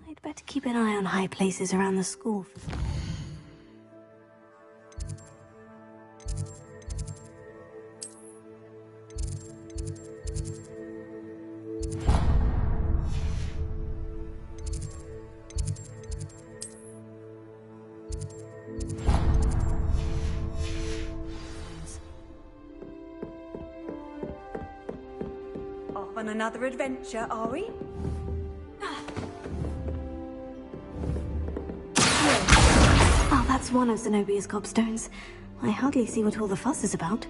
I'd better keep an eye on high places around the school. Off on another adventure, are we? Oh, that's one of Zenobia's gobstones. I hardly see what all the fuss is about.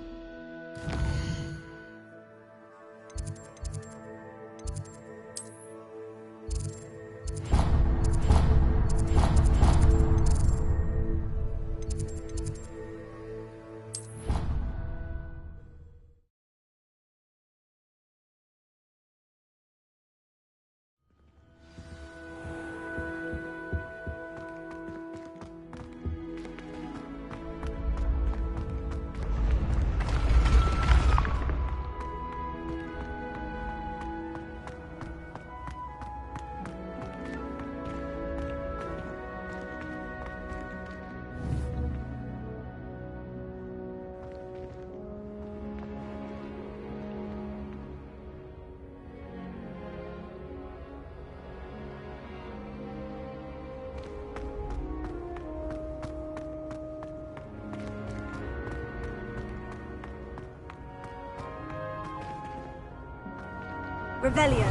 Revelio.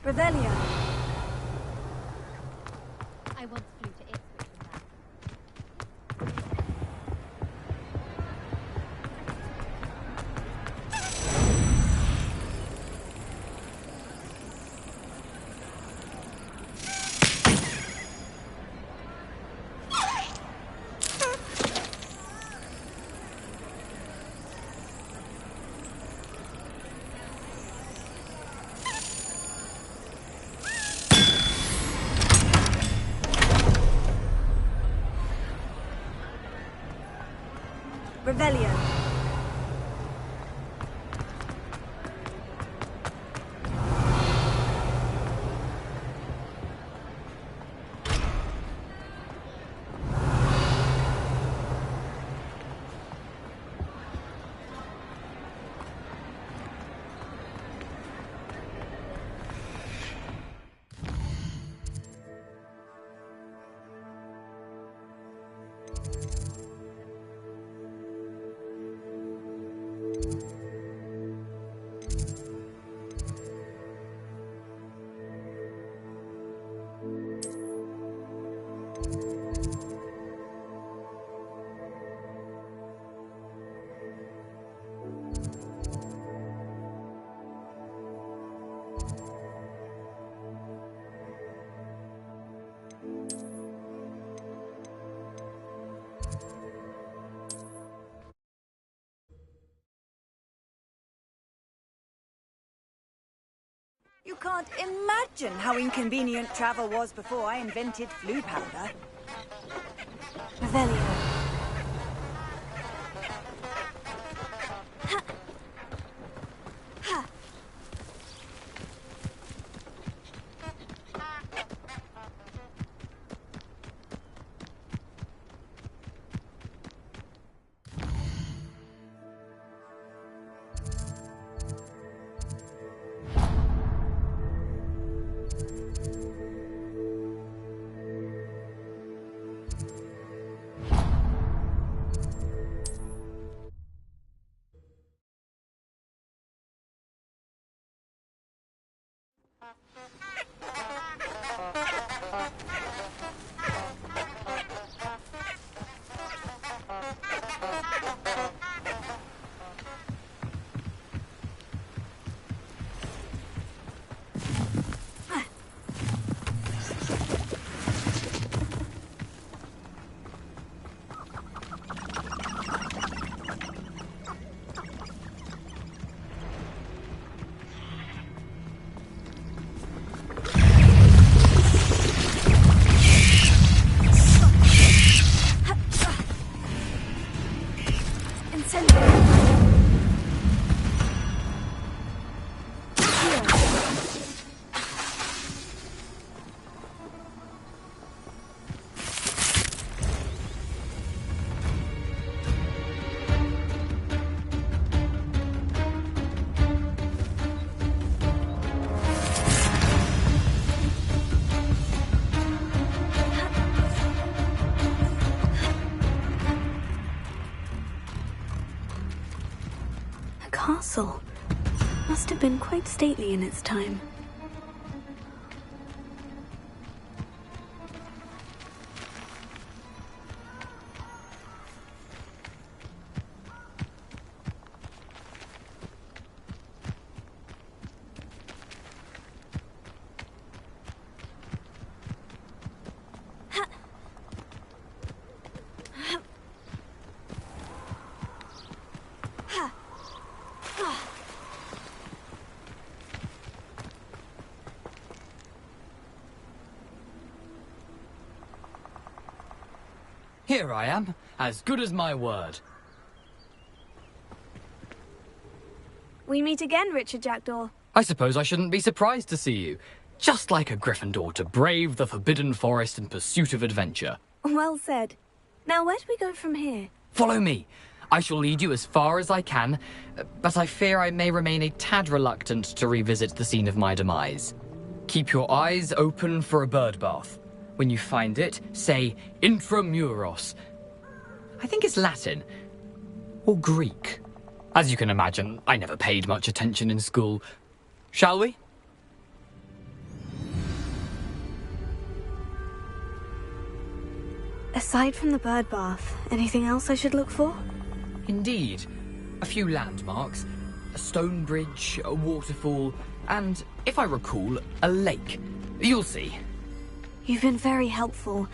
Revelio. I once flew to Ipswich and back. Revelio. You can't imagine how inconvenient travel was before I invented flu powder. Revelio. Castle. Must have been quite stately in its time. Here I am, as good as my word. We meet again, Richard Jackdaw. I suppose I shouldn't be surprised to see you. Just like a Gryffindor to brave the Forbidden Forest in pursuit of adventure. Well said. Now, where do we go from here? Follow me. I shall lead you as far as I can, but I fear I may remain a tad reluctant to revisit the scene of my demise. Keep your eyes open for a bird bath. When you find it, say intramuros. I think it's Latin. Or Greek. As you can imagine, I never paid much attention in school. Shall we? Aside from the bird bath, anything else I should look for? Indeed. A few landmarks. A stone bridge, a waterfall, and, if I recall, a lake. You'll see. You've been very helpful.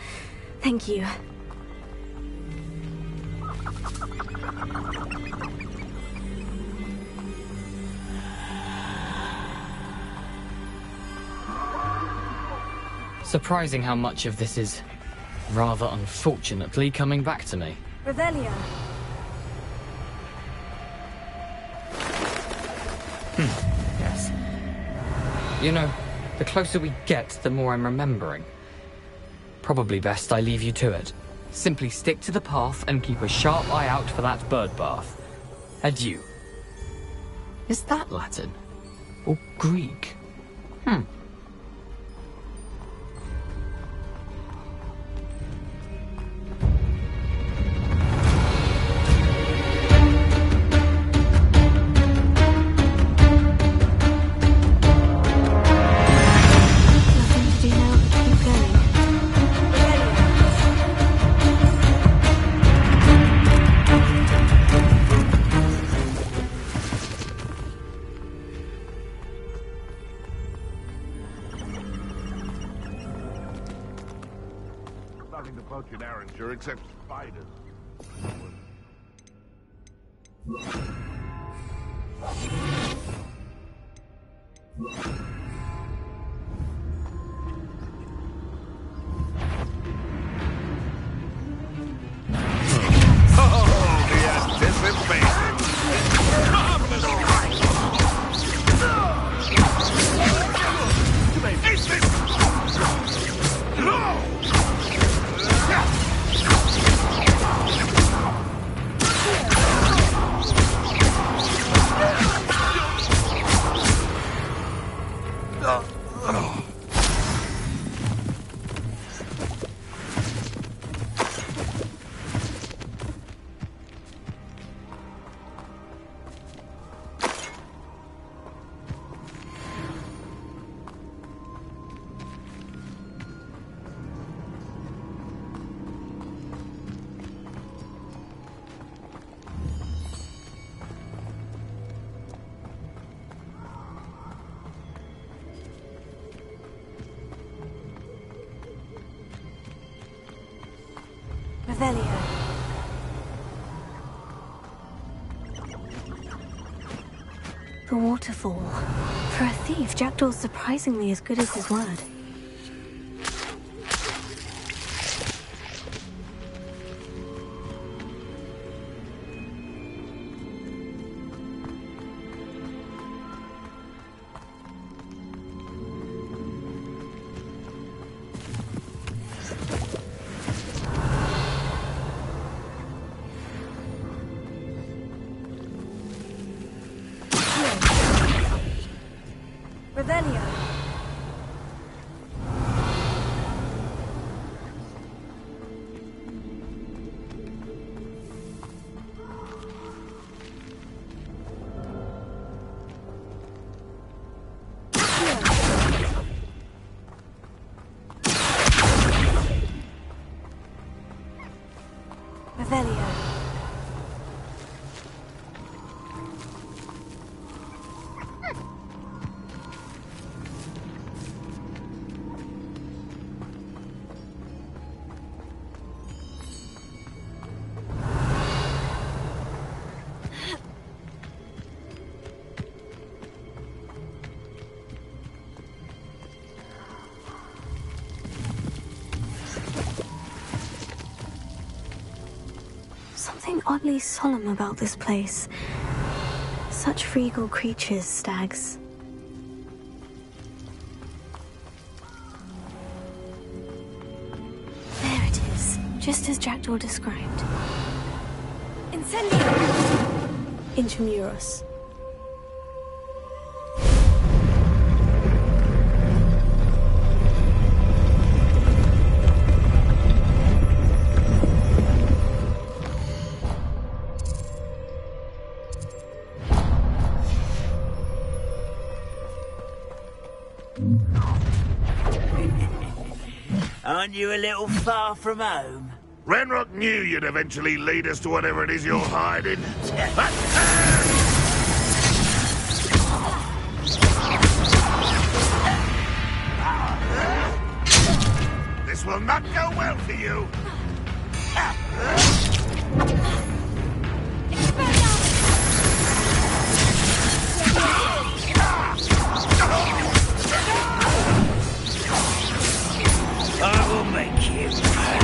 Thank you. Surprising how much of this is, rather unfortunately, coming back to me. Revelio. Yes. You know, the closer we get, the more I'm remembering. Probably best I leave you to it. Simply stick to the path and keep a sharp eye out for that bird bath. Adieu. Is that Latin? Or Greek? Nothing to poach in Arranger except spiders. Revelio. The waterfall. For a thief, Jackdaw's surprisingly as good as his word. Revelio. Revelio. Something oddly solemn about this place. Such regal creatures, stags. There it is, just as Jackdaw described. Incendio! Intramuros. Aren't you a little far from home? Renrock knew you'd eventually lead us to whatever it is you're hiding. This will not go well for you. I will make you pay.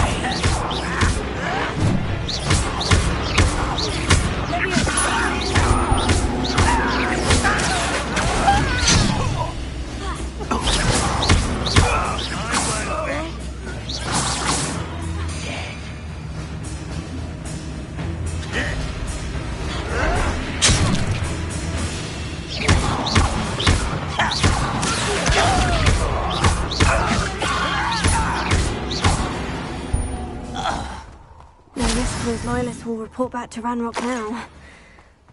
His loyalists will report back to Ranrock now.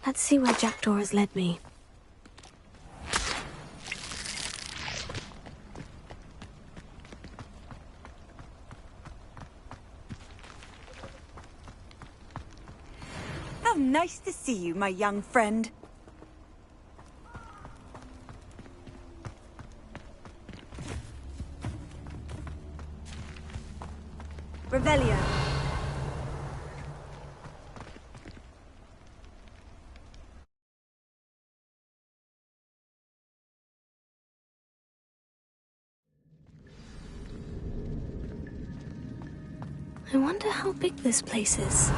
Let's see where Jackdaw has led me. How nice to see you, my young friend. Revelio. I wonder how big this place is.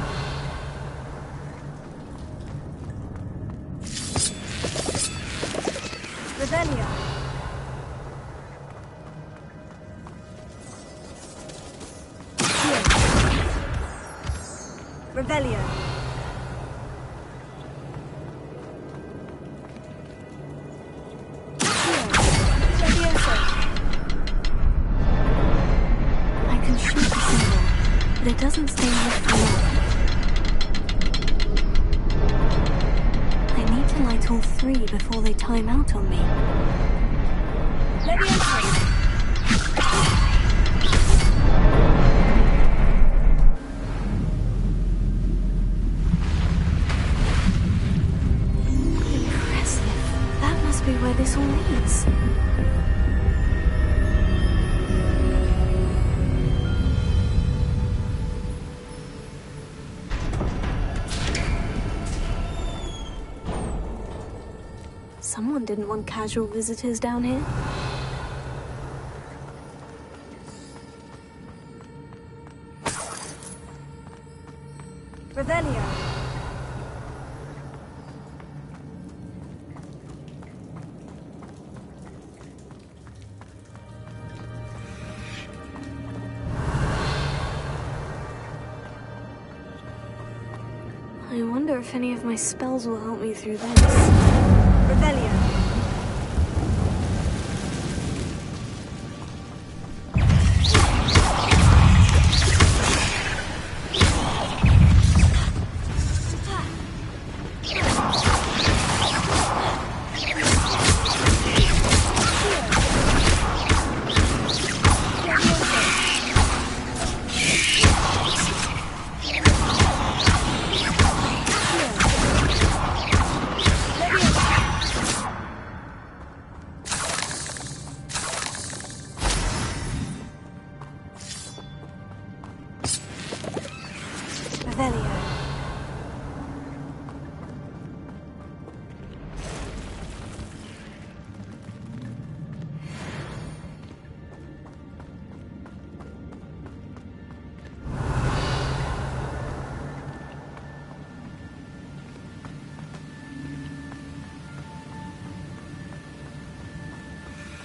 Revelio. Revelio. Levioso. doesn't stay lit for long. I need to light all three before they time out on me. Let me in. Where this all leads. Someone didn't want casual visitors down here. Revelio. I wonder if any of my spells will help me through this. Revelio.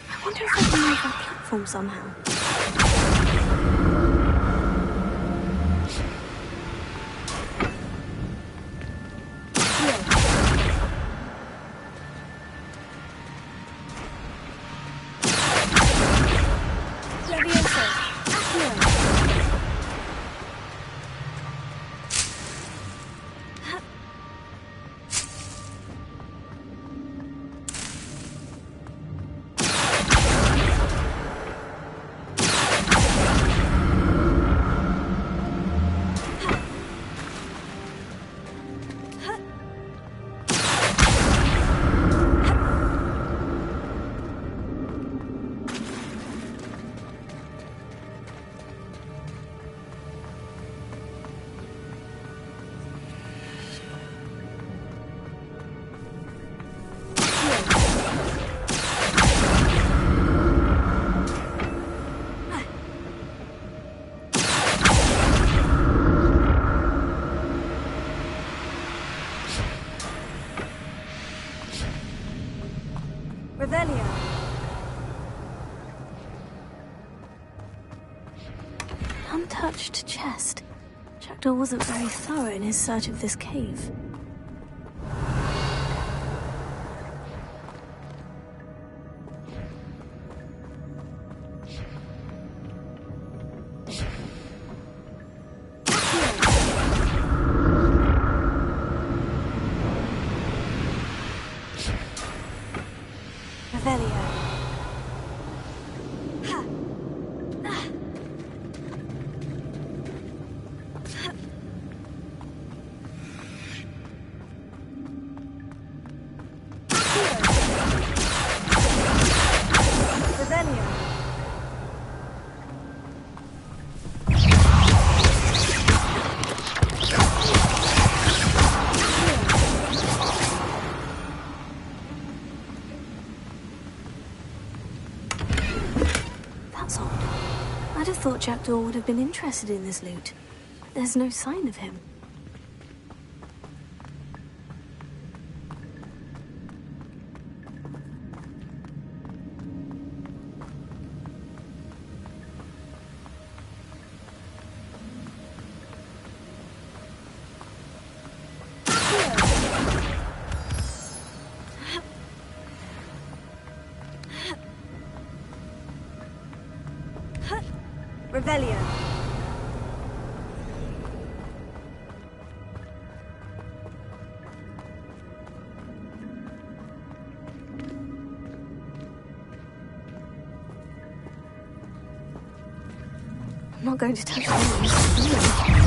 I wonder if I can move that platform somehow. Revelio. Untouched chest. Jackdaw wasn't very thorough in his search of this cave. Revelio. That's odd. I'd have thought Jackdaw would have been interested in this loot. There's no sign of him. Revelio. I'm not going to touch them.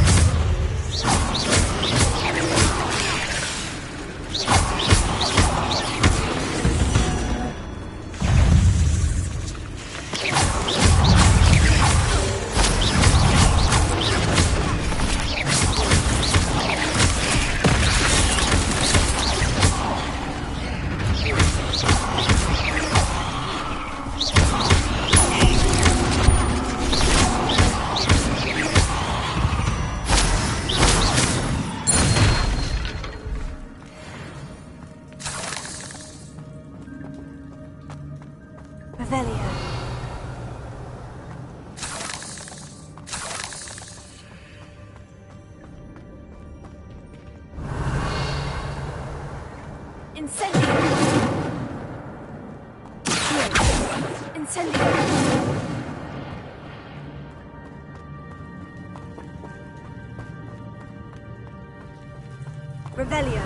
Revelio.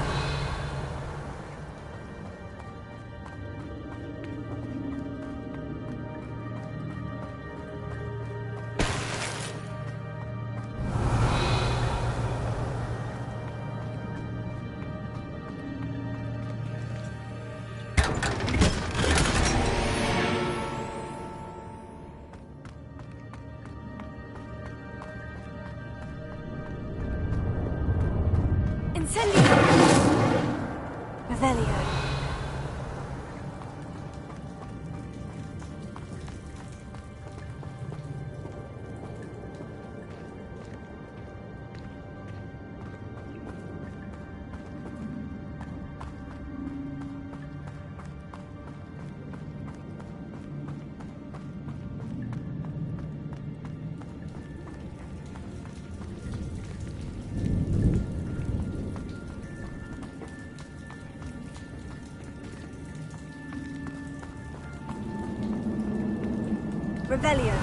Revelio. Revelio.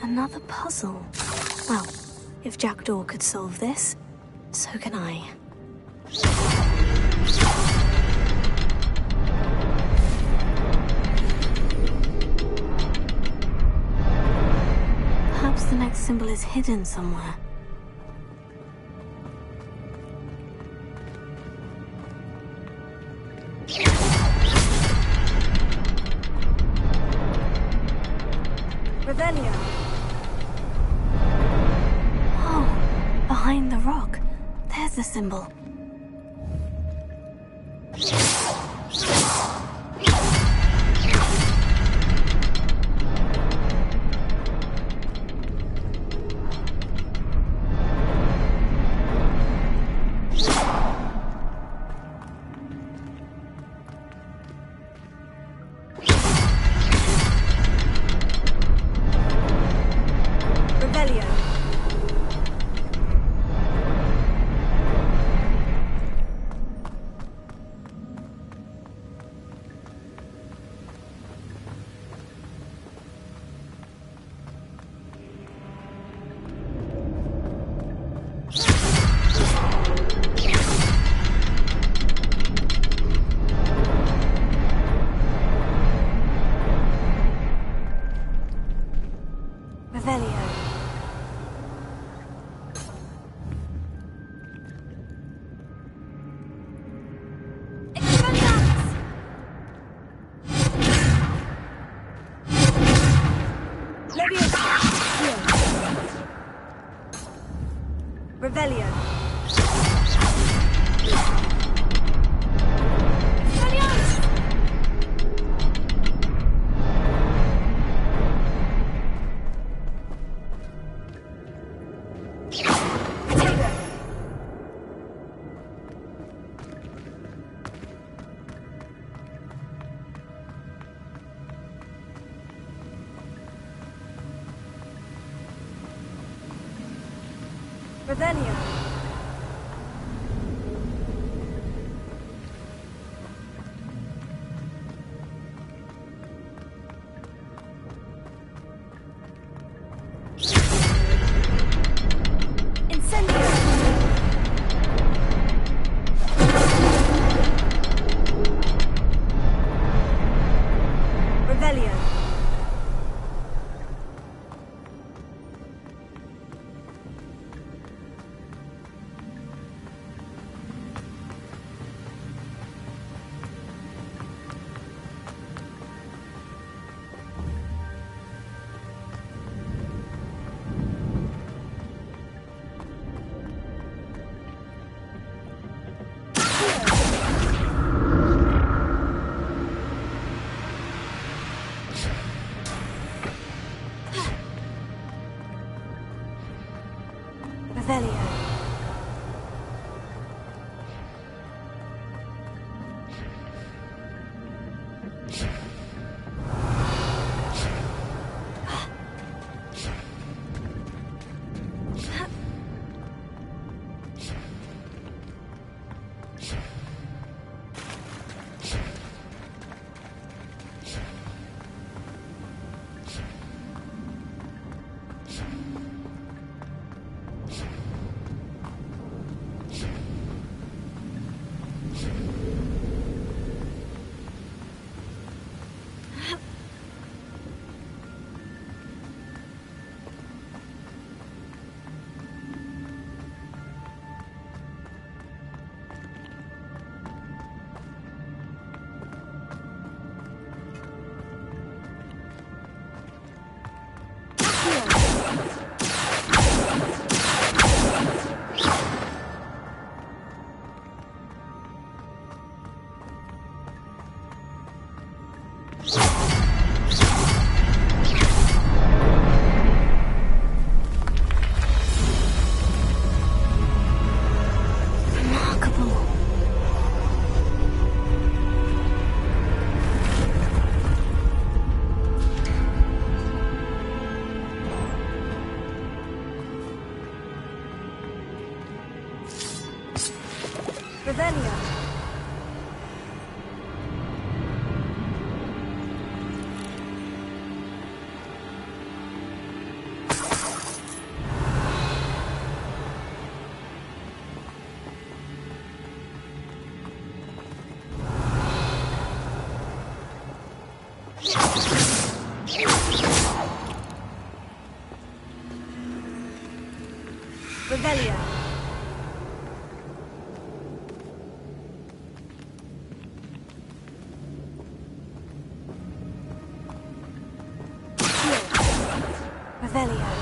Another puzzle. Well, if Jackdaw could solve this, so can I. Perhaps the next symbol is hidden somewhere. Revelio. Oh, behind the rock. There's the symbol. Revelio. Revelio. Revelio. Revelio. Revelio. Revelio.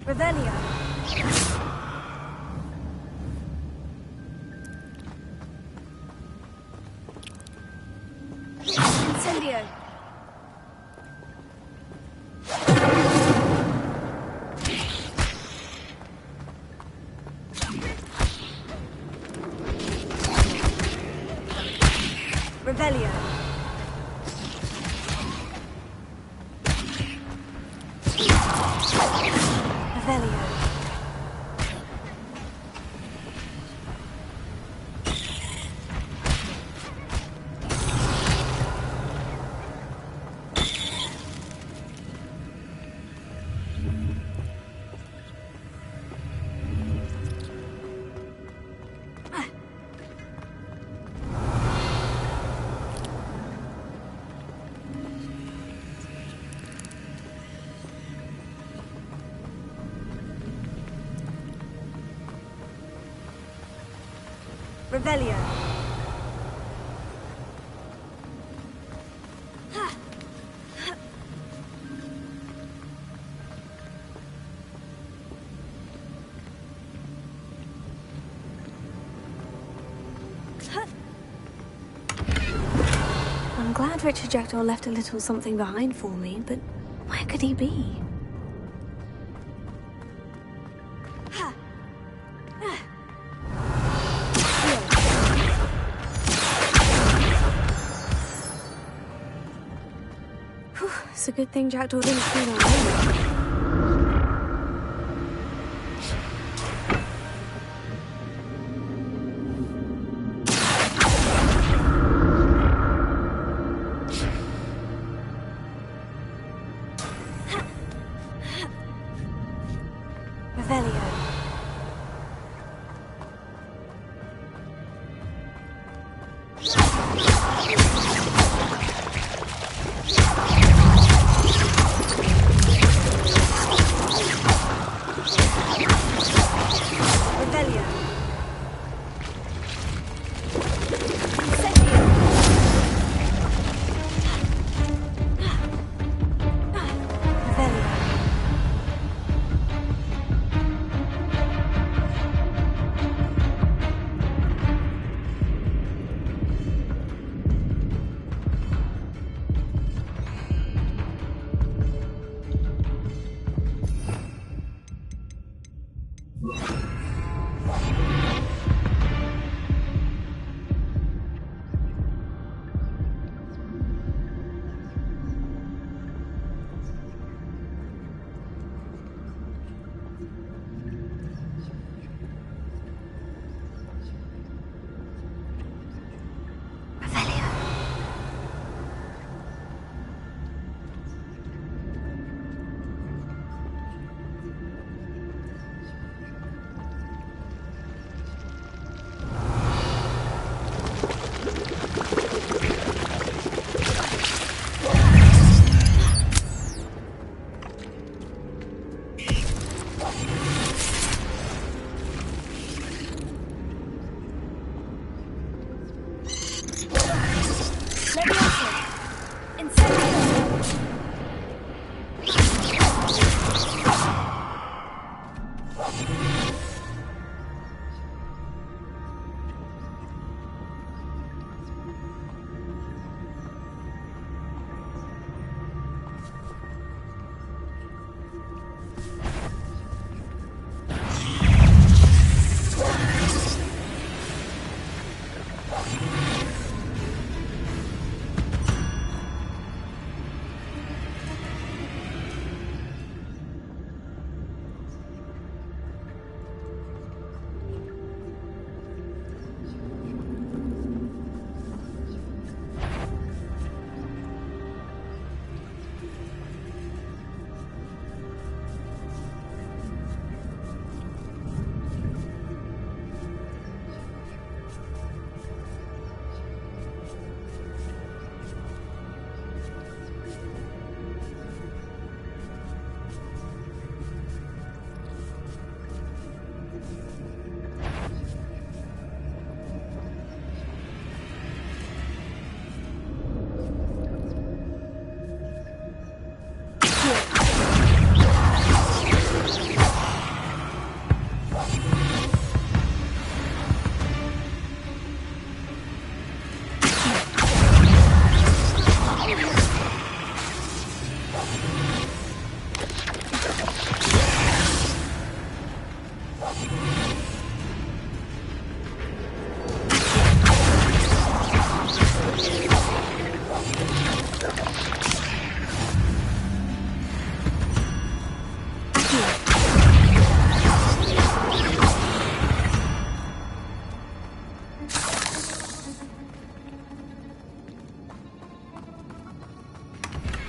Revelio. Incendio. Revelio. Revelio. Revelio. glad Richard Jackdaw left a little something behind for me, but where could he be? Whew, it's a good thing Jackdaw didn't see that.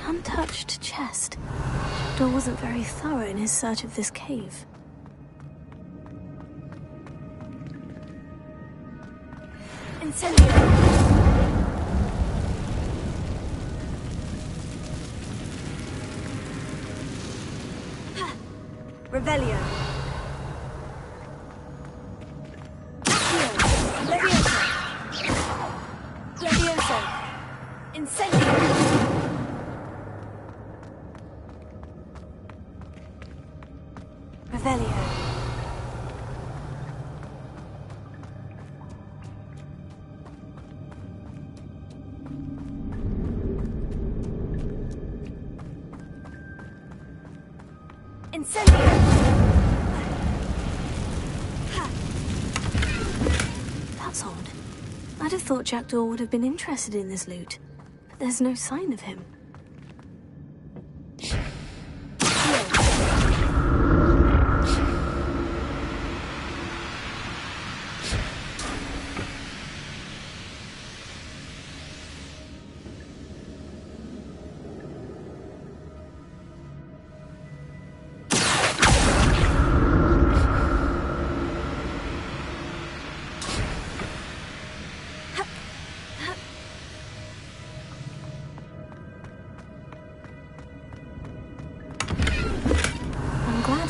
Untouched chest. Jackdaw wasn't very thorough in his search of this cave. Incendio! Revelio. Levioso. Levioso. Incendio. Revelio. That's odd. I'd have thought Jackdaw would have been interested in this loot, but there's no sign of him.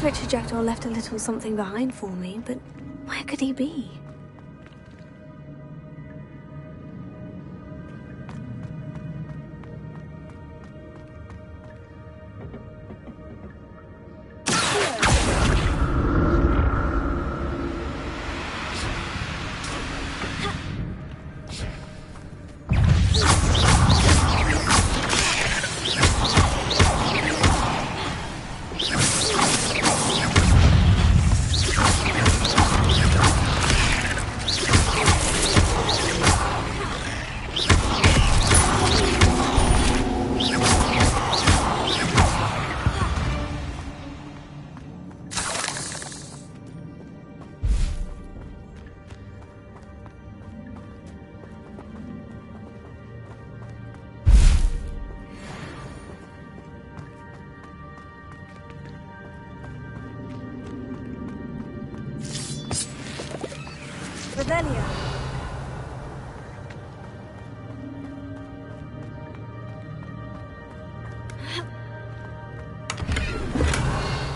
Richard Jackdaw left a little something behind for me, but where could he be?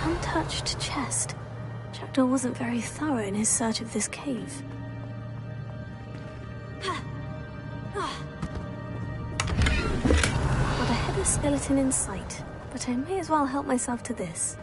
Untouched chest. Jackdaw wasn't very thorough in his search of this cave. Not a headless skeleton in sight, but I may as well help myself to this.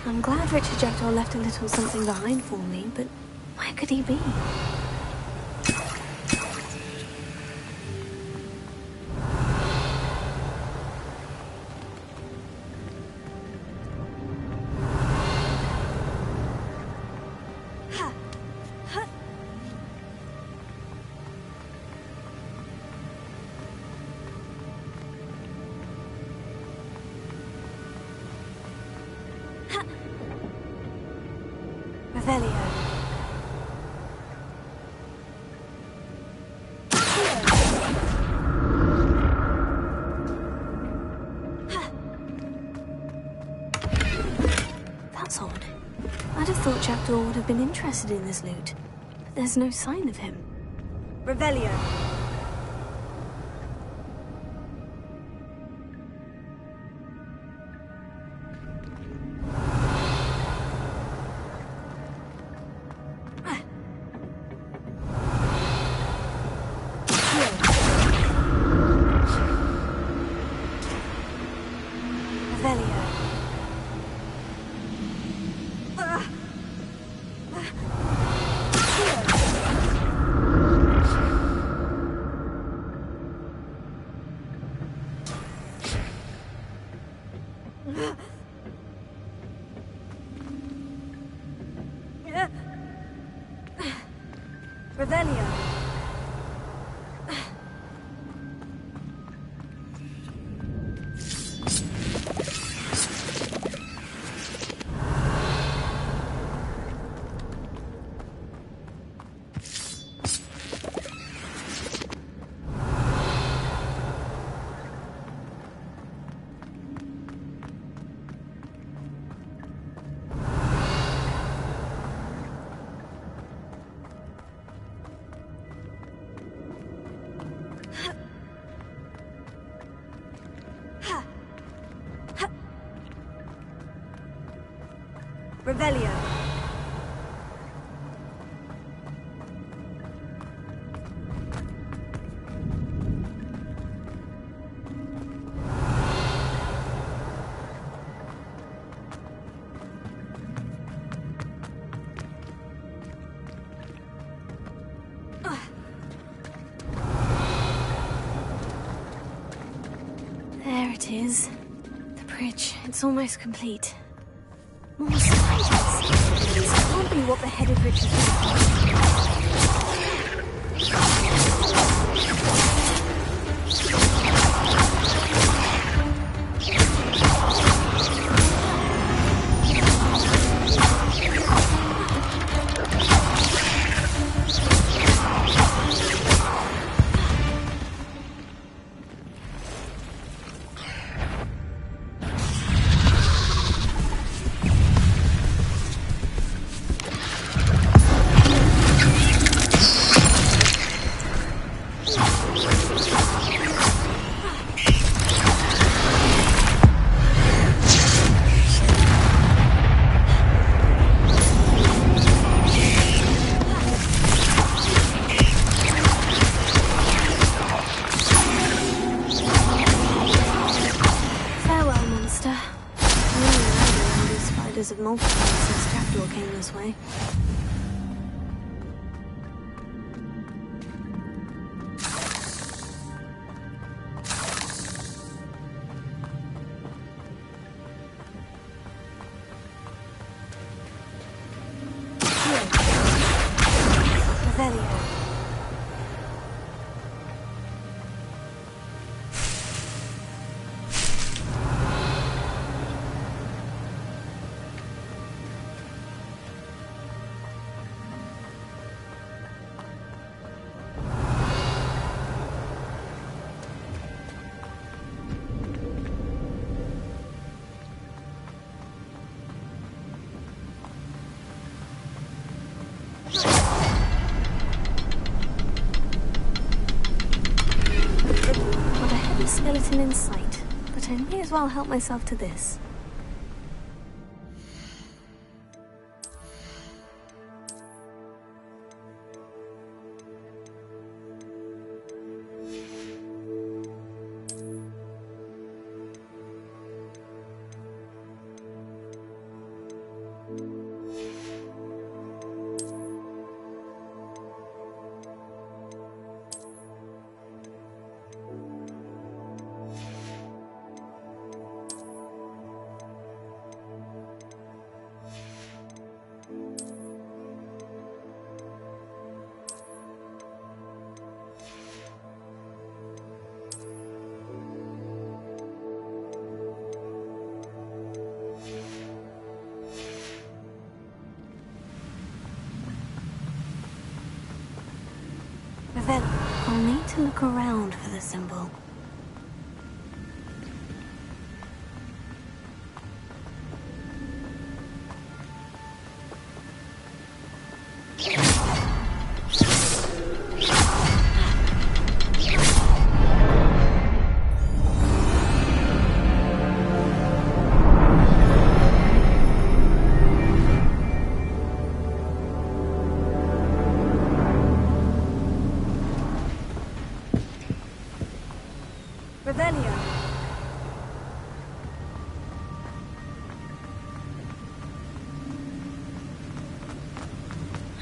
I'm glad Richard Jackdaw left a little something behind for me, but where could he be? That's odd. I'd have thought Jackdaw would have been interested in this loot, but there's no sign of him. Revelio. Revelio. There it is. The bridge. It's almost complete. More spiders. This can't be what the headed Richard of multiple since Jackdaw came this way. Revelio. Skeleton in sight, but I may as well help myself to this. I'll need to look around for the symbol. Revelio.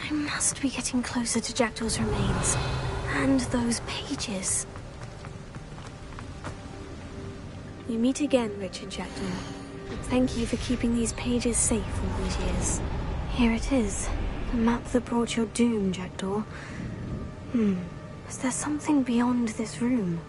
I must be getting closer to Jackdaw's remains. And those pages. We meet again, Richard Jackdaw. Thank you for keeping these pages safe all these years. Here it is. The map that brought your doom, Jackdaw. Is there something beyond this room?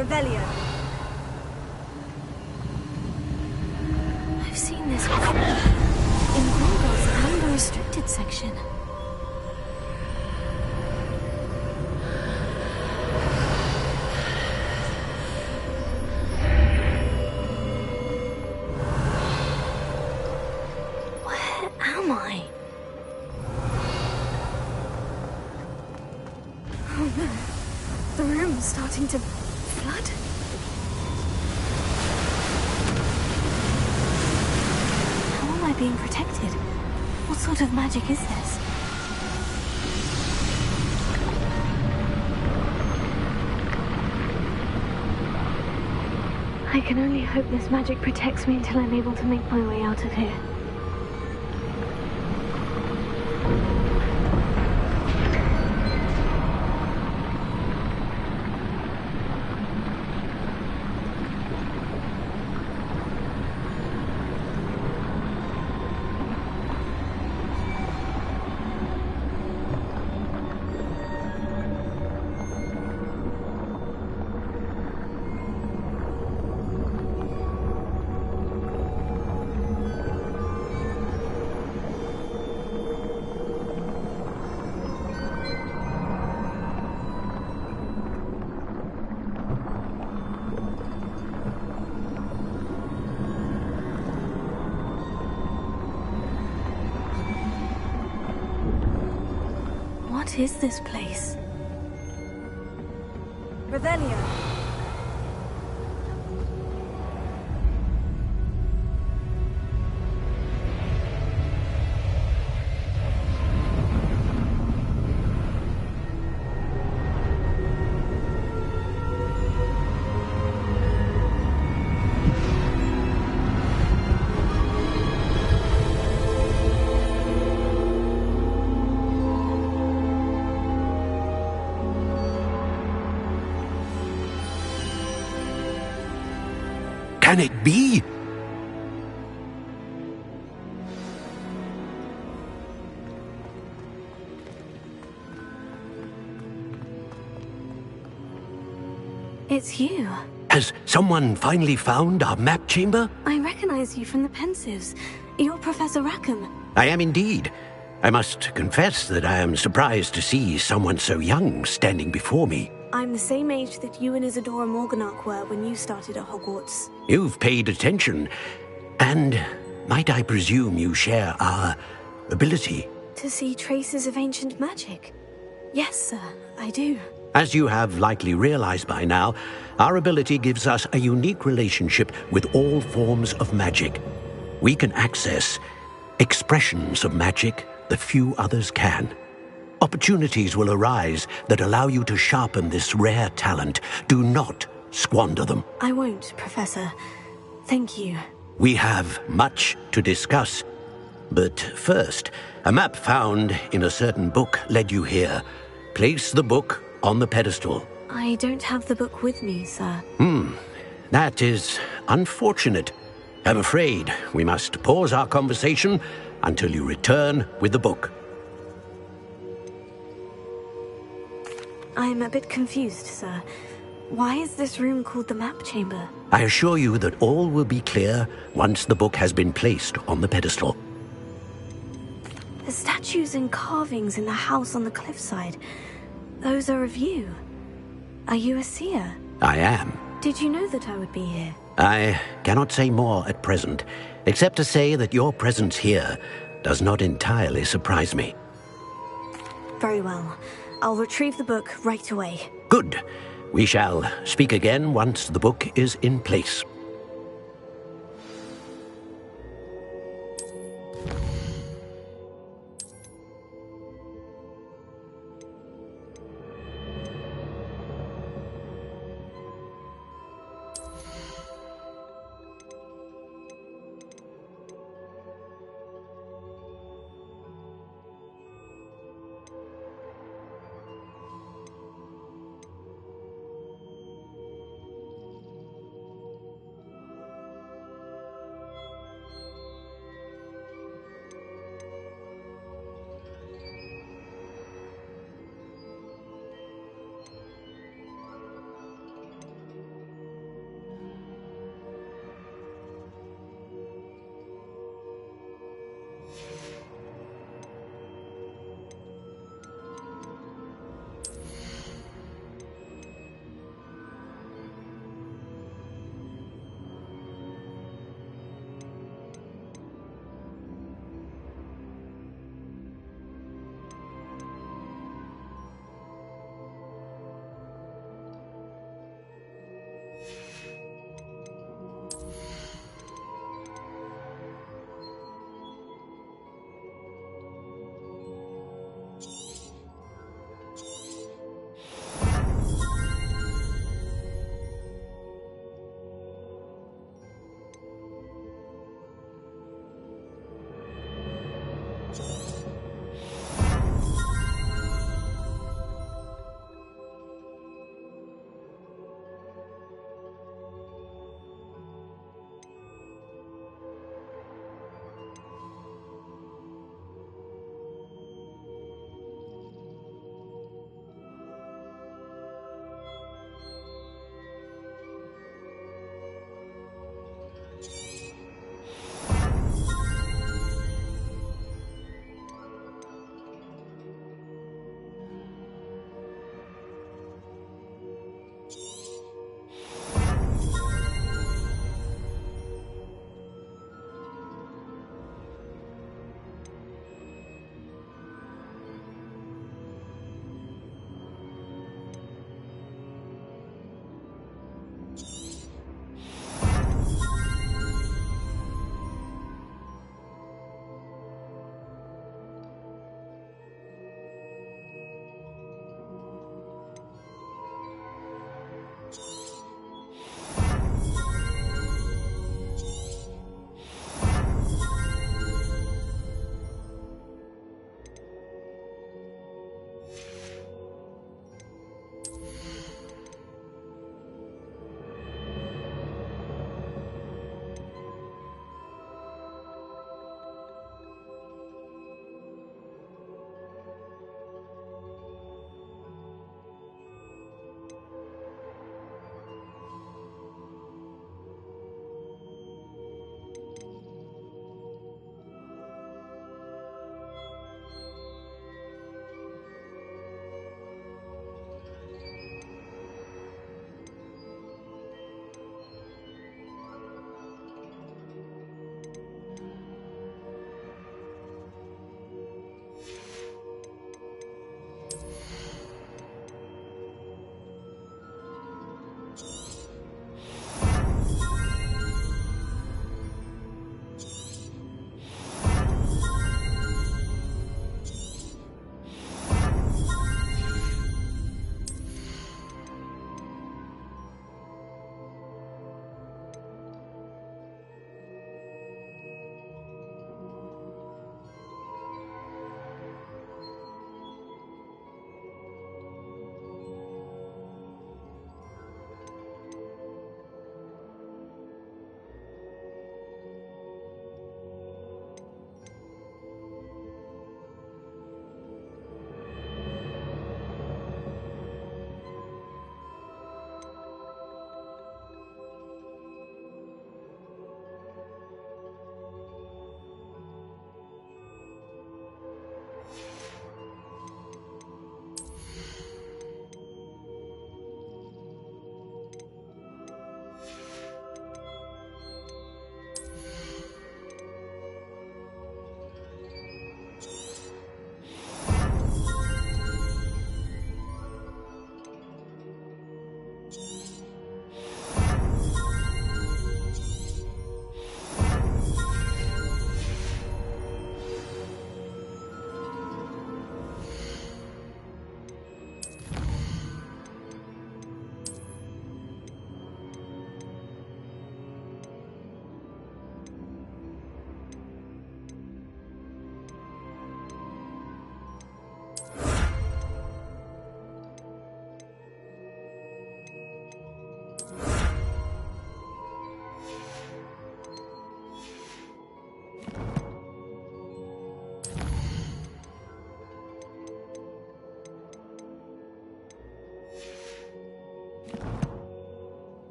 Revelio. I've seen this before. In Grongos and the restricted section. Where am I? Oh no. The room's starting to flood. How am I being protected? What sort of magic is this? I can only hope this magic protects me until I'm able to make my way out of here. What is this place? Revelio. Can it be? It's you. Has someone finally found our map chamber? I recognize you from the Pensives. You're Professor Rackham. I am indeed. I must confess that I am surprised to see someone so young standing before me. I'm the same age that you and Isadora Morganach were when you started at Hogwarts. You've paid attention. And might I presume you share our ability? To see traces of ancient magic? Yes, sir, I do. As you have likely realized by now, our ability gives us a unique relationship with all forms of magic. We can access expressions of magic that few others can. Opportunities will arise that allow you to sharpen this rare talent. Do not squander them. I won't, Professor. Thank you. We have much to discuss. But first, a map found in a certain book led you here. Place the book on the pedestal. I don't have the book with me, sir. That is unfortunate. I'm afraid we must pause our conversation until you return with the book. I'm a bit confused, sir. Why is this room called the map chamber? I assure you that all will be clear once the book has been placed on the pedestal. The statues and carvings in the house on the cliffside, those are of you. Are you a seer? I am. Did you know that I would be here? I cannot say more at present, except to say that your presence here does not entirely surprise me. Very well. I'll retrieve the book right away. Good. We shall speak again once the book is in place.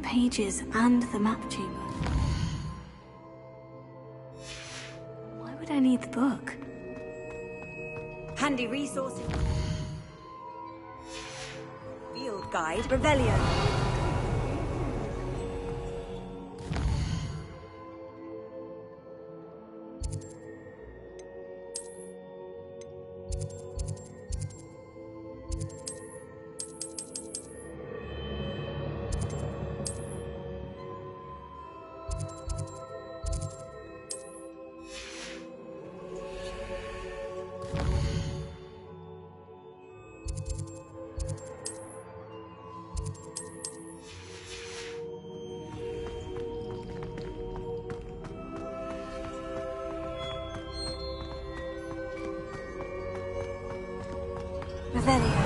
pages and the map chamber. Why would I need the book? Handy resources. Field guide, Revelio. Revelio.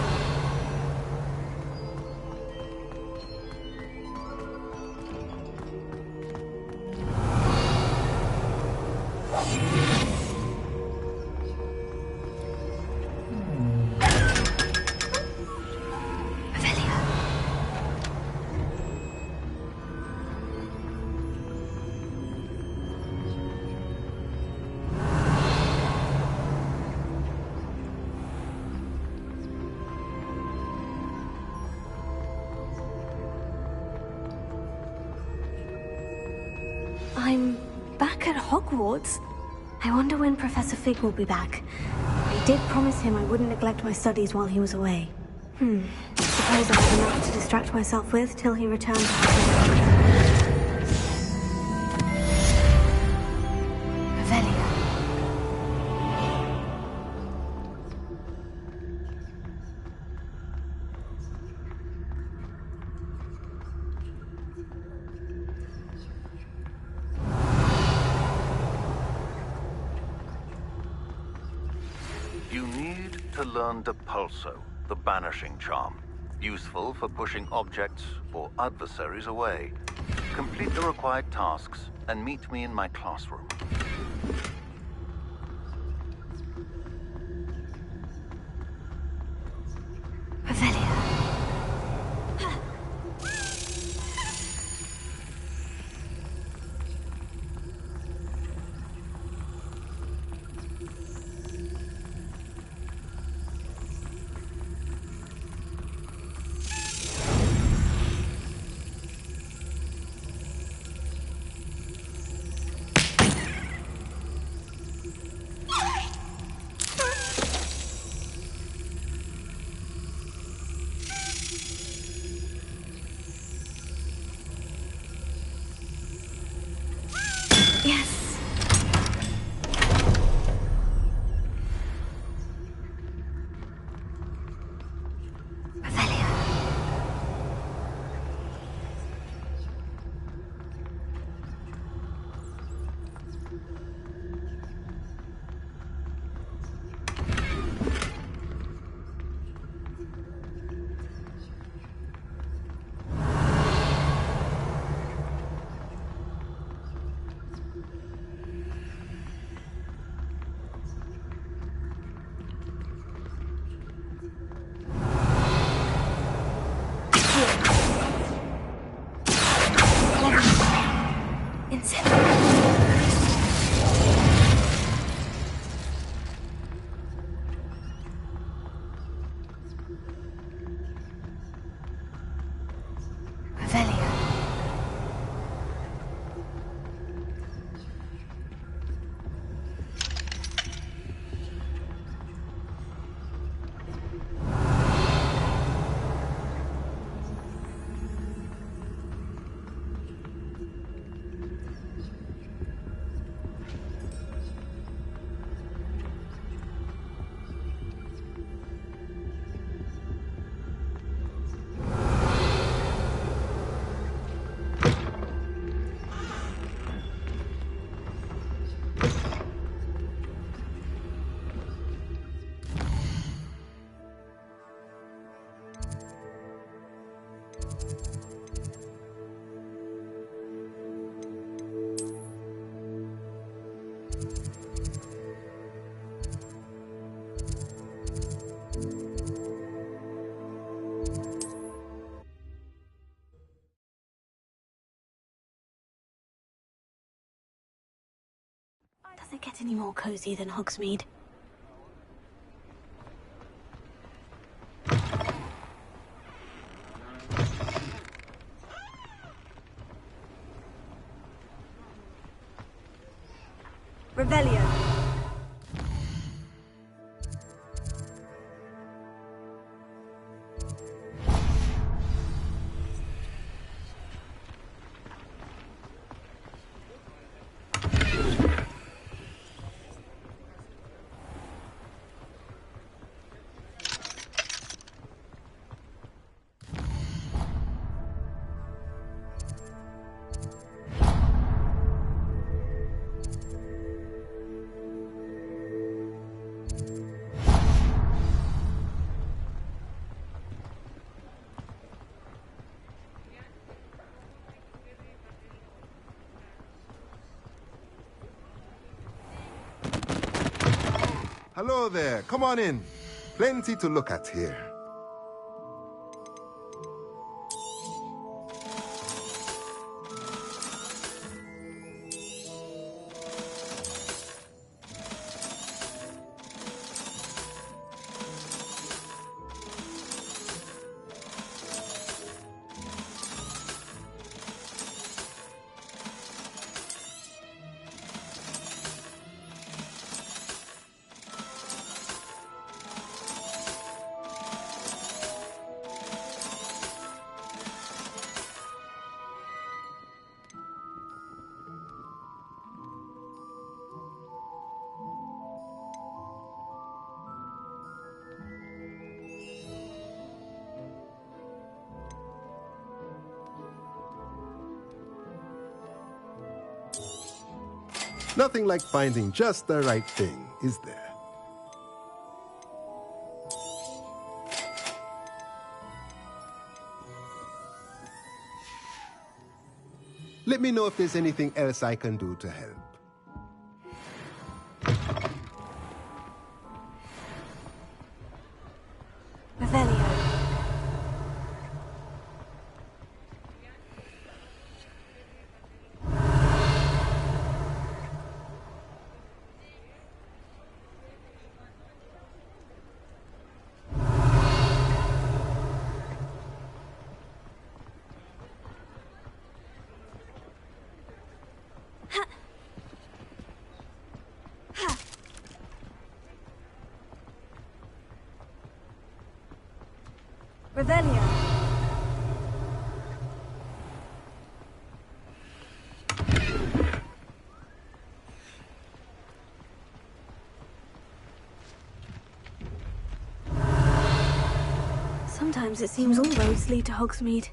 I'm back at Hogwarts. I wonder when Professor Fig will be back. I did promise him I wouldn't neglect my studies while he was away. Suppose I have enough to distract myself with till he returns. Revelio. You need to learn Depulso, the banishing charm. Useful for pushing objects or adversaries away. Complete the required tasks and meet me in my classroom. Revelio. get any more cozy than Hogsmeade. Revelio. Hello there. Come on in. Plenty to look at here. Nothing like finding just the right thing, is there? Let me know if there's anything else I can do to help. Revelio. Revelio. Sometimes it seems all roads lead to Hogsmeade.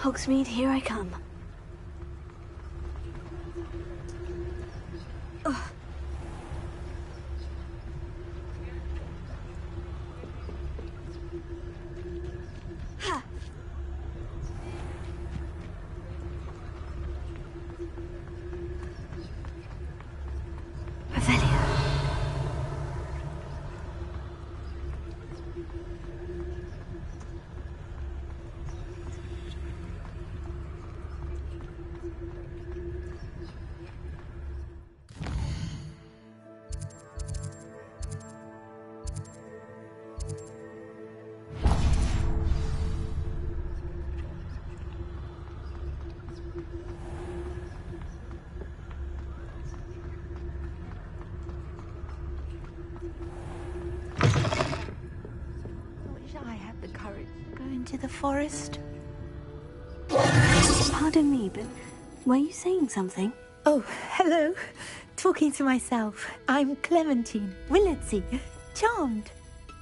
Hogsmeade, here I come. To the forest. Pardon me, but were you saying something? Oh, hello. Talking to myself. I'm Clementine, Willardsey, charmed.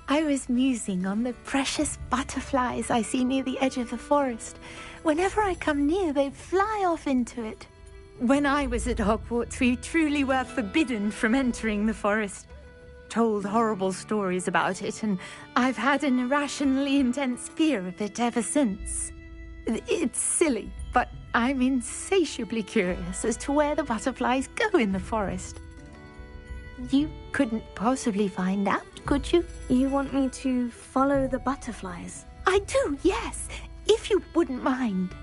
I was musing on the precious butterflies I see near the edge of the forest. Whenever I come near, they fly off into it. When I was at Hogwarts, we truly were forbidden from entering the forest. Told horrible stories about it, and I've had an irrationally intense fear of it ever since. It's silly, but I'm insatiably curious as to where the butterflies go in the forest. You couldn't possibly find out, could you? You want me to follow the butterflies? I do, yes, if you wouldn't mind.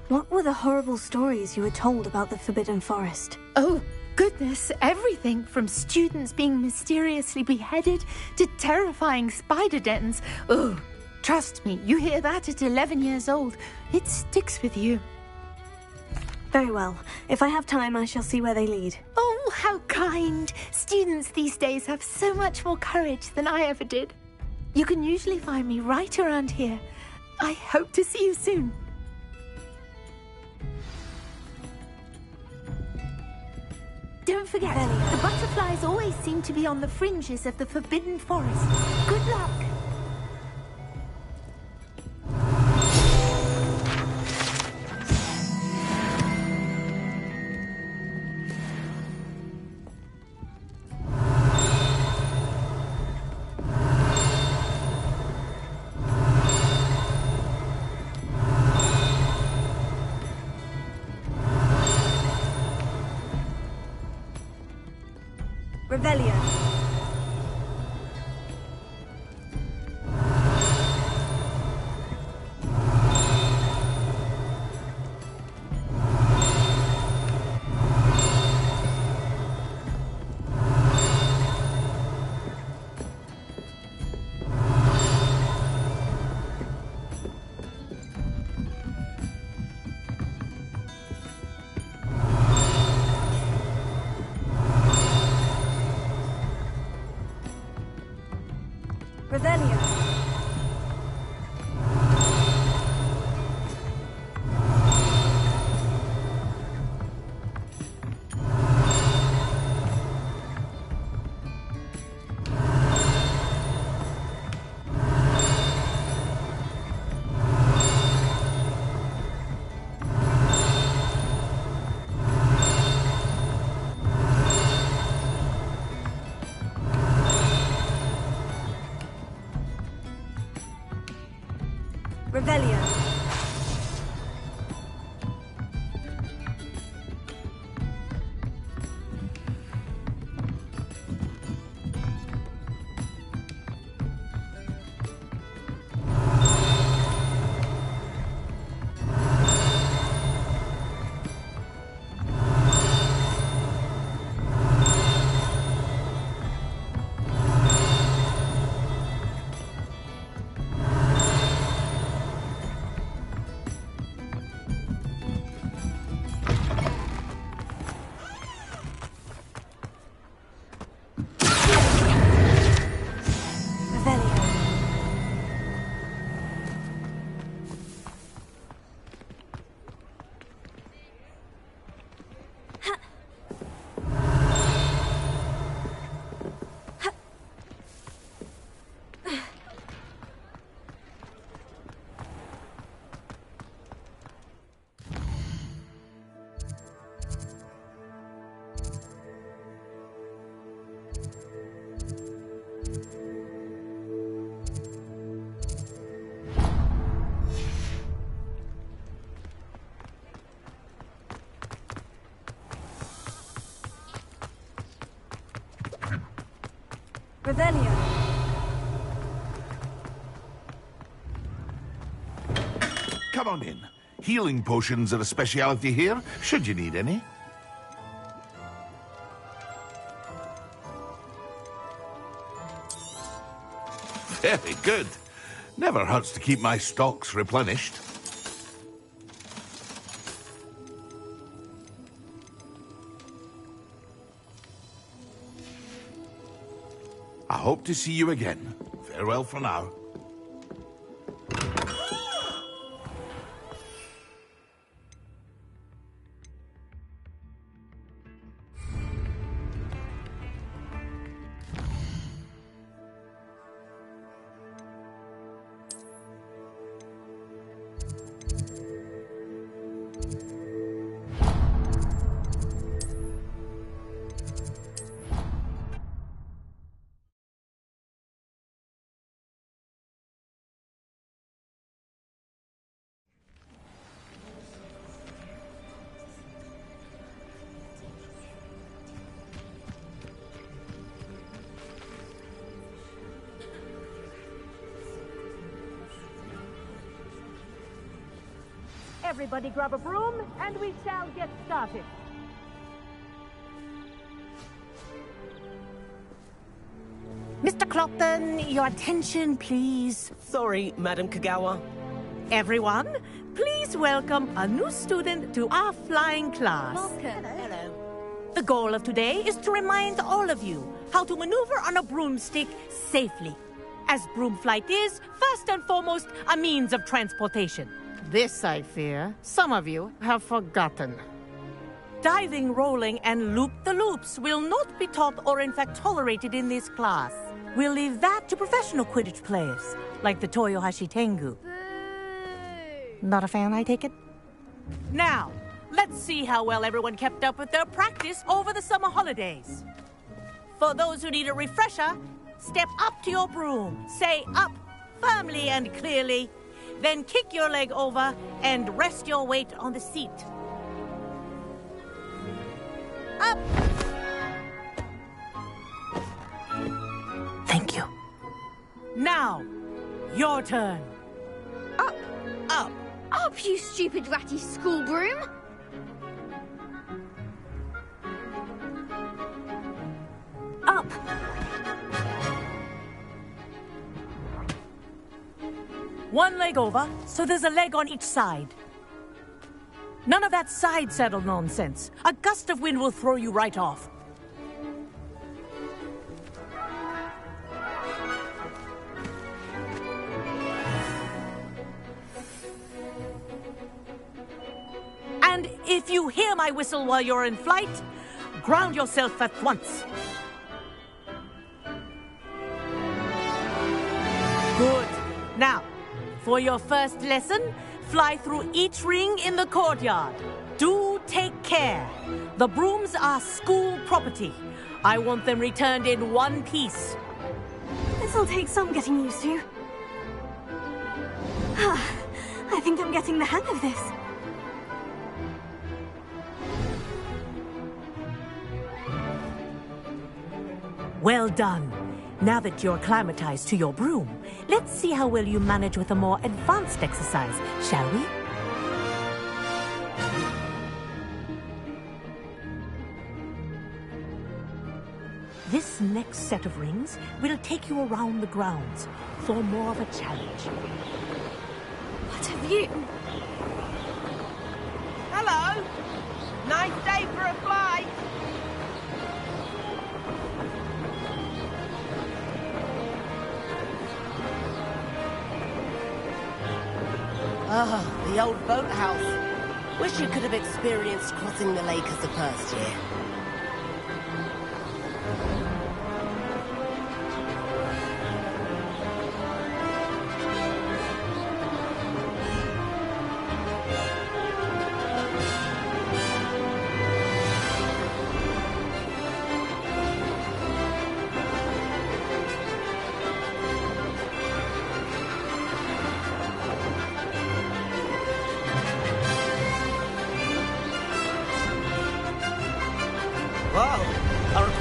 What were the horrible stories you were told about the Forbidden Forest? Oh, goodness, everything from students being mysteriously beheaded to terrifying spider dens. Oh, trust me, you hear that at 11 years old, it sticks with you. Very well. If I have time, I shall see where they lead. Oh, how kind. Students these days have so much more courage than I ever did. You can usually find me right around here. I hope to see you soon. Don't forget, the butterflies always seem to be on the fringes of the Forbidden Forest. Good luck! Revelio. Revelio. Revelio. Revelio. Come on in. Healing potions are a speciality here, should you need any. Very good. Never hurts to keep my stocks replenished. I hope to see you again. Farewell for now. Everybody grab a broom, and we shall get started. Mr. Clopton, your attention, please. Sorry, Madam Kagawa. Everyone, please welcome a new student to our flying class. Welcome. Hello. The goal of today is to remind all of you how to maneuver on a broomstick safely, as broom flight is, first and foremost, a means of transportation. This, I fear, some of you have forgotten. Diving, rolling, and loop-the-loops will not be taught or in fact tolerated in this class. We'll leave that to professional Quidditch players, like the Toyohashi Tengu. Not a fan, I take it? Now, let's see how well everyone kept up with their practice over the summer holidays. For those who need a refresher, step up to your broom, say up firmly and clearly, then kick your leg over and rest your weight on the seat. Up! Thank you. Now, your turn. Up! Up! Up, you stupid ratty school broom! Up! One leg over, so there's a leg on each side. None of that side saddle nonsense. A gust of wind will throw you right off. And if you hear my whistle while you're in flight, ground yourself at once. Good. Now, for your first lesson, fly through each ring in the courtyard. Do take care. The brooms are school property. I want them returned in one piece. This'll take some getting used to. I think I'm getting the hang of this. Well done. Now that you're acclimatized to your broom, let's see how well you manage with a more advanced exercise, shall we? This next set of rings will take you around the grounds for more of a challenge. What have you... Hello! Nice day for a flight! Ah, the old boathouse. Wish you could have experienced crossing the lake as a first year.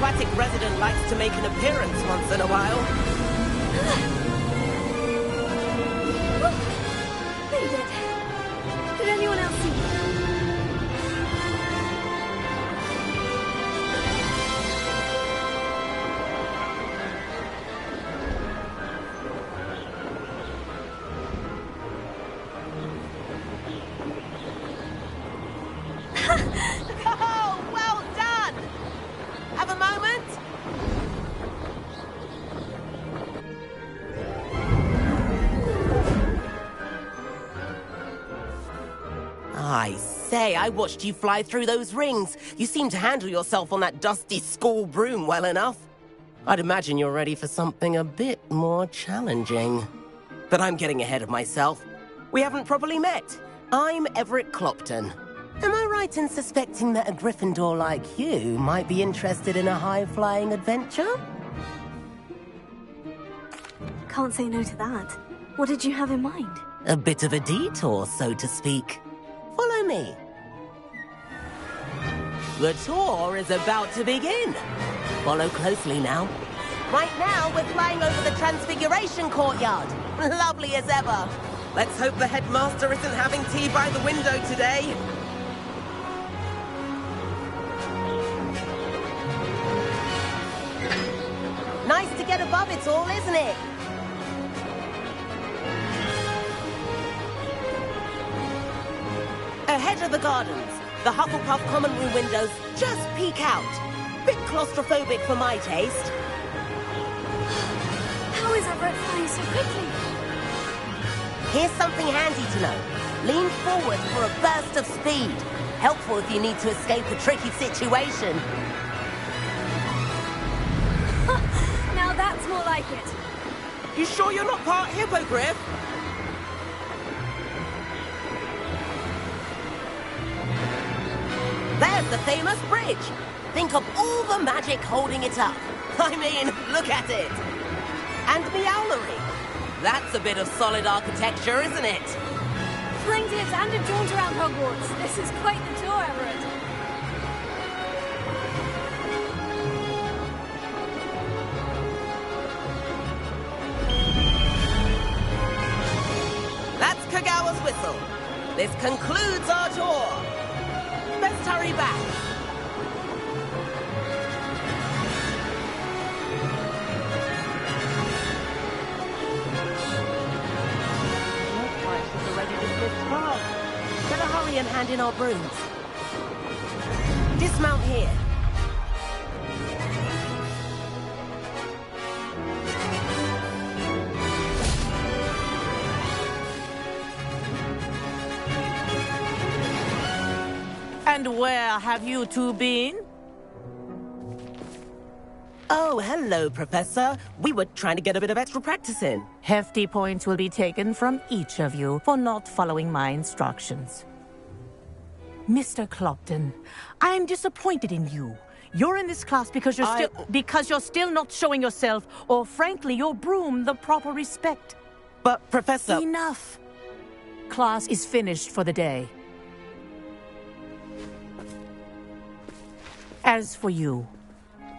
aquatic resident likes to make an appearance once in a while. They did. Did anyone else see them? Oh, well done! Have a moment? I say, I watched you fly through those rings. You seem to handle yourself on that dusty school broom well enough. I'd imagine you're ready for something a bit more challenging. But I'm getting ahead of myself. We haven't properly met. I'm Everett Clopton. Am I right in suspecting that a Gryffindor like you might be interested in a high-flying adventure? Can't say no to that. What did you have in mind? A bit of a detour, so to speak. Follow me. The tour is about to begin. Follow closely now. Right now, we're flying over the Transfiguration Courtyard. Lovely as ever. Let's hope the headmaster isn't having tea by the window today. Nice to get above it all, isn't it? Ahead of the gardens, the Hufflepuff common room windows just peek out. Bit claustrophobic for my taste. How is Everett flying so quickly? Here's something handy to know. Lean forward for a burst of speed. Helpful if you need to escape a tricky situation. Now that's more like it. You sure you're not part hippogriff? There's the famous bridge. Think of all the magic holding it up. I mean, look at it. And Meowlery. That's a bit of solid architecture, isn't it? Flanked it and a jaunt around Hogwarts. This is quite the tour, Everett. That's Kagawa's whistle. This concludes our tour. Best hurry back. Better hurry and hand in our brooms. Dismount here. And where have you two been? Oh, hello, Professor. We were trying to get a bit of extra practice in. Hefty points will be taken from each of you for not following my instructions. Mr. Clopton, I am disappointed in you. You're in this class because you're still not showing yourself, or frankly, your broom the proper respect. But, Professor... Enough. Class is finished for the day. As for you,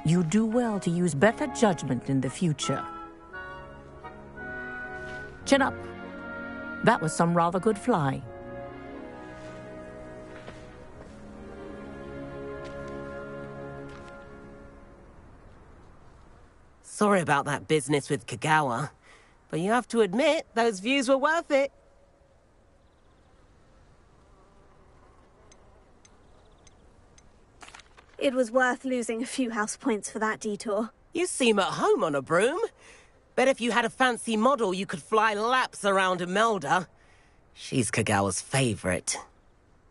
you do well to use better judgment in the future. Chin up. That was some rather good flying. Sorry about that business with Kagawa, but you have to admit, those views were worth it. It was worth losing a few house points for that detour. You seem at home on a broom. Bet if you had a fancy model, you could fly laps around Imelda. She's Kagawa's favorite.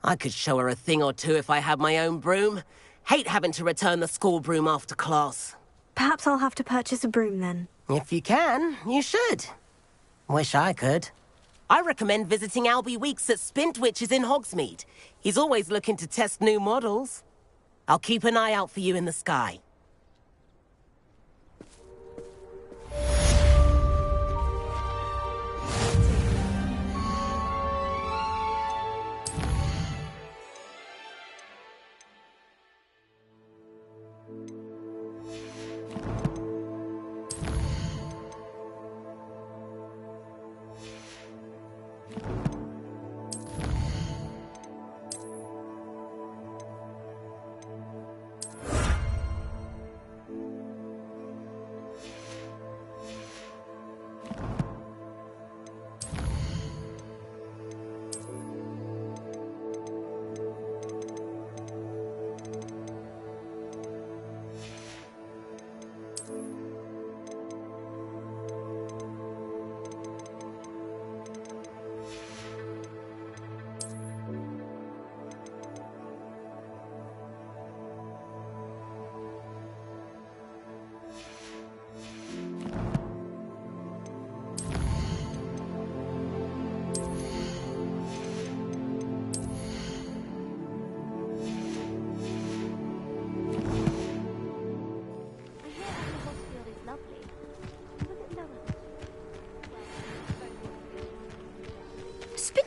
I could show her a thing or two if I had my own broom. Hate having to return the school broom after class. Perhaps I'll have to purchase a broom then. If you can, you should. Wish I could. I recommend visiting Albie Weeks at Spintwitches in Hogsmeade. He's always looking to test new models. I'll keep an eye out for you in the sky.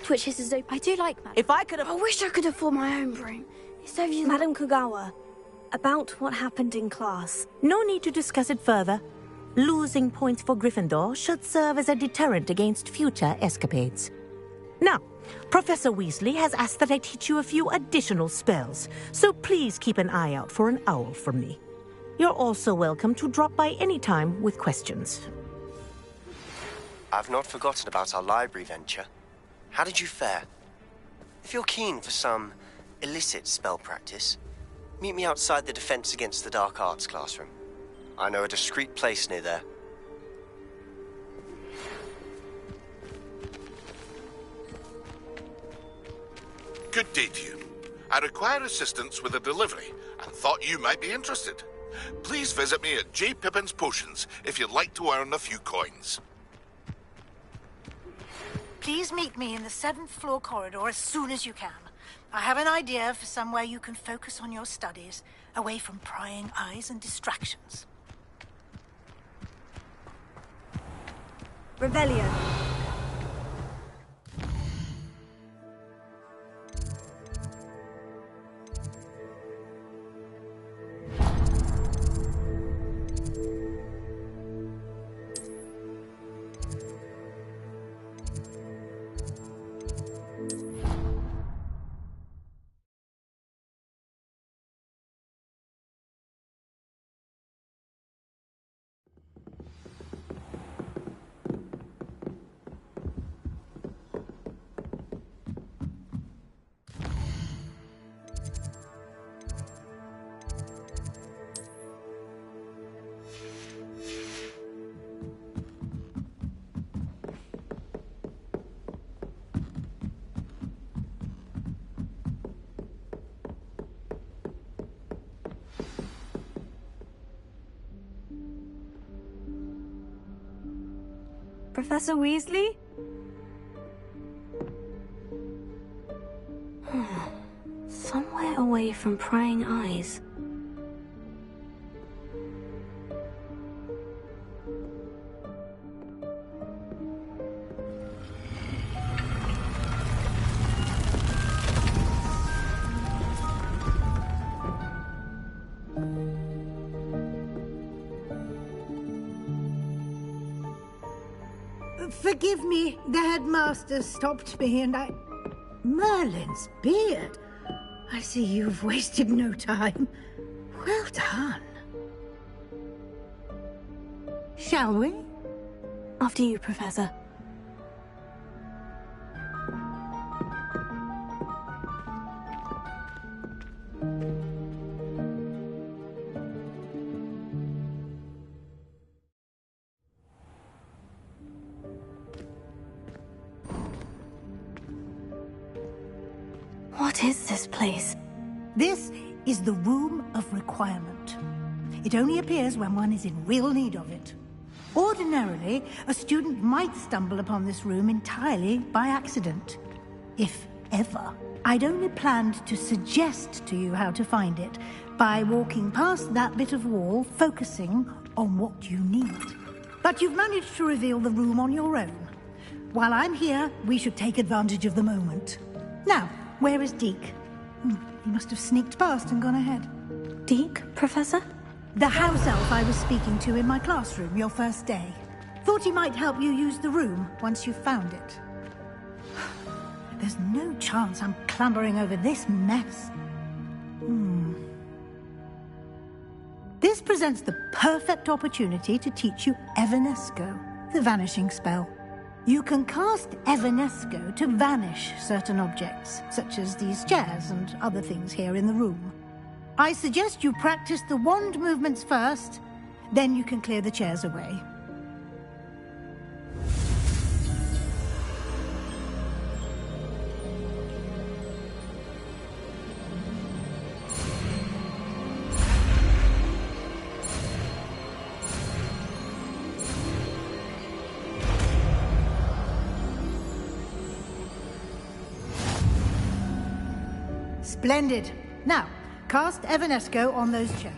which is as though I do like Madam. If I could have... I wish I could afford my own broom. It serves you... Madam Kogawa, about what happened in class. No need to discuss it further. Losing points for Gryffindor should serve as a deterrent against future escapades. Now, Professor Weasley has asked that I teach you a few additional spells, so please keep an eye out for an owl from me. You're also welcome to drop by any time with questions. I've not forgotten about our library venture. How did you fare? If you're keen for some illicit spell practice, meet me outside the Defense Against the Dark Arts classroom. I know a discreet place near there. Good day to you. I require assistance with a delivery and thought you might be interested. Please visit me at J. Pippin's Potions if you'd like to earn a few coins. Please meet me in the 7th floor corridor as soon as you can. I have an idea for somewhere you can focus on your studies, away from prying eyes and distractions. Revelio. Professor Weasley? Somewhere away from prying eyes. Forgive me, the headmaster stopped me and I... Merlin's beard. I see you've wasted no time. Well done. Shall we? After you, Professor. What is this place? This is the Room of Requirement. It only appears when one is in real need of it. Ordinarily, a student might stumble upon this room entirely by accident. If ever. I'd only planned to suggest to you how to find it by walking past that bit of wall, focusing on what you need. But you've managed to reveal the room on your own. While I'm here, we should take advantage of the moment. Now, where is Deke? He must have sneaked past and gone ahead. Deke, Professor? The house elf I was speaking to in my classroom your first day. Thought he might help you use the room once you found it. There's no chance I'm clambering over this mess. This presents the perfect opportunity to teach you Evanesco, the vanishing spell. You can cast Evanesco to vanish certain objects, such as these chairs and other things here in the room. I suggest you practice the wand movements first, then you can clear the chairs away. Splendid. Now, cast Evanesco on those chairs.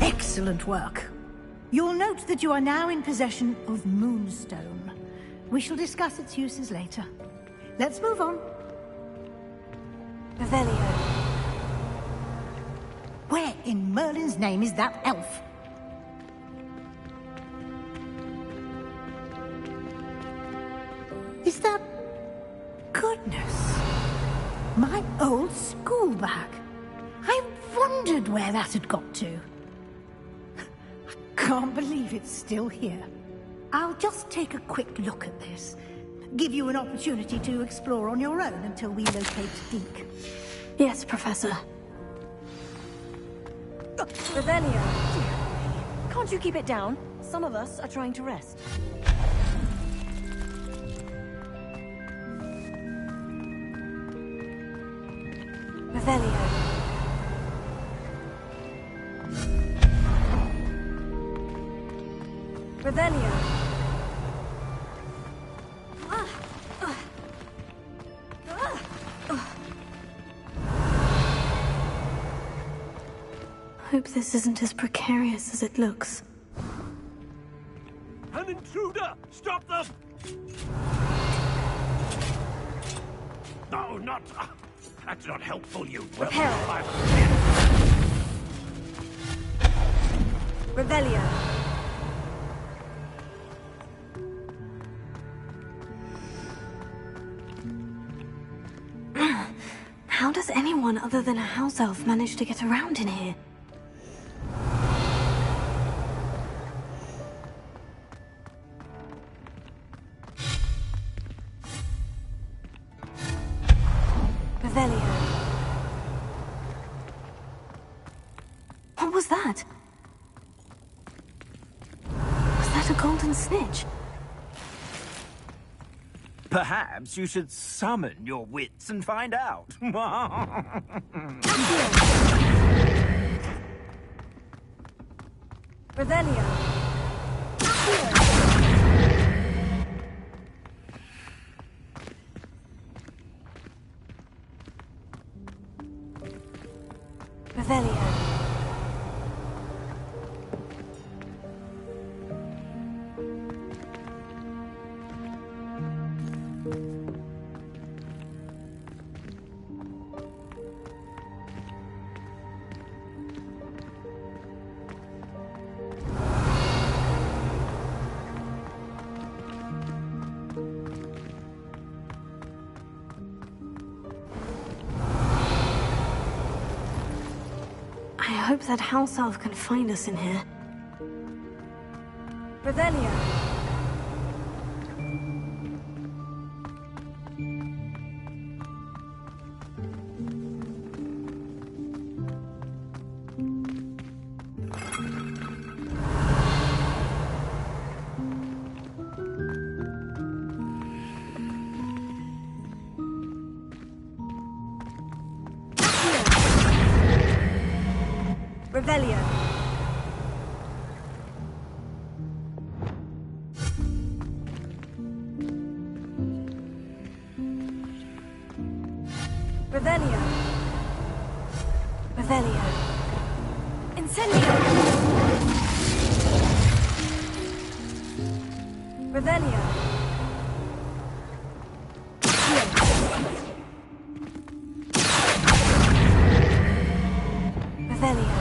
Excellent work. You'll note that you are now in possession of Moonstone. We shall discuss its uses later. Let's move on. Revelio. Where in Merlin's name is that elf? Is that... Goodness. My old school bag. I wondered where that had got to. I can't believe it's still here. I'll just take a quick look at this. Give you an opportunity to explore on your own until we locate Deke. Yes, Professor. Revelio. Can't you keep it down? Some of us are trying to rest. Revelio. Revelio. Hope this isn't as precarious as it looks. An intruder! Stop them! No, not... that's not helpful, you... Revelio. How does anyone other than a house elf manage to get around in here? Revelio. What was that? Was that a golden snitch? Perhaps you should summon your wits and find out. Revelio. Revelio. I hope that house elf can find us in here. Revelio. Revelio. Revelio. Revelio. Incendio. Revelio. Revelio.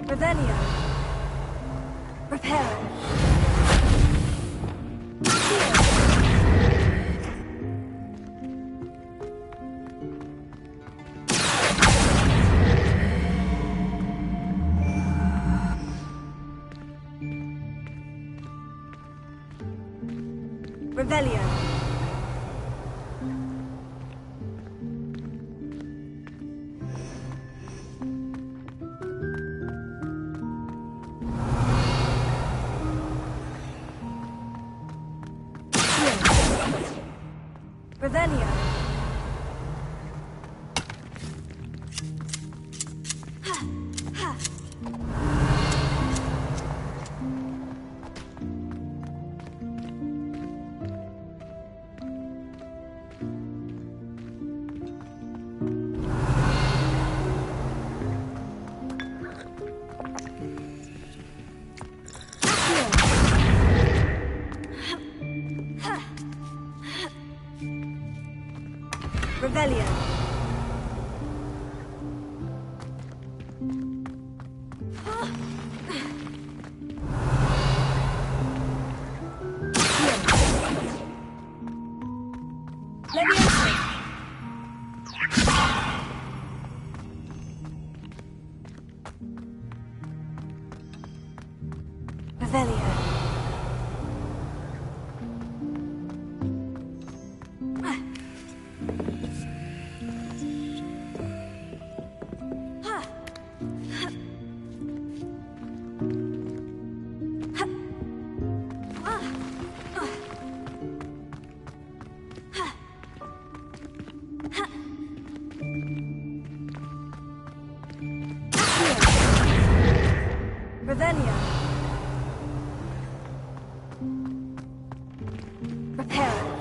Revelio. Reparo. Revelio. Revelio. Revelio. Revelio. Revelio. Reparo.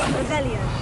Revelio.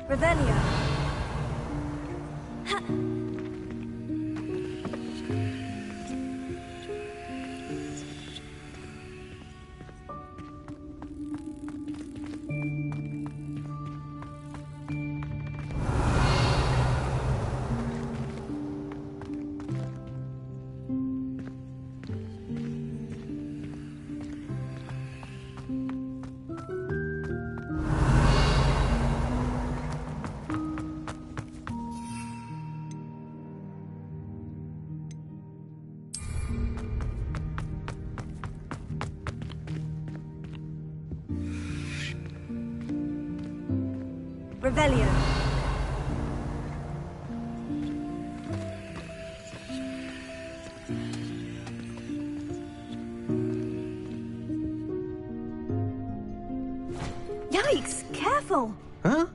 Revelio. Revelio. Yikes! Careful! Huh?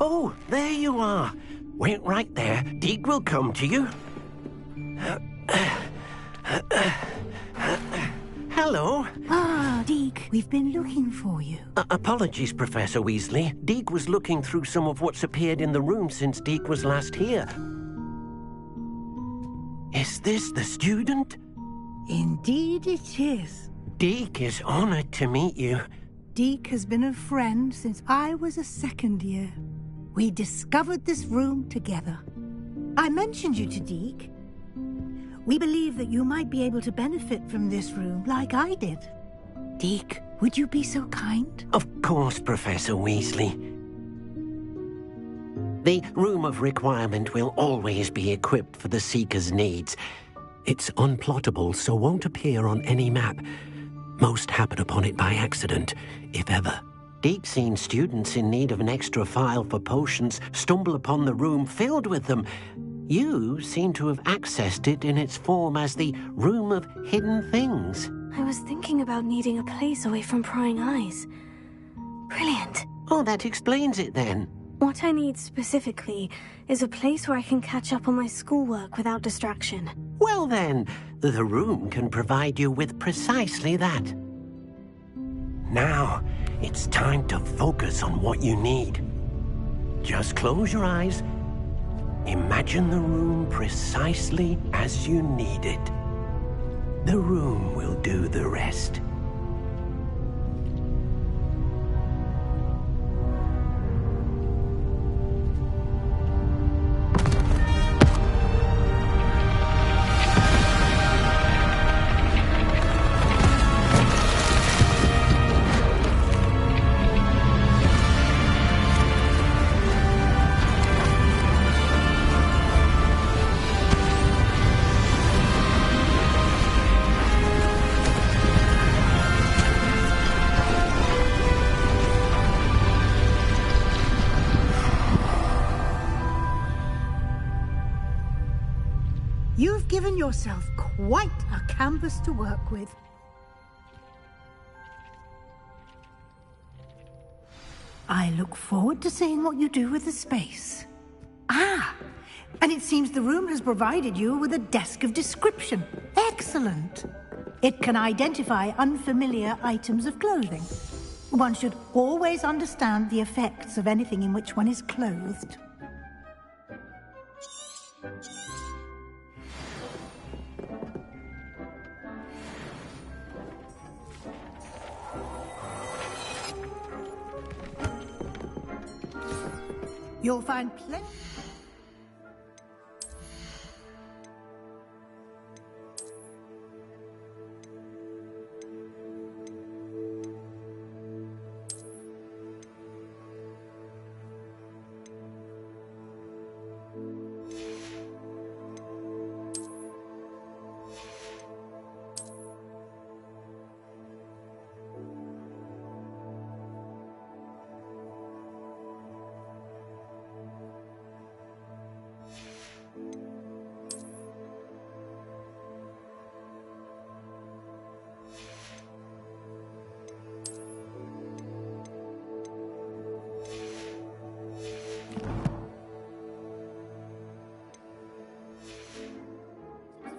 Oh, there you are. Wait right there. Deke will come to you. Hello. Ah, Deke, we've been looking for you. Apologies, Professor Weasley. Deke was looking through some of what's appeared in the room since Deke was last here. Is this the student? Indeed it is. Deke is honored to meet you. Deke has been a friend since I was a second year. We discovered this room together. I mentioned you to Deke. We believe that you might be able to benefit from this room like I did. Deke, would you be so kind? Of course, Professor Weasley. The Room of Requirement will always be equipped for the Seeker's needs. It's unplottable, so won't appear on any map. Most happen upon it by accident, if ever. Deke's seen students in need of an extra file for potions stumble upon the room filled with them. You seem to have accessed it in its form as the Room of Hidden Things. I was thinking about needing a place away from prying eyes. Brilliant. Oh, that explains it then. What I need specifically is a place where I can catch up on my schoolwork without distraction. Well then, the room can provide you with precisely that. Now, it's time to focus on what you need. Just close your eyes. Imagine the room precisely as you need it. The room will do the rest. You've given yourself quite a canvas to work with. I look forward to seeing what you do with the space. Ah, and it seems the room has provided you with a desk of description. Excellent. It can identify unfamiliar items of clothing. One should always understand the effects of anything in which one is clothed. You'll find plenty.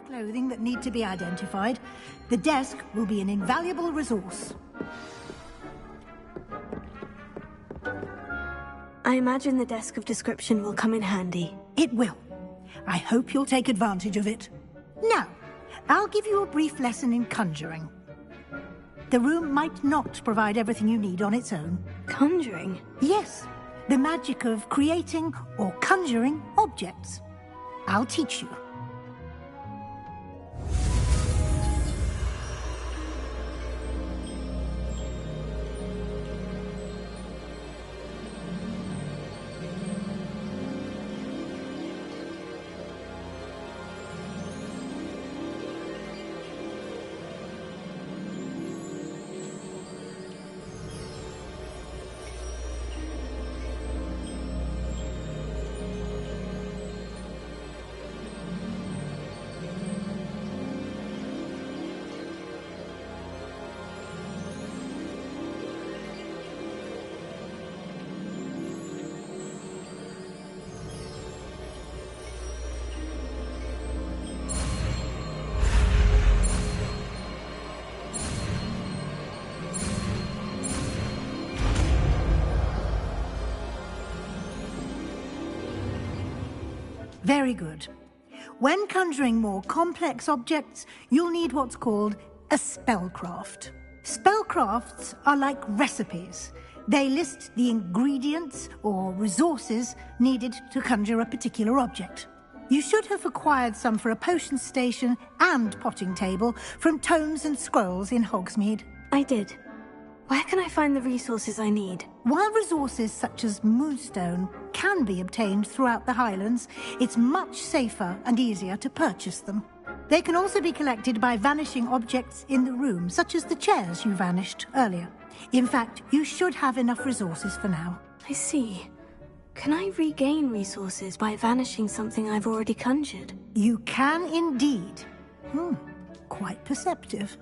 Clothing that need to be identified. The desk will be an invaluable resource. I imagine the desk of description will come in handy. It will. I hope you'll take advantage of it. Now, I'll give you a brief lesson in conjuring. The room might not provide everything you need on its own. Conjuring? Yes, the magic of creating or conjuring objects. I'll teach you. Very good. When conjuring more complex objects, you'll need what's called a spellcraft. Spellcrafts are like recipes. They list the ingredients or resources needed to conjure a particular object. You should have acquired some for a potion station and potting table from tomes and scrolls in Hogsmeade. I did. Where can I find the resources I need? While resources such as moonstone can be obtained throughout the Highlands, it's much safer and easier to purchase them. They can also be collected by vanishing objects in the room, such as the chairs you vanished earlier. In fact, you should have enough resources for now. I see. Can I regain resources by vanishing something I've already conjured? You can indeed. Quite perceptive.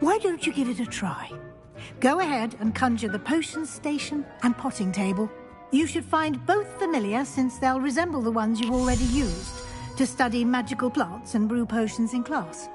Why don't you give it a try? Go ahead and conjure the potion station and potting table. You should find both familiar, since they'll resemble the ones you've already used to study magical plants and brew potions in class.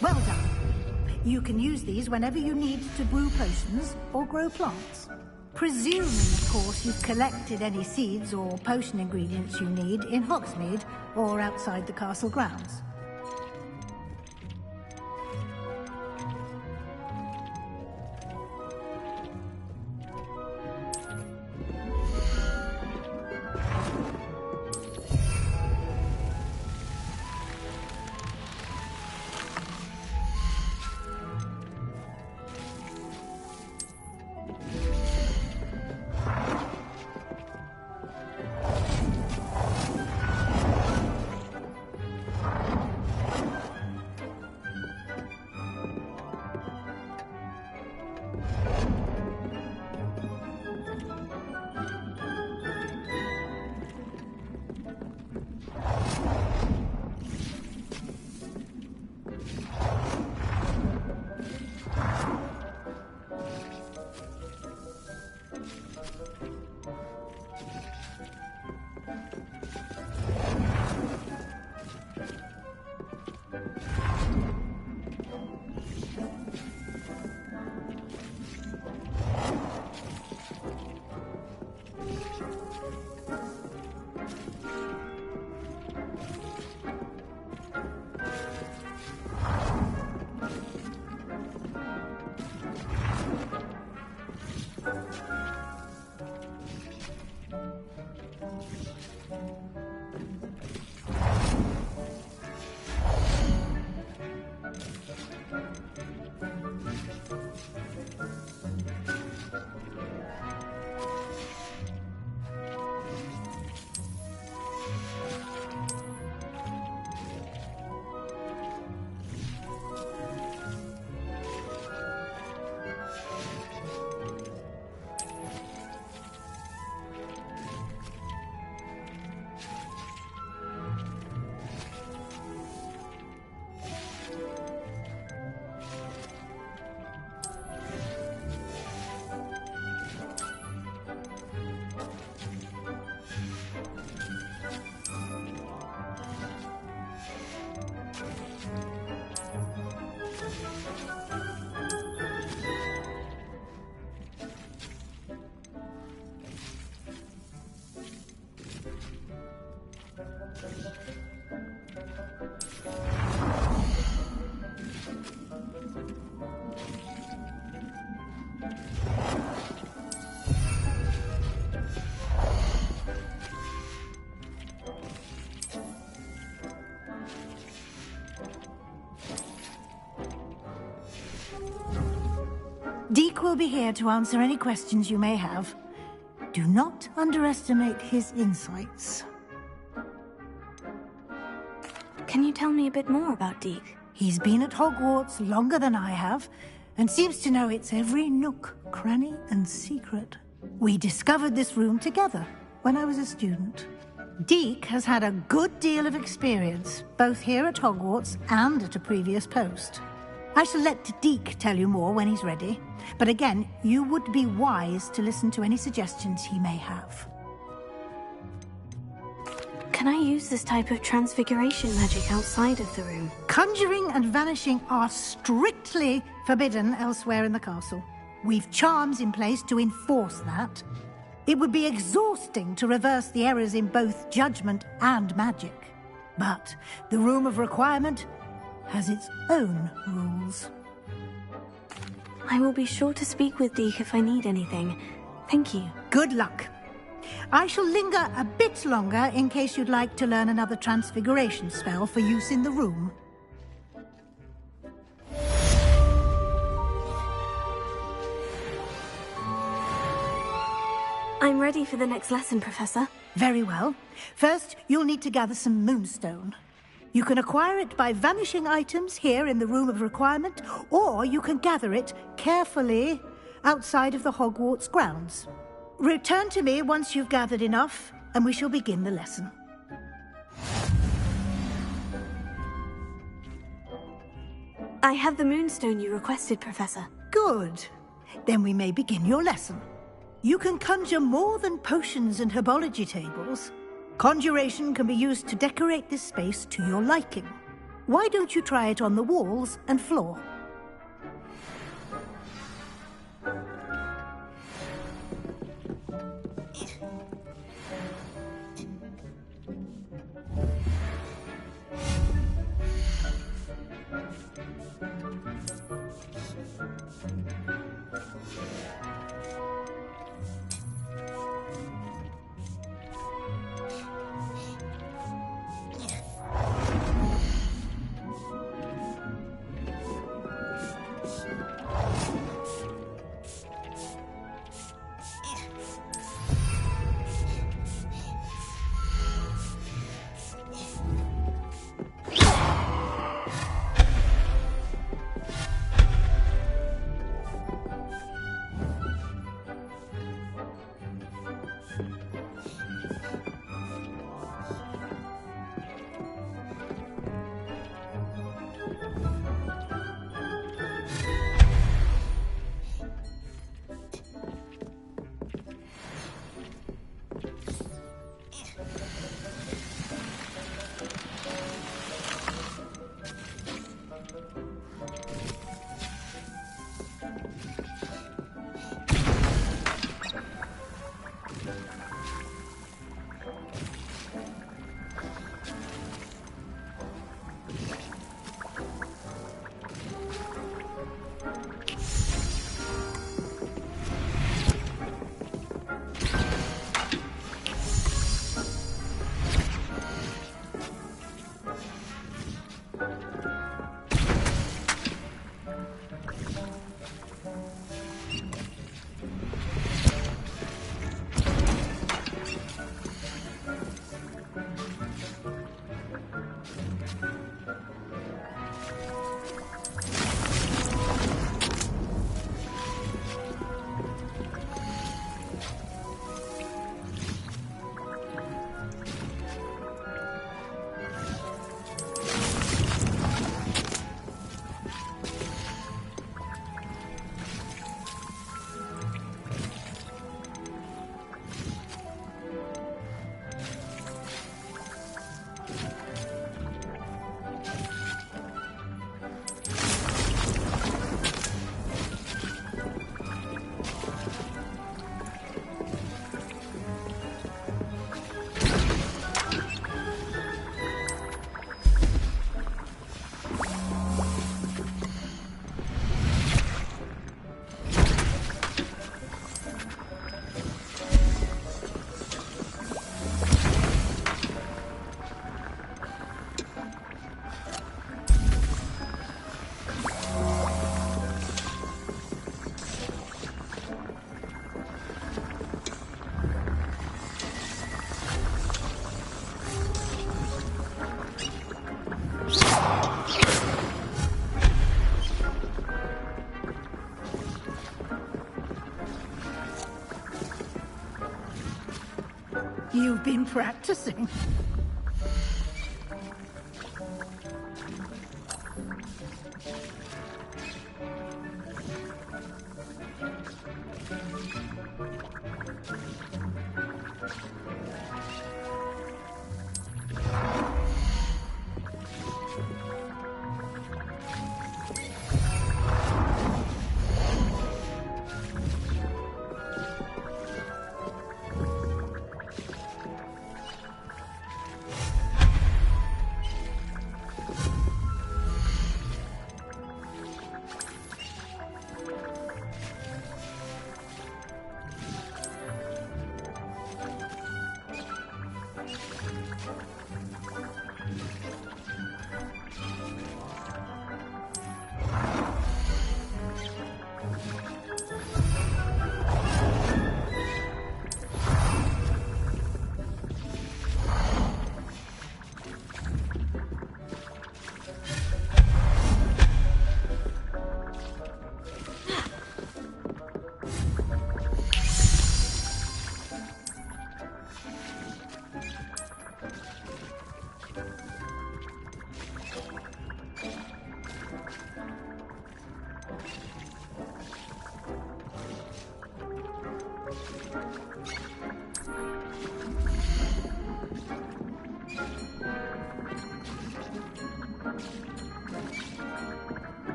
Well done. You can use these whenever you need to brew potions or grow plants. Presuming, of course, you've collected any seeds or potion ingredients you need in Hogsmeade or outside the castle grounds. Deke will be here to answer any questions you may have. Do not underestimate his insights. Can you tell me a bit more about Deke? He's been at Hogwarts longer than I have, and seems to know its every nook, cranny, and secret. We discovered this room together when I was a student. Deke has had a good deal of experience, both here at Hogwarts and at a previous post. I shall let Deke tell you more when he's ready, but again, you would be wise to listen to any suggestions he may have. Can I use this type of transfiguration magic outside of the room? Conjuring and vanishing are strictly forbidden elsewhere in the castle. We've charms in place to enforce that. It would be exhausting to reverse the errors in both judgment and magic. But the Room of Requirement has its own rules. I will be sure to speak with Deke if I need anything. Thank you. Good luck. I shall linger a bit longer in case you'd like to learn another transfiguration spell for use in the room. I'm ready for the next lesson, Professor. Very well. First, you'll need to gather some moonstone. You can acquire it by vanishing items here in the Room of Requirement, or you can gather it carefully outside of the Hogwarts grounds. Return to me once you've gathered enough, and we shall begin the lesson. I have the moonstone you requested, Professor. Good. Then we may begin your lesson. You can conjure more than potions and herbology tables. Conjuration can be used to decorate this space to your liking. Why don't you try it on the walls and floor? You've been practicing.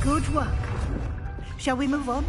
Good work. Shall we move on?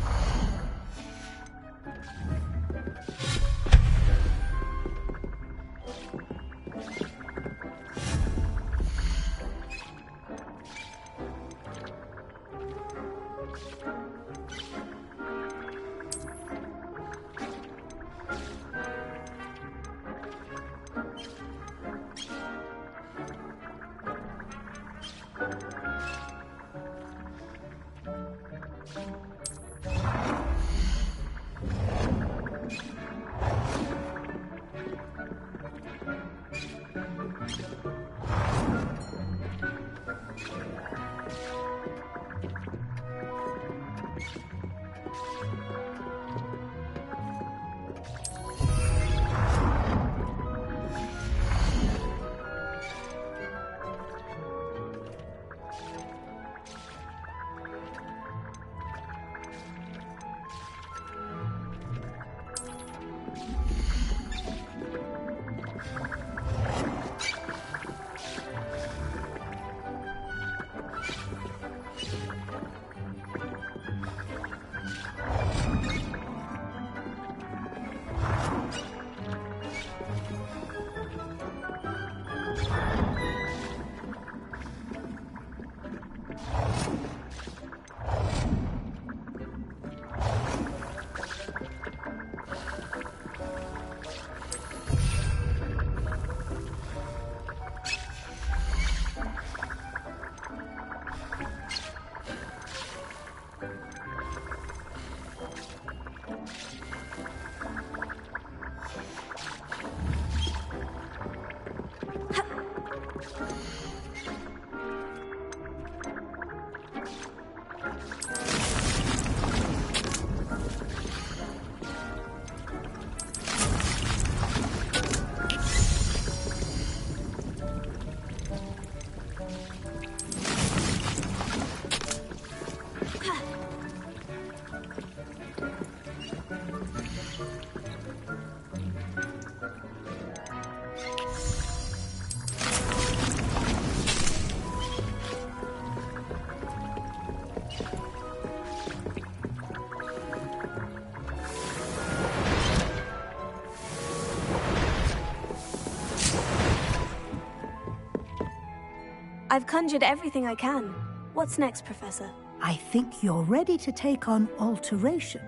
I've conjured everything I can. What's next, Professor? I think you're ready to take on alteration.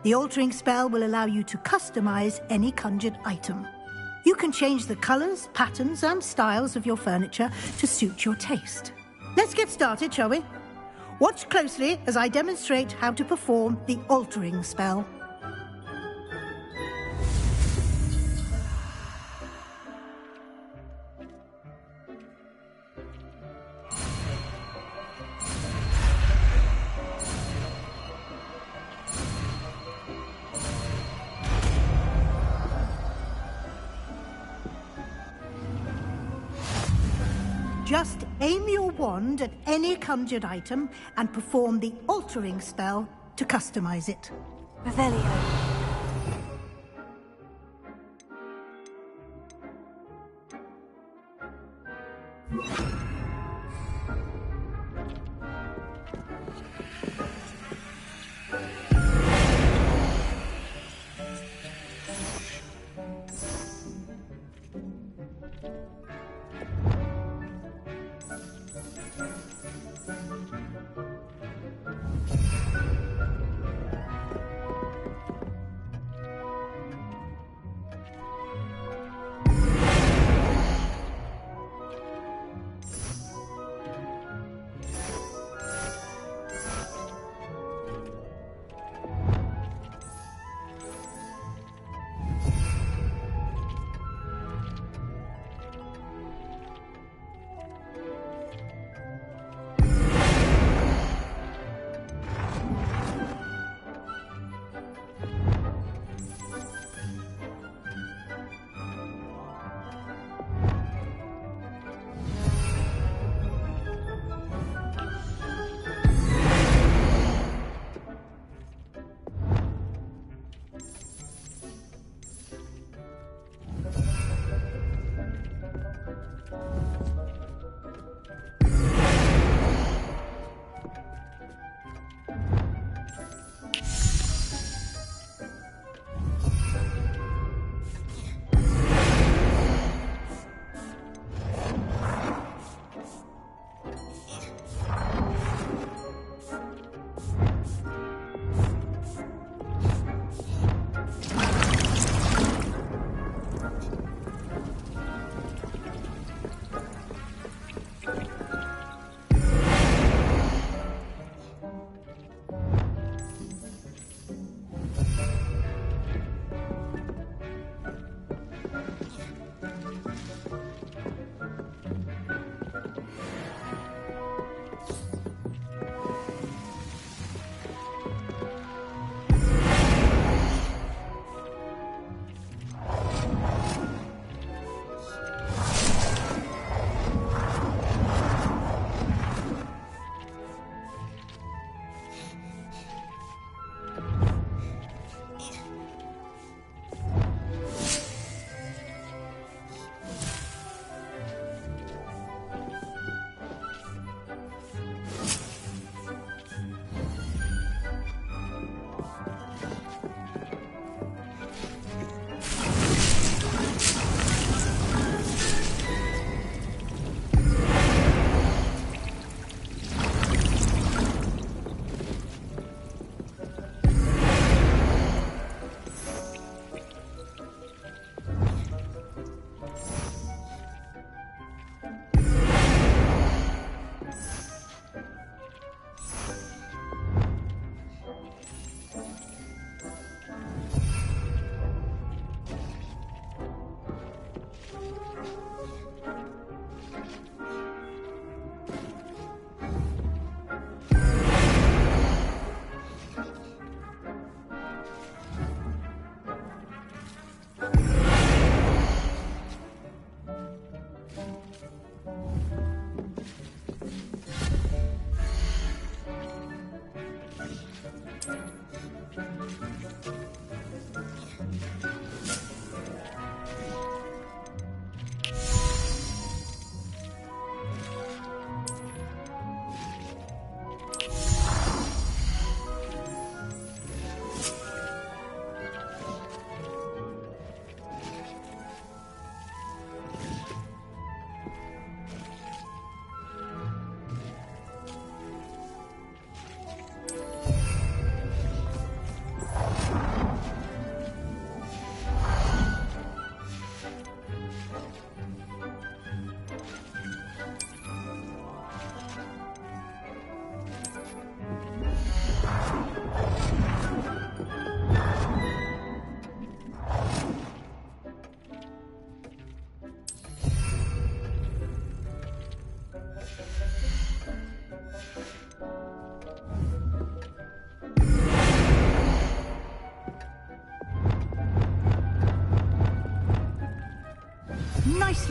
The altering spell will allow you to customize any conjured item. You can change the colors, patterns, and styles of your furniture to suit your taste. Let's get started, shall we? Watch closely as I demonstrate how to perform the altering spell. Just aim your wand at any conjured item and perform the altering spell to customize it. Revelio.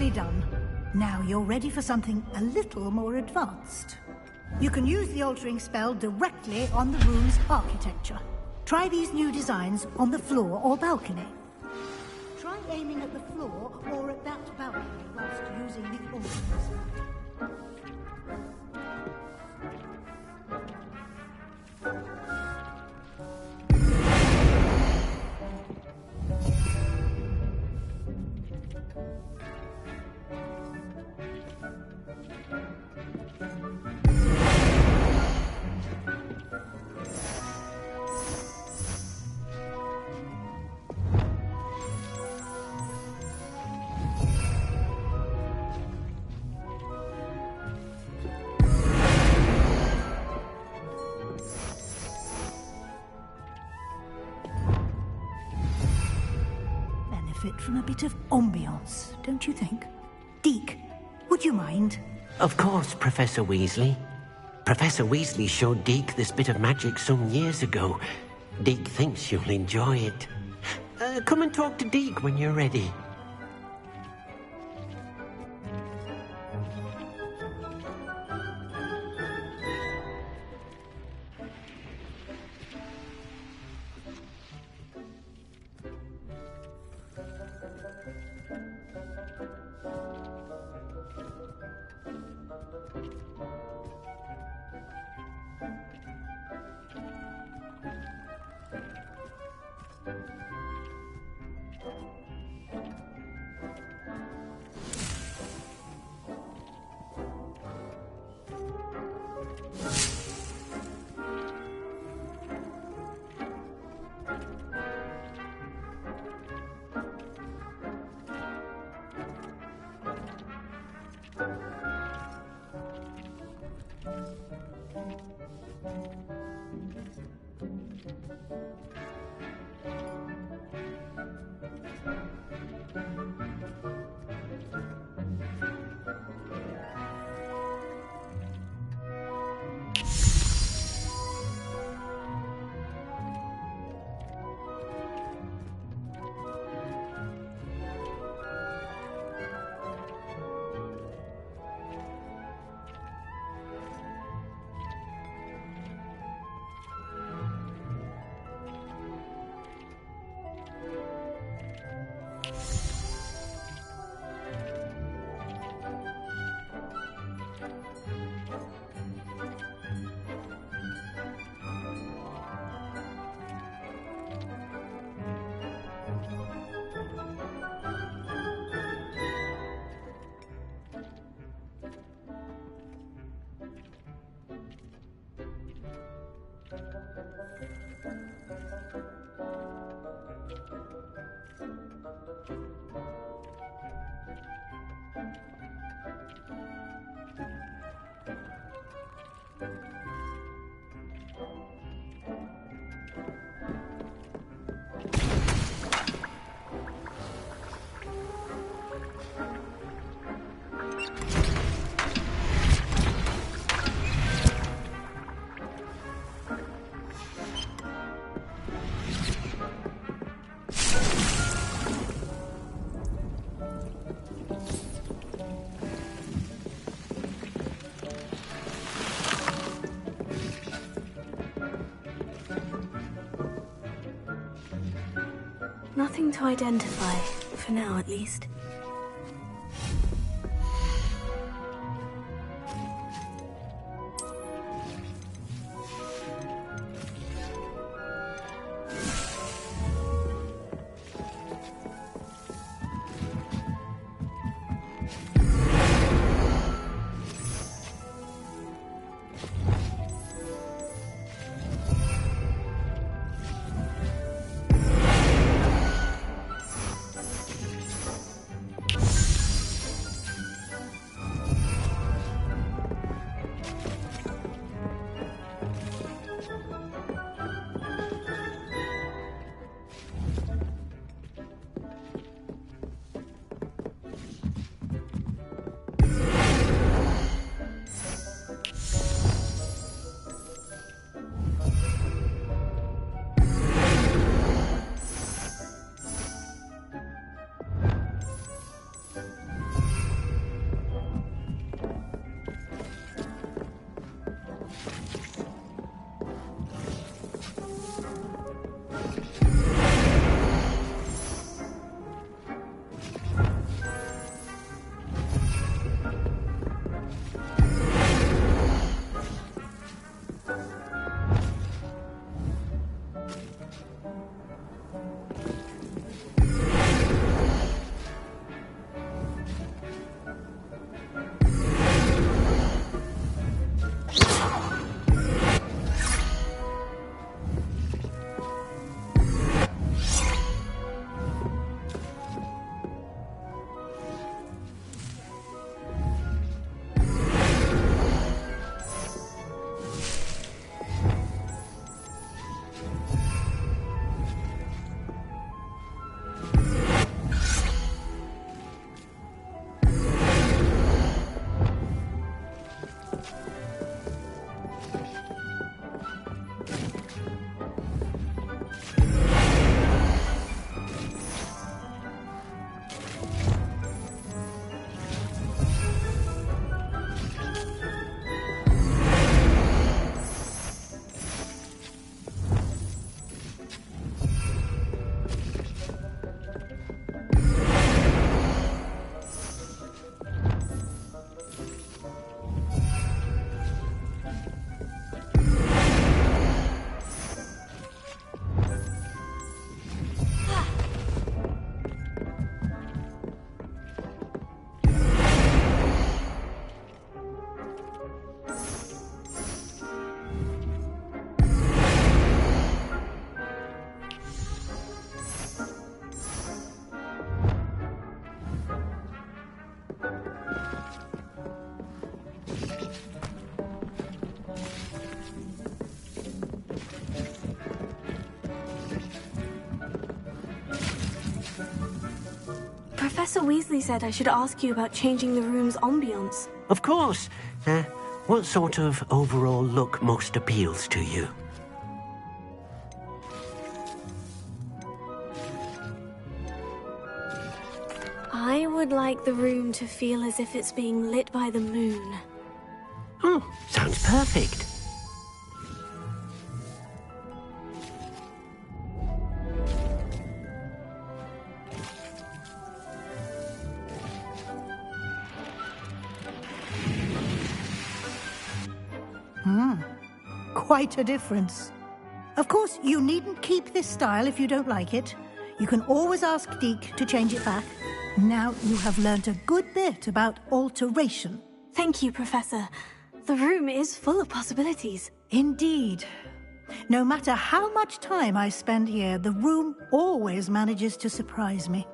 Nicely done. Now you're ready for something a little more advanced. You can use the altering spell directly on the room's architecture. Try these new designs on the floor or balcony. Try aiming at the floor or at that balcony whilst using the altering spell. From a bit of ambiance, don't you think? Deke, would you mind? Of course, Professor Weasley. Professor Weasley showed Deke this bit of magic some years ago. Deke thinks you'll enjoy it. Come and talk to Deke when you're ready. Nothing to identify, for now at least. Professor Weasley said I should ask you about changing the room's ambience. Of course. What sort of overall look most appeals to you? I would like the room to feel as if it's being lit by the moon. Oh, sounds perfect. Quite a difference. Of course, you needn't keep this style if you don't like it. You can always ask Deke to change it back. Now you have learnt a good bit about alteration. Thank you, Professor. The room is full of possibilities. Indeed. No matter how much time I spend here, the room always manages to surprise me.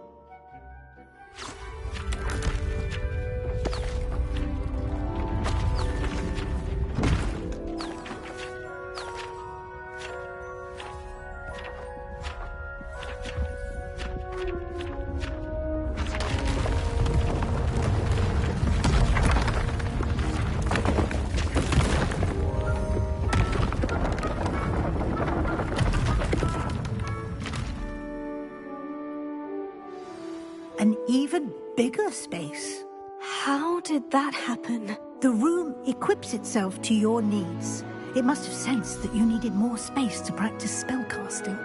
An even bigger space. How did that happen? The room equips itself to your needs. It must have sensed that you needed more space to practice spellcasting.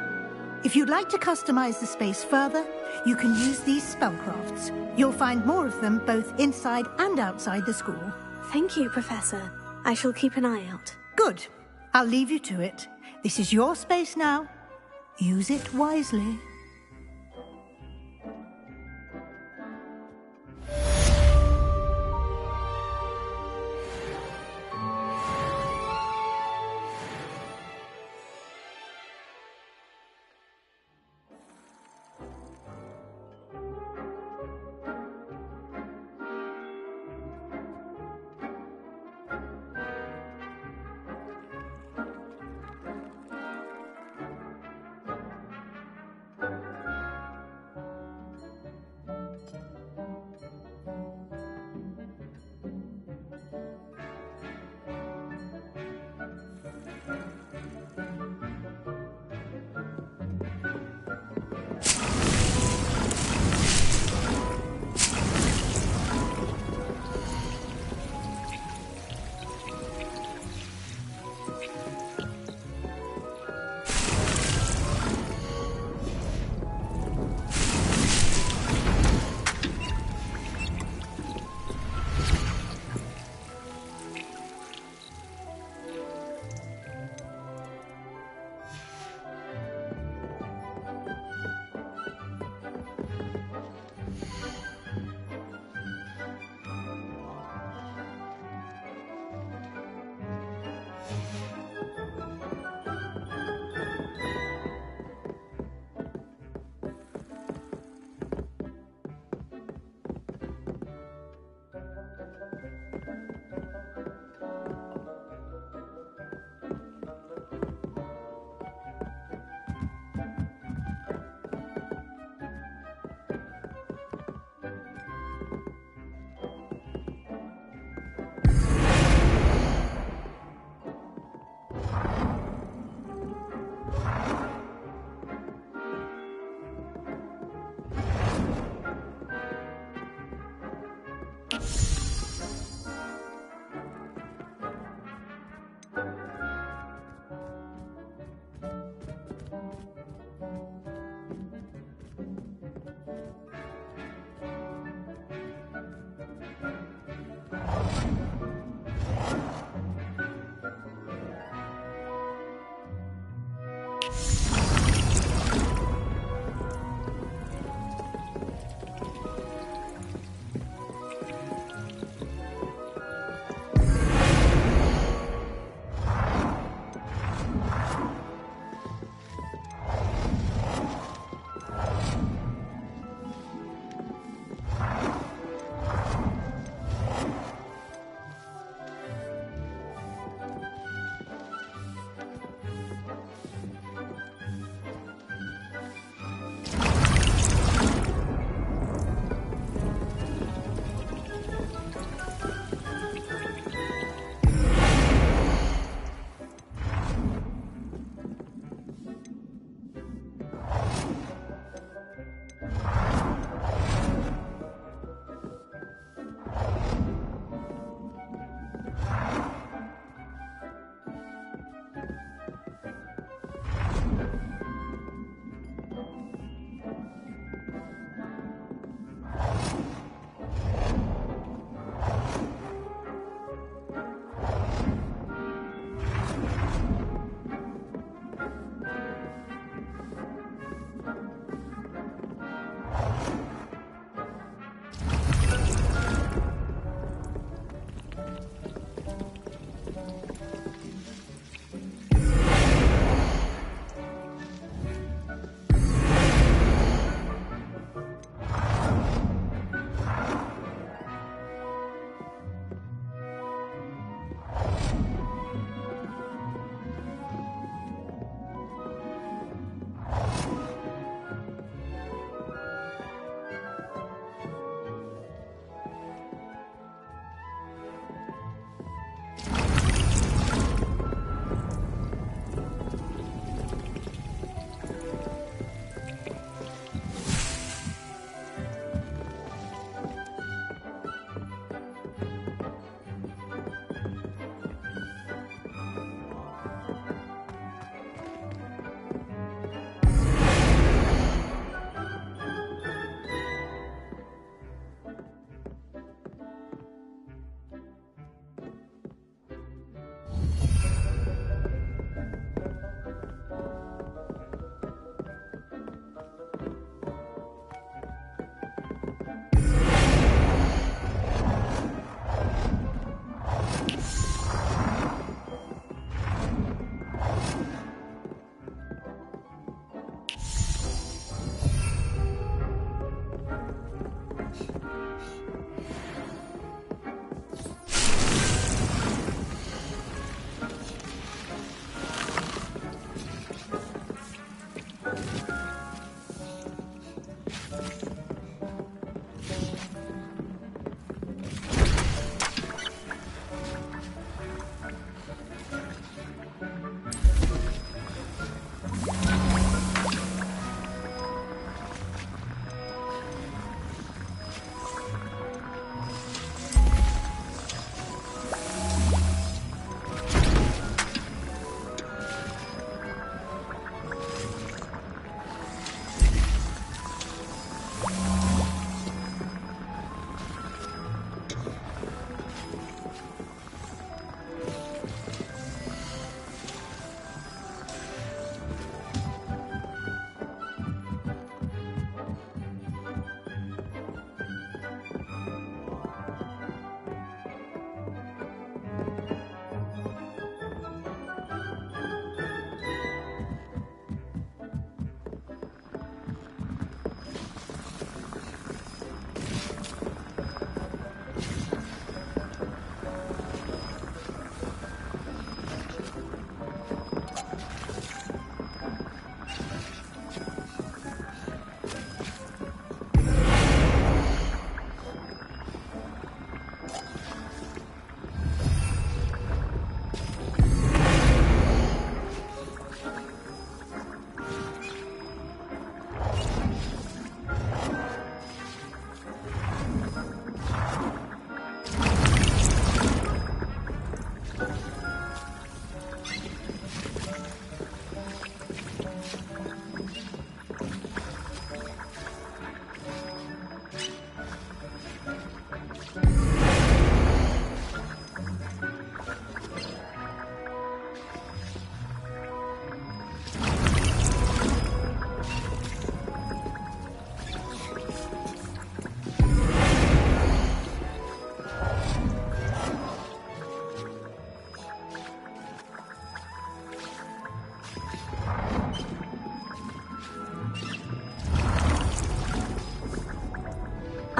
If you'd like to customize the space further, you can use these spellcrafts. You'll find more of them both inside and outside the school. Thank you, Professor. I shall keep an eye out. Good. I'll leave you to it. This is your space now. Use it wisely.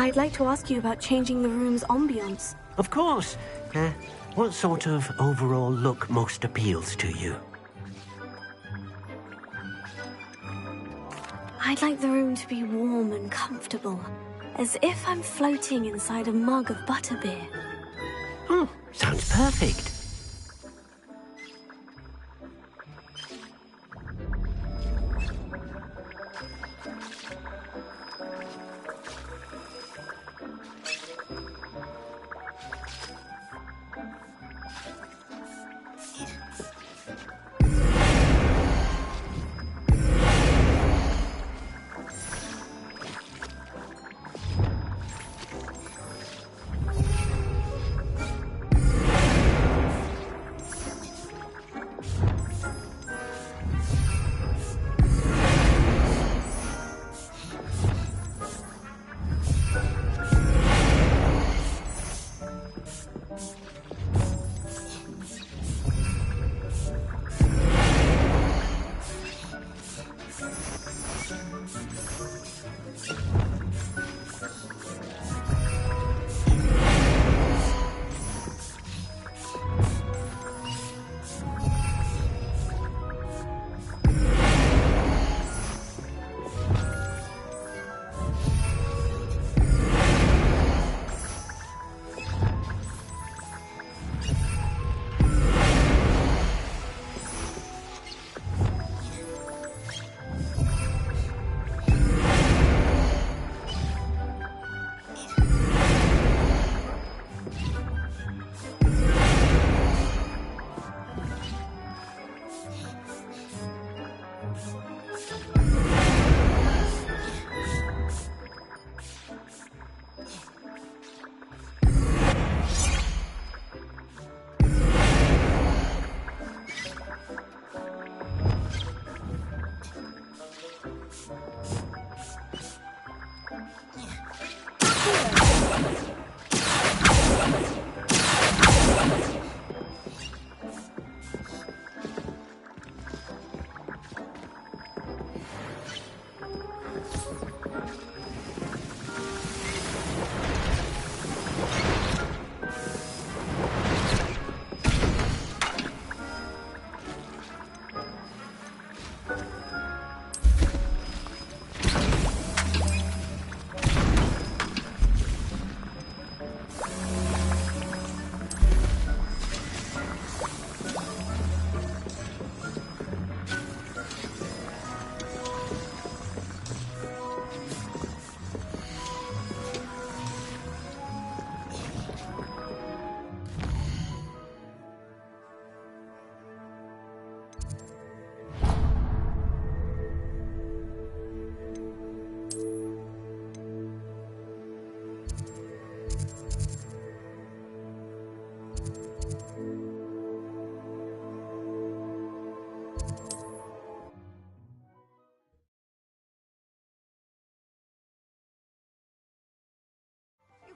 I'd like to ask you about changing the room's ambience. Of course. What sort of overall look most appeals to you? I'd like the room to be warm and comfortable, as if I'm floating inside a mug of butterbeer. Sounds perfect.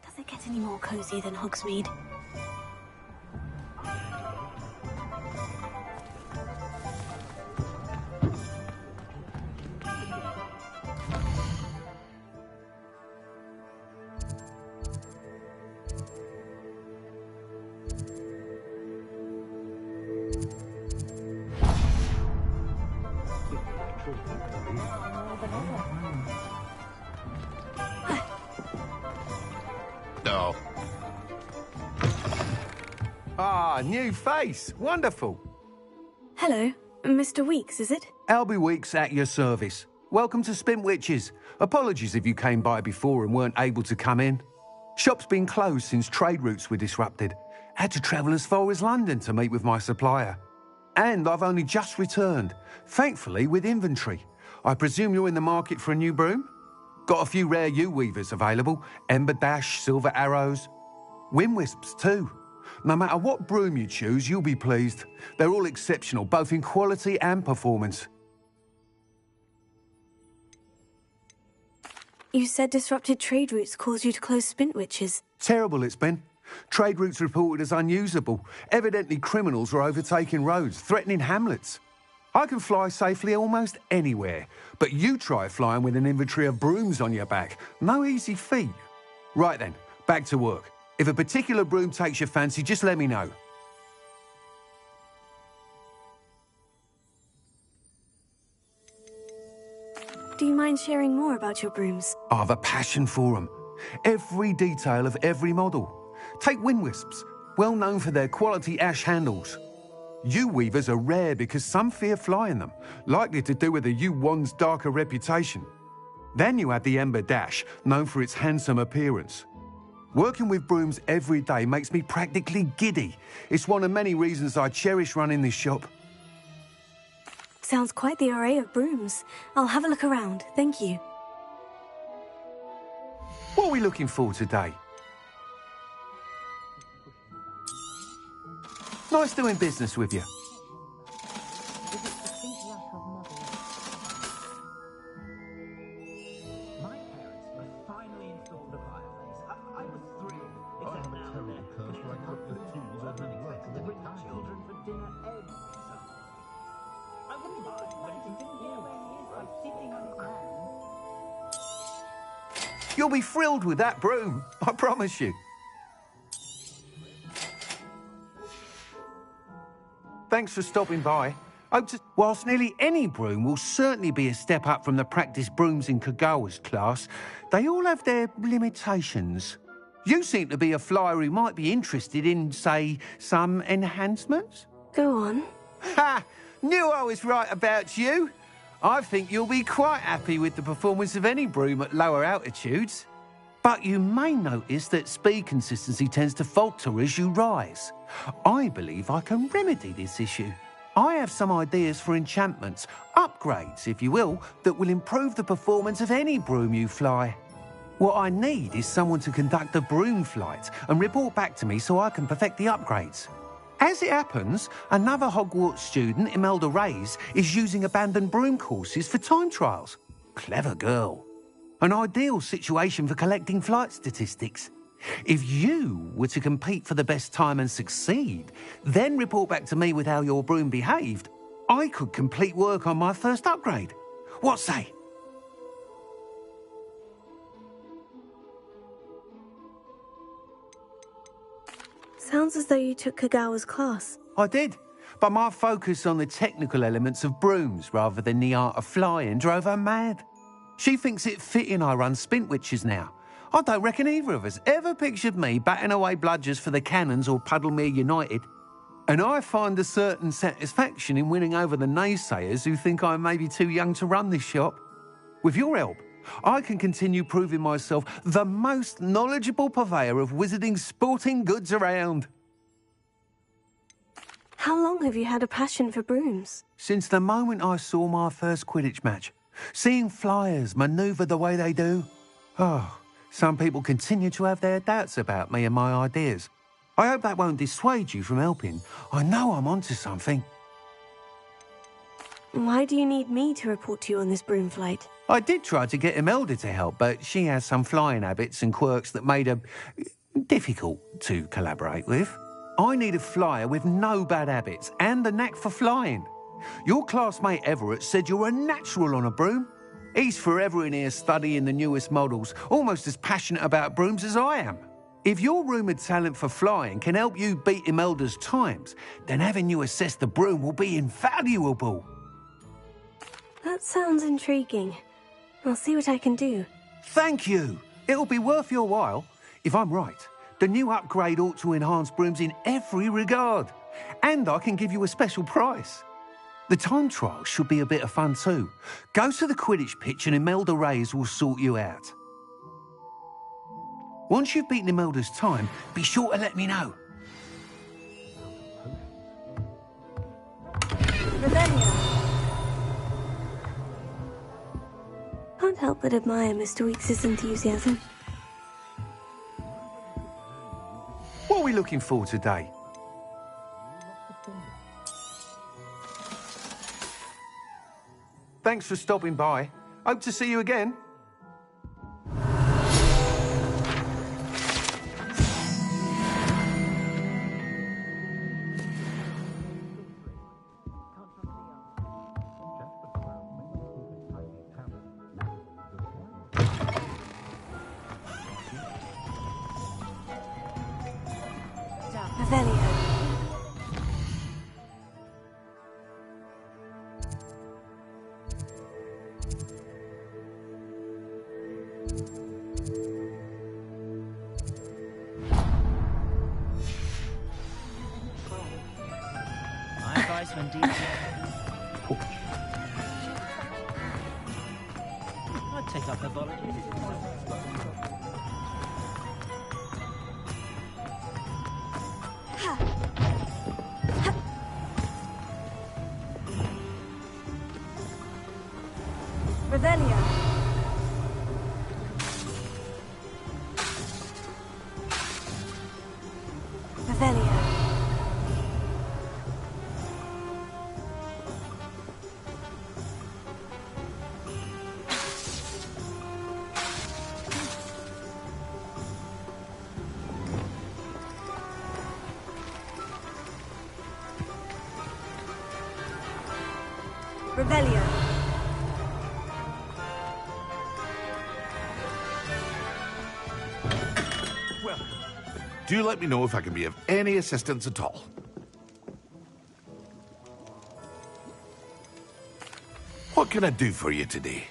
Does it get any more cozy than Hogsmeade? No. Ah, new face. Wonderful. Hello, Mr. Weeks, is it? Albie Weeks at your service. Welcome to Spintwitches. Apologies if you came by before and weren't able to come in. Shop's been closed since trade routes were disrupted. Had to travel as far as London to meet with my supplier. And I've only just returned, thankfully with inventory. I presume you're in the market for a new broom? Got a few rare yew-weavers available. Ember Dash, Silver Arrows. Wind Wisps too. No matter what broom you choose, you'll be pleased. They're all exceptional, both in quality and performance. You said disrupted trade routes caused you to close Spintwitches. Terrible it's been. Trade routes reported as unusable. Evidently criminals were overtaking roads, threatening hamlets. I can fly safely almost anywhere, but you try flying with an inventory of brooms on your back. No easy feat. Right then, back to work. If a particular broom takes your fancy, just let me know. Do you mind sharing more about your brooms? I have a passion for them. Every detail of every model. Take wind wisps, well known for their quality ash handles. Yew weavers are rare because some fear flying them, likely to do with the yew wand's darker reputation. Then you have the ember dash, known for its handsome appearance. Working with brooms every day makes me practically giddy. It's one of many reasons I cherish running this shop. Sounds quite the array of brooms. I'll have a look around, thank you. What are we looking for today? Nice doing business with you. You'll be thrilled with that broom, I promise you. Thanks for stopping by. Whilst nearly any broom will certainly be a step up from the practice brooms in Kagawa's class, they all have their limitations. You seem to be a flyer who might be interested in, say, some enhancements? Go on. Ha! Knew I was right about you. I think you'll be quite happy with the performance of any broom at lower altitudes. But you may notice that speed consistency tends to falter as you rise. I believe I can remedy this issue. I have some ideas for enchantments, upgrades, if you will, that will improve the performance of any broom you fly. What I need is someone to conduct a broom flight and report back to me so I can perfect the upgrades. As it happens, another Hogwarts student, Imelda Reyes, is using abandoned broom courses for time trials. Clever girl. An ideal situation for collecting flight statistics. If you were to compete for the best time and succeed, then report back to me with how your broom behaved, I could complete work on my first upgrade. What say? Sounds as though you took Kagawa's class. I did, but my focus on the technical elements of brooms rather than the art of flying drove her mad. She thinks it fitting I run Spintwitches now. I don't reckon either of us ever pictured me batting away bludgers for the Cannons or Puddlemere United. And I find a certain satisfaction in winning over the naysayers who think I may be too young to run this shop. With your help, I can continue proving myself the most knowledgeable purveyor of wizarding sporting goods around. How long have you had a passion for brooms? Since the moment I saw my first Quidditch match. Seeing flyers manoeuvre the way they do. Oh, some people continue to have their doubts about me and my ideas. I hope that won't dissuade you from helping. I know I'm onto something. Why do you need me to report to you on this broom flight? I did try to get Imelda to help, but she has some flying habits and quirks that made her difficult to collaborate with. I need a flyer with no bad habits and a knack for flying. Your classmate Everett said you're a natural on a broom. He's forever in here studying the newest models, almost as passionate about brooms as I am. If your rumoured talent for flying can help you beat Imelda's times, then having you assess the broom will be invaluable. That sounds intriguing. I'll see what I can do. Thank you. It'll be worth your while. If I'm right, the new upgrade ought to enhance brooms in every regard. And I can give you a special price. The time trial should be a bit of fun too. Go to the Quidditch pitch and Imelda Reyes will sort you out. Once you've beaten Imelda's time, be sure to let me know. Can't help but admire Mr. Weekes' enthusiasm. What are we looking for today? Thanks for stopping by. Hope to see you again. Revelio. My advice when dealing. I'd take up herbology. Revelio. Revelio. Revelio. Well, do let me know if I can be of any assistance at all. What can I do for you today?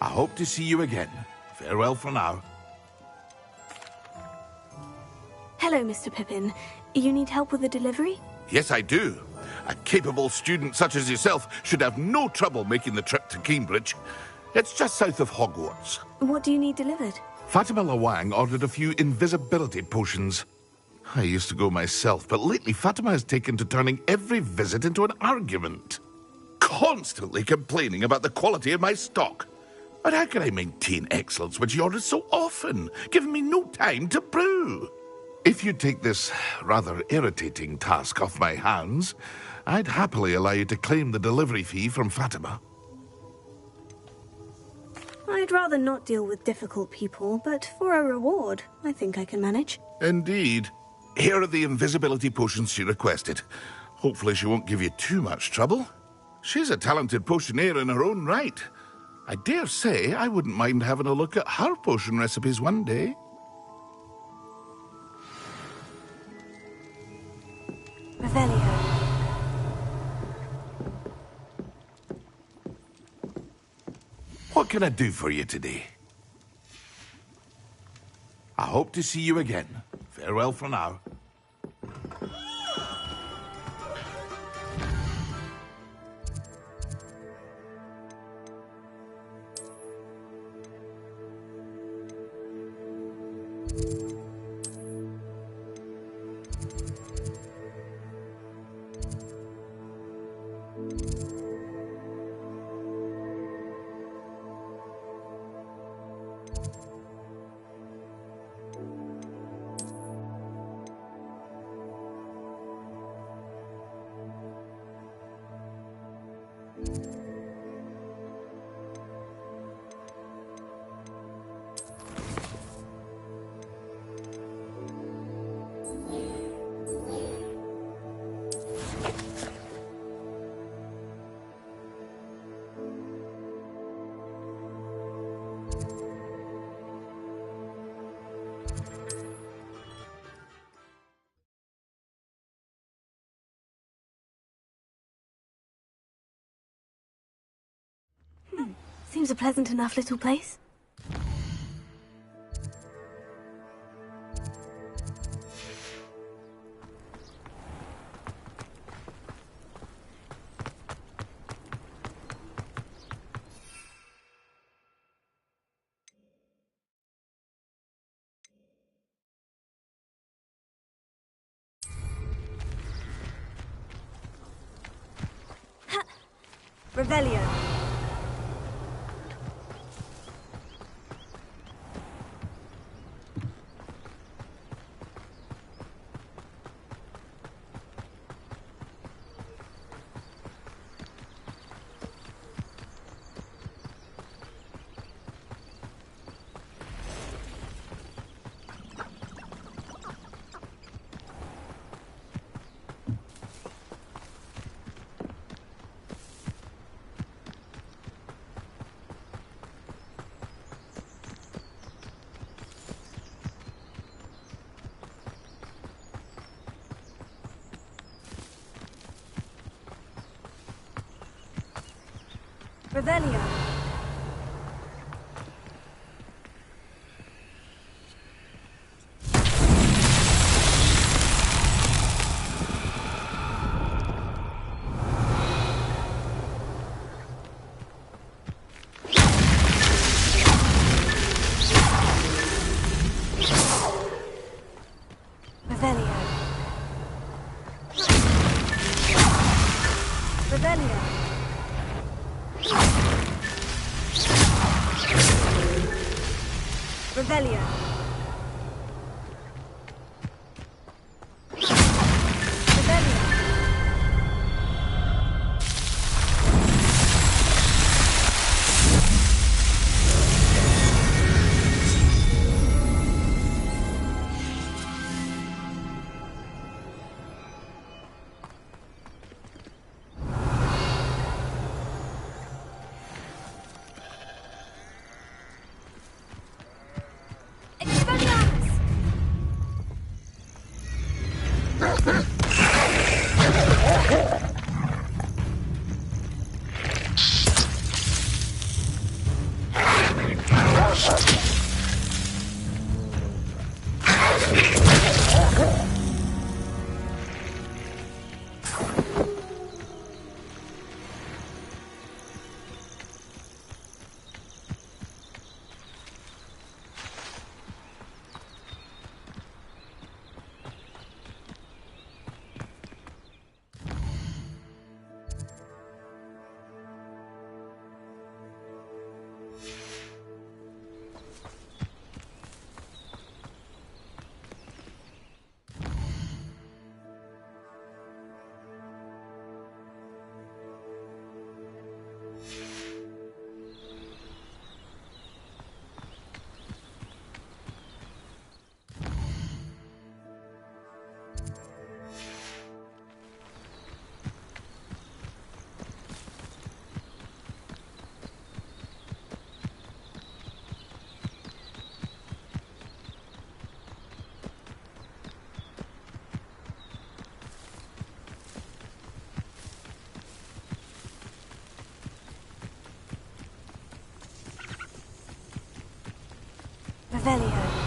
I hope to see you again. Farewell for now. Hello, Mr. Pippin. You need help with a delivery? Yes, I do. A capable student such as yourself should have no trouble making the trip to Cambridge. It's just south of Hogwarts. What do you need delivered? Fatima Lawang ordered a few invisibility potions. I used to go myself, but lately Fatima has taken to turning every visit into an argument. Constantly complaining about the quality of my stock. But how can I maintain excellence when she orders so often, giving me no time to brew? If you take this rather irritating task off my hands, I'd happily allow you to claim the delivery fee from Fatima. I'd rather not deal with difficult people, but for a reward, I think I can manage. Indeed. Here are the invisibility potions she requested. Hopefully she won't give you too much trouble. She's a talented potioneer in her own right. I dare say I wouldn't mind having a look at her potion recipes one day. Revelio. What can I do for you today? I hope to see you again. Farewell for now. Seems a pleasant enough little place. Revelio. Revelio. Revelio. Revelio. Revelio.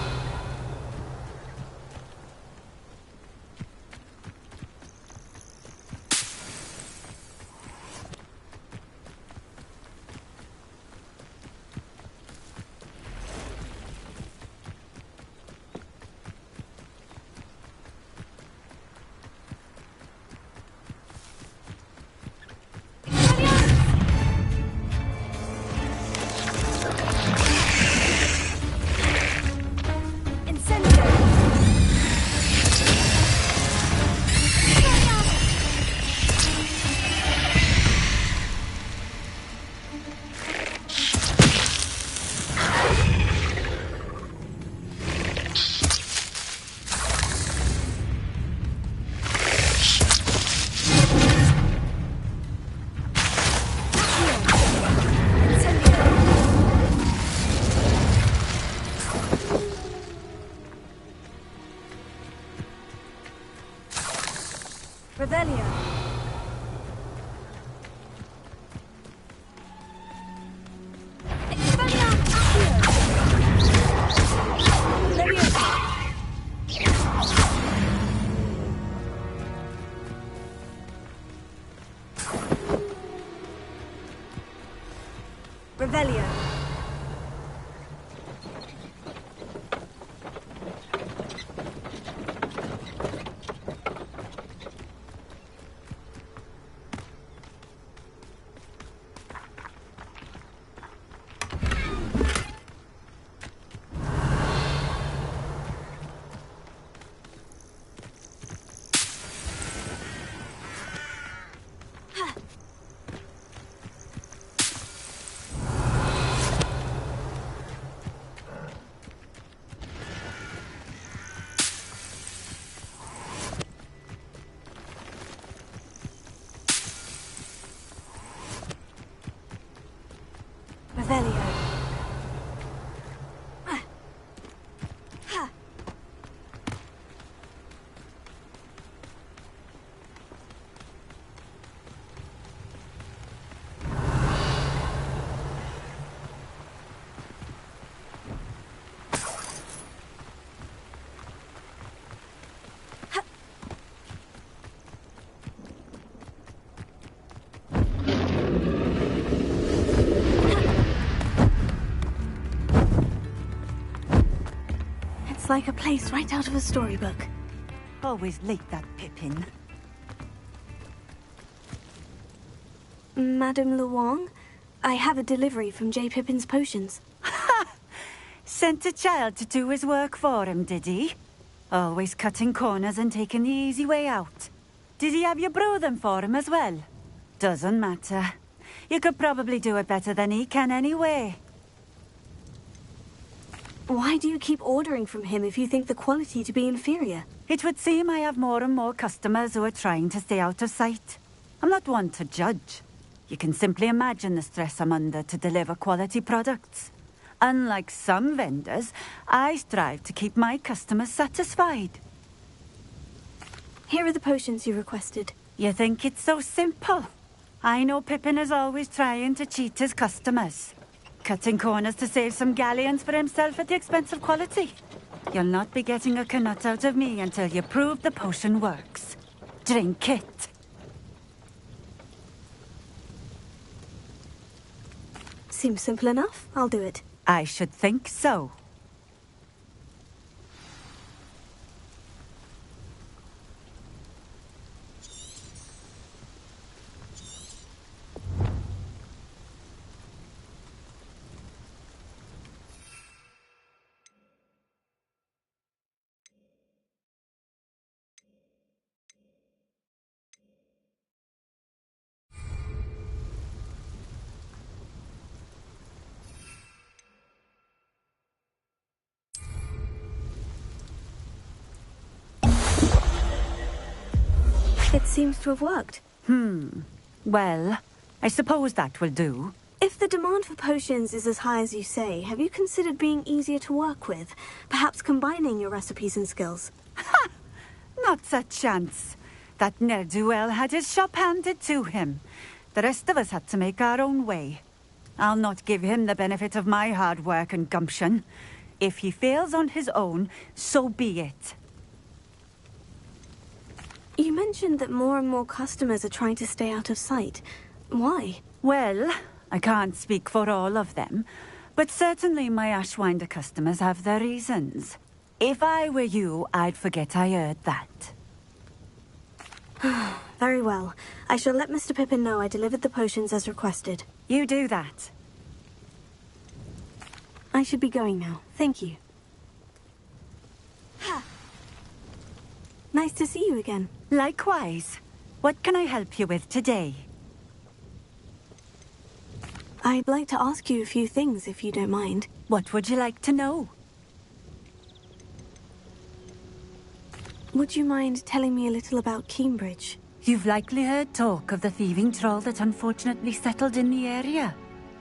Revelio. It's like a place right out of a storybook. Always late, that Pippin. Madame Luong, I have a delivery from J. Pippin's potions. Ha! Sent a child to do his work for him, did he? Always cutting corners and taking the easy way out. Did he have you brew them for him as well? Doesn't matter. You could probably do it better than he can anyway. Why do you keep ordering from him if you think the quality to be inferior? It would seem I have more and more customers who are trying to stay out of sight. I'm not one to judge. You can simply imagine the stress I'm under to deliver quality products. Unlike some vendors, I strive to keep my customers satisfied. Here are the potions you requested. You think it's so simple? I know Pippin is always trying to cheat his customers. Cutting corners to save some galleons for himself at the expense of quality. You'll not be getting a knut out of me until you prove the potion works. Drink it. Seems simple enough. I'll do it. I should think so. It seems to have worked. Well, I suppose that will do. If the demand for potions is as high as you say, have you considered being easier to work with? Perhaps combining your recipes and skills? Ha! Not a chance. That ne'er-do-well had his shop handed to him. The rest of us had to make our own way. I'll not give him the benefit of my hard work and gumption. If he fails on his own, so be it. You mentioned that more and more customers are trying to stay out of sight. Why? Well, I can't speak for all of them, but certainly my Ashwinder customers have their reasons. If I were you, I'd forget I heard that. Very well. I shall let Mr. Pippin know I delivered the potions as requested. You do that. I should be going now. Thank you. Nice to see you again. Likewise. What can I help you with today? I'd like to ask you a few things, if you don't mind. What would you like to know? Would you mind telling me a little about Cambridge? You've likely heard talk of the thieving troll that unfortunately settled in the area.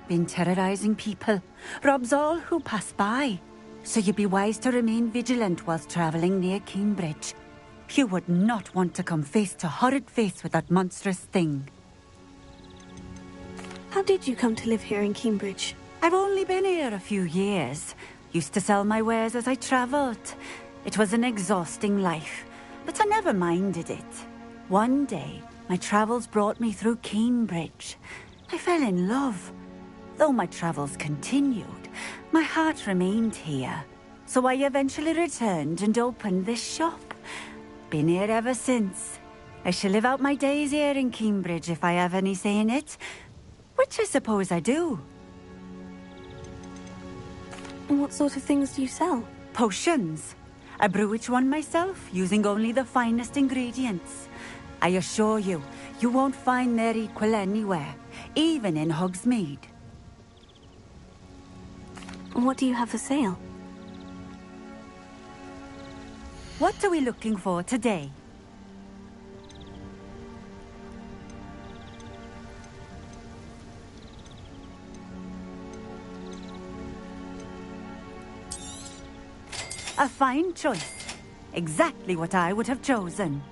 Been terrorizing people. Robs all who pass by. So you'd be wise to remain vigilant whilst traveling near Cambridge. You would not want to come face to horrid face with that monstrous thing. How did you come to live here in Cambridge? I've only been here a few years. Used to sell my wares as I travelled. It was an exhausting life, but I never minded it. One day, my travels brought me through Cambridge. I fell in love. Though my travels continued, my heart remained here. So I eventually returned and opened this shop. Been here ever since. I shall live out my days here in Cambridge if I have any say in it. Which I suppose I do. And what sort of things do you sell? Potions. I brew each one myself, using only the finest ingredients. I assure you, you won't find their equal anywhere, even in Hogsmeade. And what do you have for sale? What are we looking for today? A fine choice. Exactly what I would have chosen.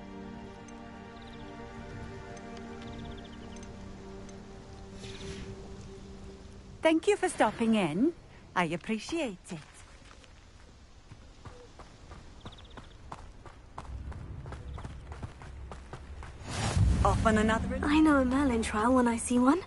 Thank you for stopping in. I appreciate it. Off on another... I know a Merlin trial when I see one.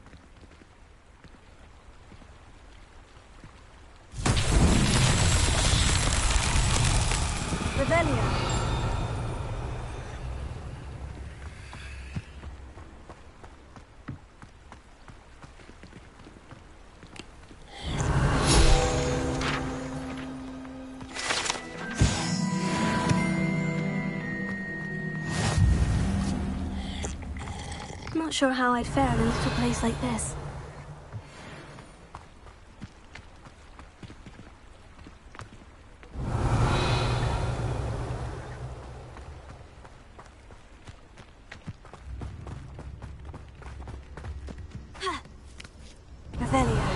Not sure how I'd fare in a little place like this. Revelio.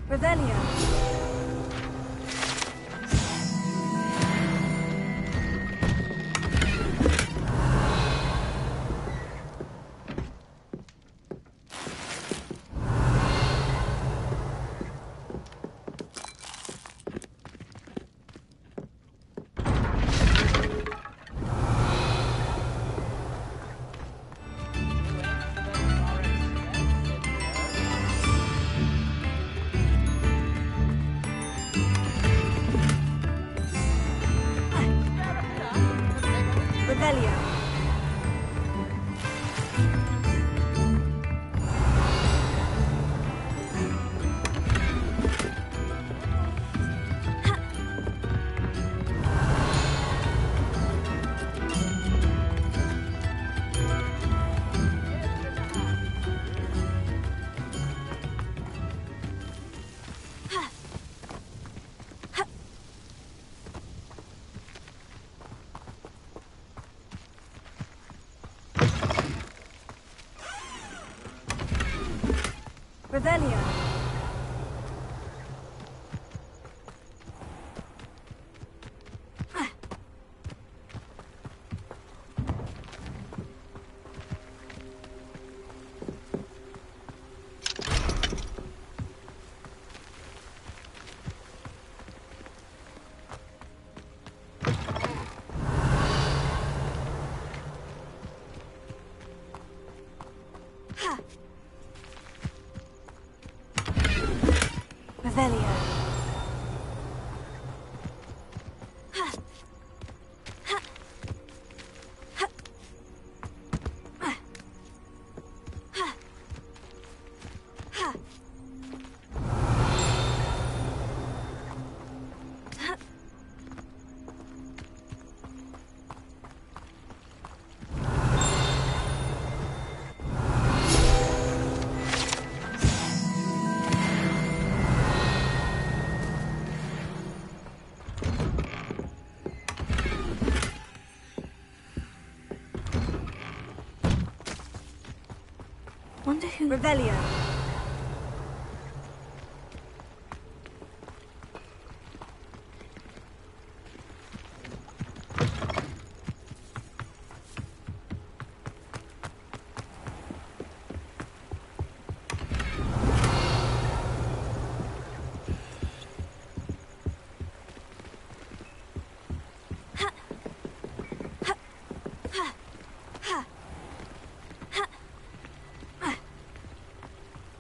Revelio. Revelio. Revelio. Revelio. Wonder who... Revelio.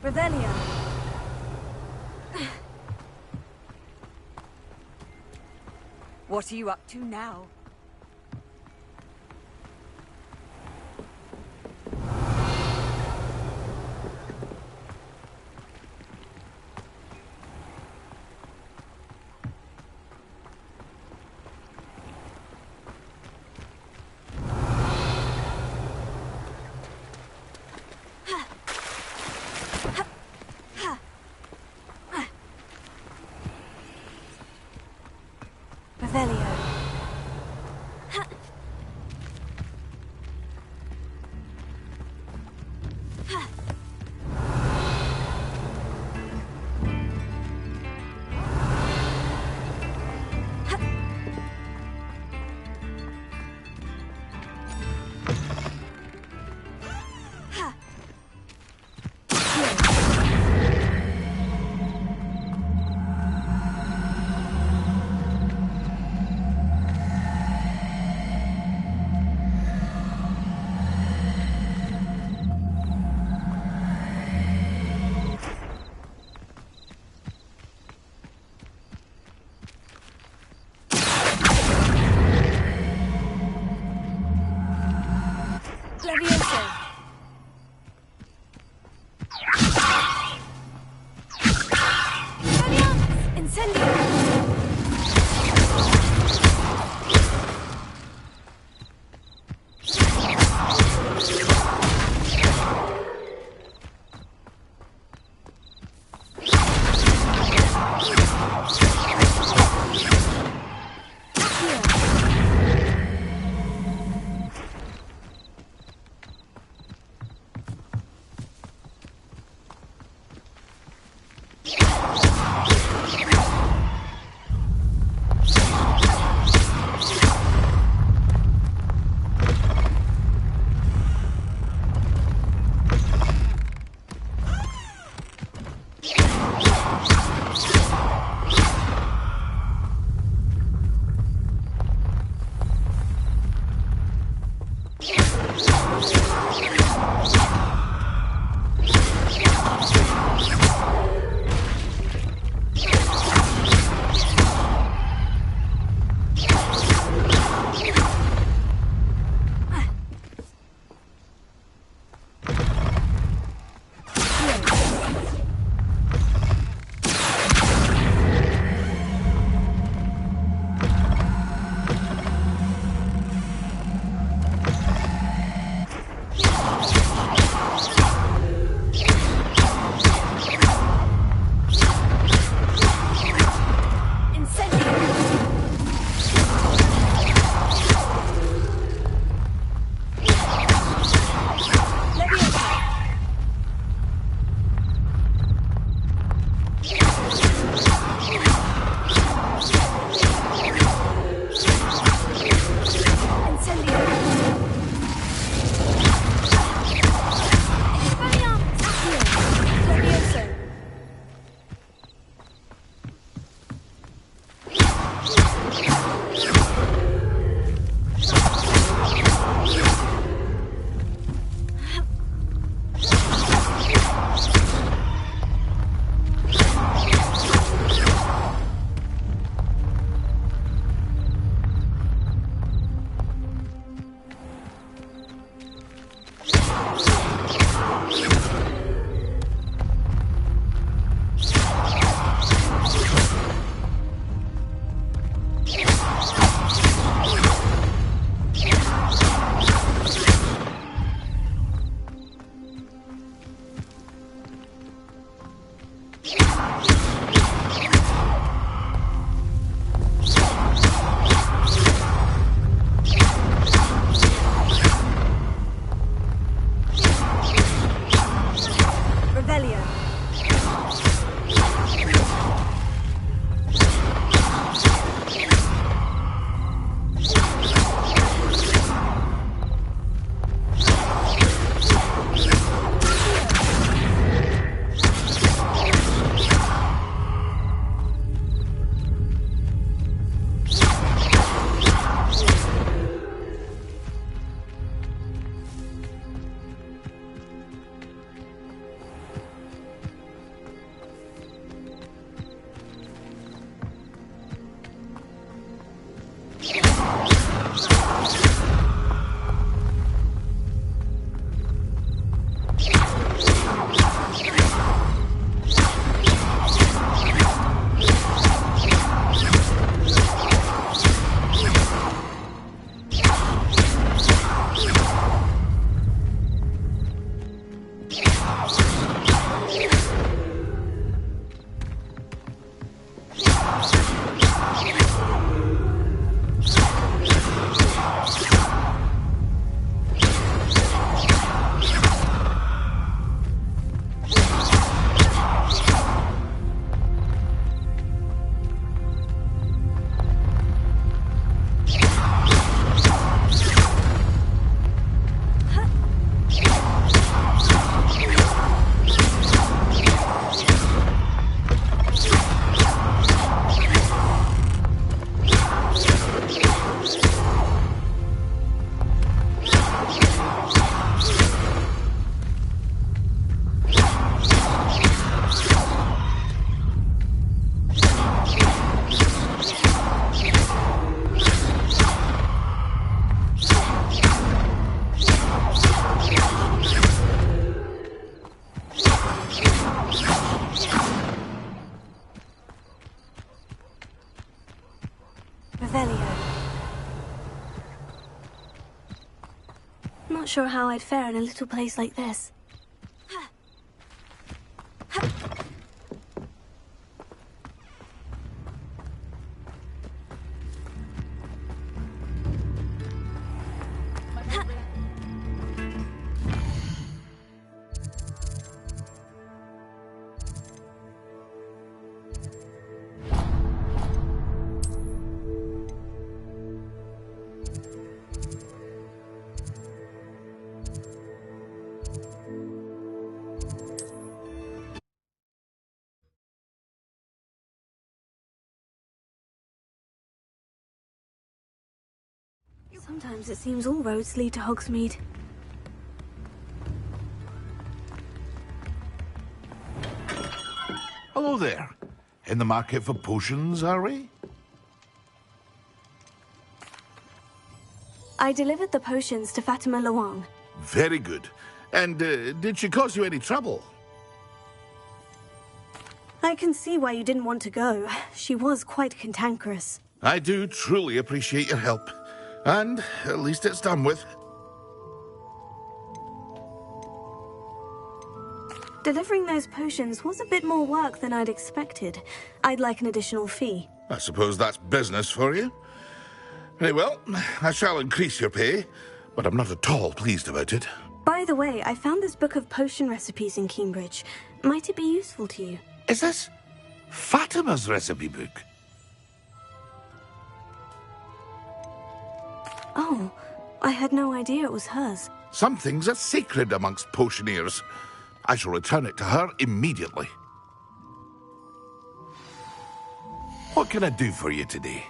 Revelio. What are you up to now? Revelio. Not sure how I'd fare in a little place like this. Sometimes it seems all roads lead to Hogsmeade. Hello there. In the market for potions, are we? I delivered the potions to Fatima Luang. Very good. And did she cause you any trouble? I can see why you didn't want to go. She was quite cantankerous. I do truly appreciate your help. And at least it's done with. Delivering those potions was a bit more work than I'd expected. I'd like an additional fee. I suppose that's business for you. Very well, I shall increase your pay, but I'm not at all pleased about it. By the way, I found this book of potion recipes in Cambridge. Might it be useful to you? Is this Fatima's recipe book? Oh, I had no idea it was hers. Some things are sacred amongst potioneers. I shall return it to her immediately. What can I do for you today?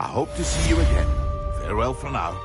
I hope to see you again. Farewell for now.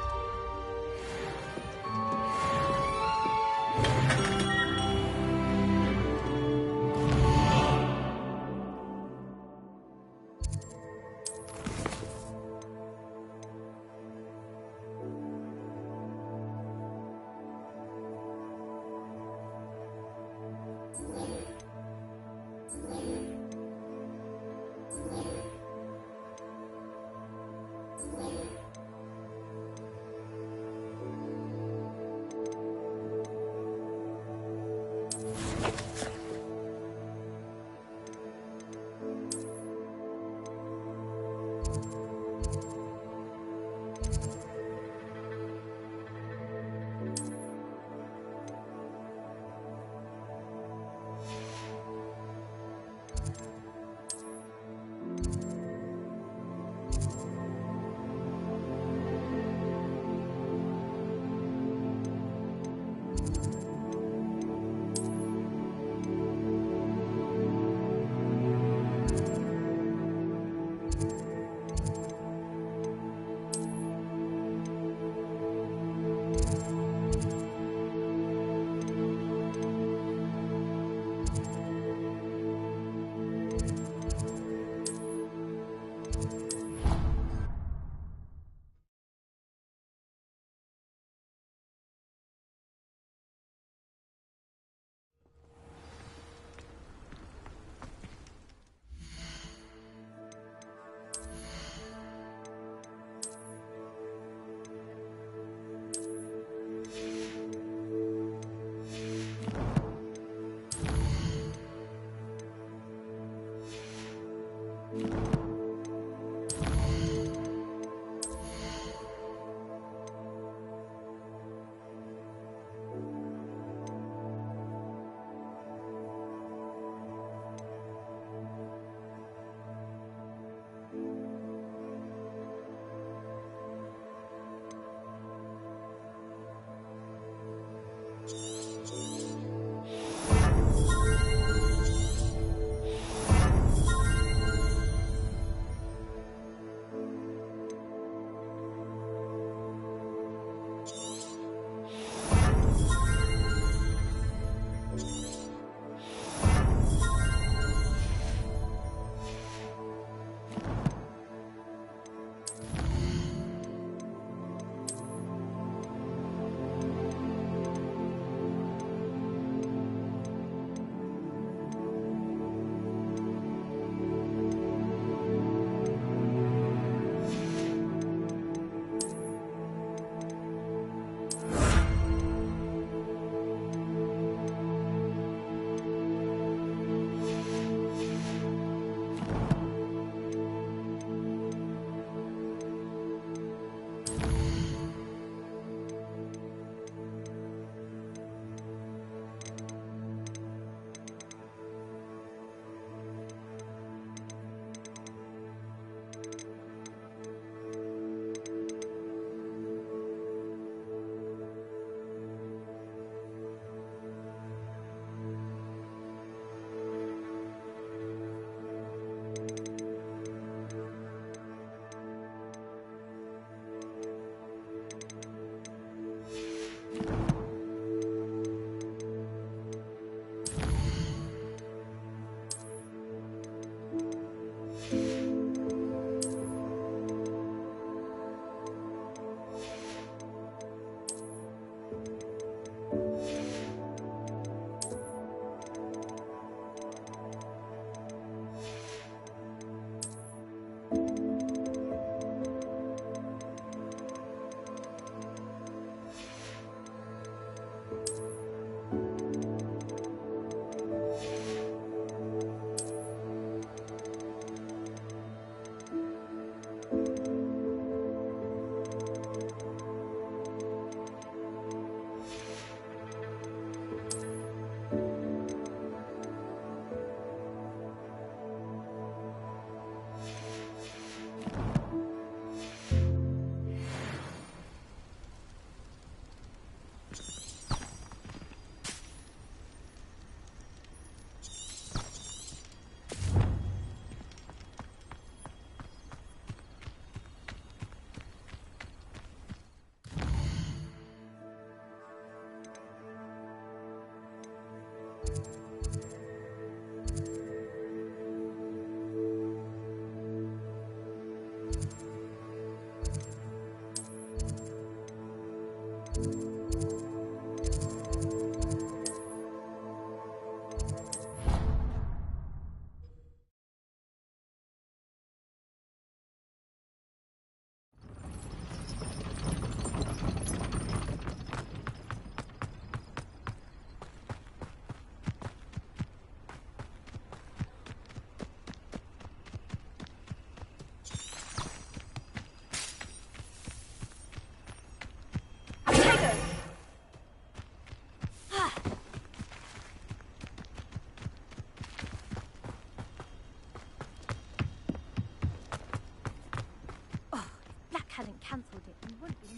cancelled it, we wouldn't be...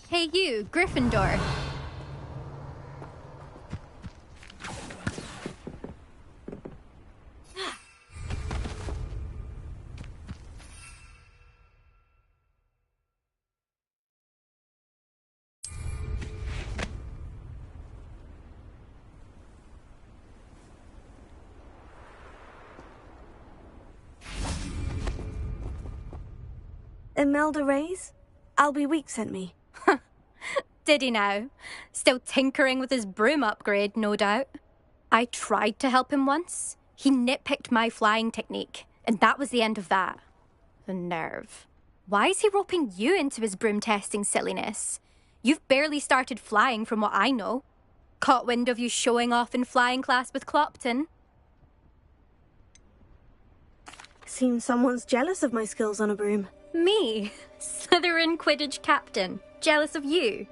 Hey you, Gryffindor. Imelda Reyes? Albie Week sent me. Did he now? Still tinkering with his broom upgrade, no doubt. I tried to help him once. He nitpicked my flying technique, and that was the end of that. The nerve. Why is he roping you into his broom testing silliness? You've barely started flying from what I know. Caught wind of you showing off in flying class with Clopton. Seems someone's jealous of my skills on a broom. Me? Slytherin Quidditch captain. Jealous of you?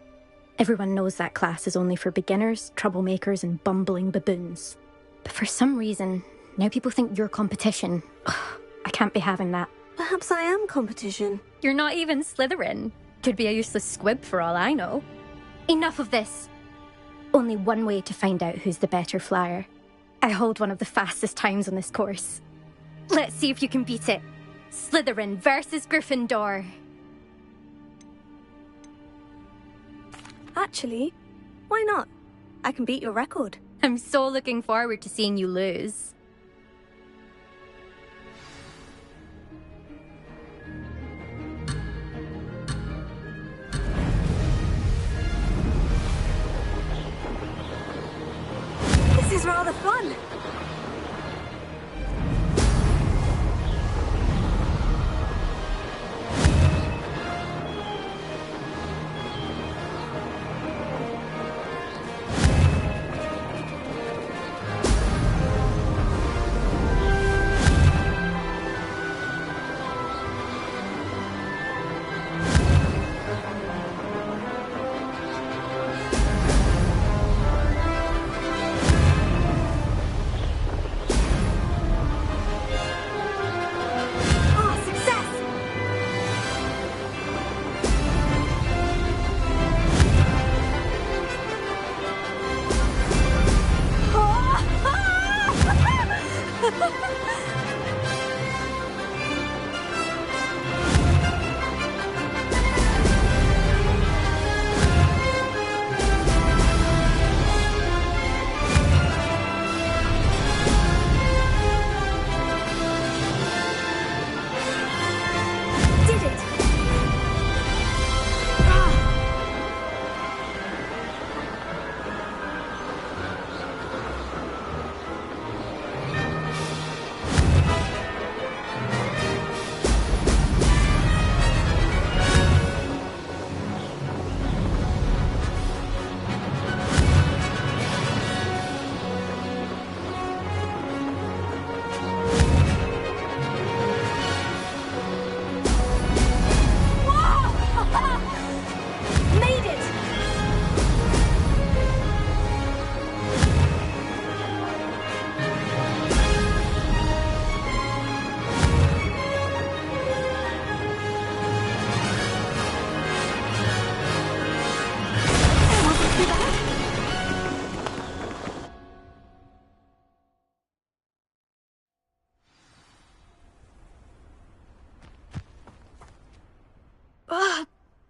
Everyone knows that class is only for beginners, troublemakers, and bumbling baboons. But for some reason, now people think you're competition. Ugh, I can't be having that. Perhaps I am competition. You're not even Slytherin. Could be a useless squib for all I know. Enough of this. Only one way to find out who's the better flyer. I hold one of the fastest times on this course. Let's see if you can beat it. Slytherin versus Gryffindor. Actually, why not? I can beat your record. I'm so looking forward to seeing you lose. This is rather fun.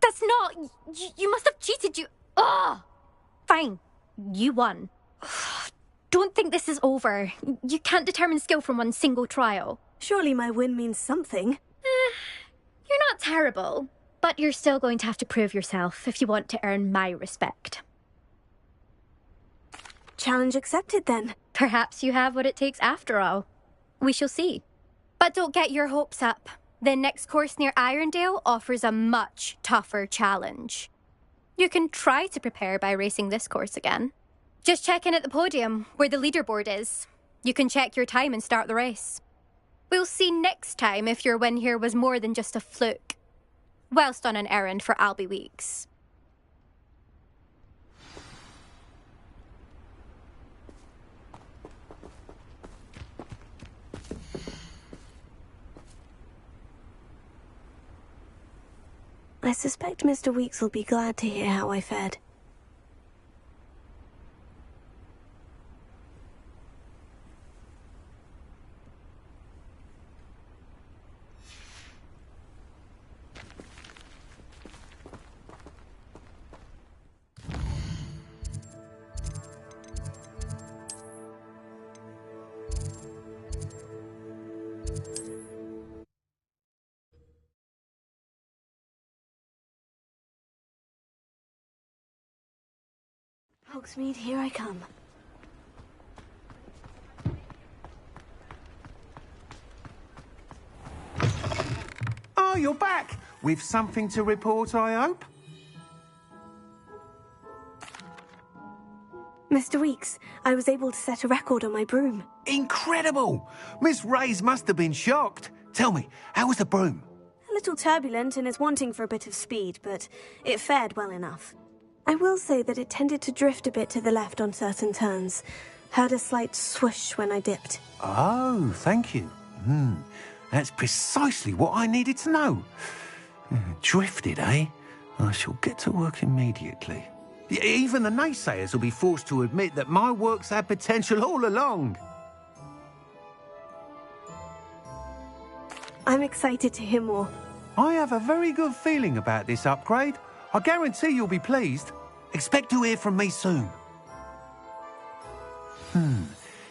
That's not... You must have cheated, you... Ugh! Fine. You won. Don't think this is over. You can't determine skill from one single trial. Surely my win means something. You're not terrible, but you're still going to have to prove yourself if you want to earn my respect. Challenge accepted, then. Perhaps you have what it takes after all. We shall see. But don't get your hopes up. The next course near Irondale offers a much tougher challenge. You can try to prepare by racing this course again. Just check in at the podium, where the leaderboard is. You can check your time and start the race. We'll see next time if your win here was more than just a fluke. Whilst on an errand for Albie Weeks. I suspect Mr. Weeks will be glad to hear how I fared. Hogsmeade, here I come. Oh, you're back! With something to report, I hope? Mr. Weeks, I was able to set a record on my broom. Incredible! Miss Reyes must have been shocked. Tell me, how was the broom? A little turbulent and is wanting for a bit of speed, but it fared well enough. I will say that it tended to drift a bit to the left on certain turns. Heard a slight swoosh when I dipped. Oh, thank you. That's precisely what I needed to know. Drifted, eh? I shall get to work immediately. Even the naysayers will be forced to admit that my work's had potential all along. I'm excited to hear more. I have a very good feeling about this upgrade. I guarantee you'll be pleased. Expect to hear from me soon.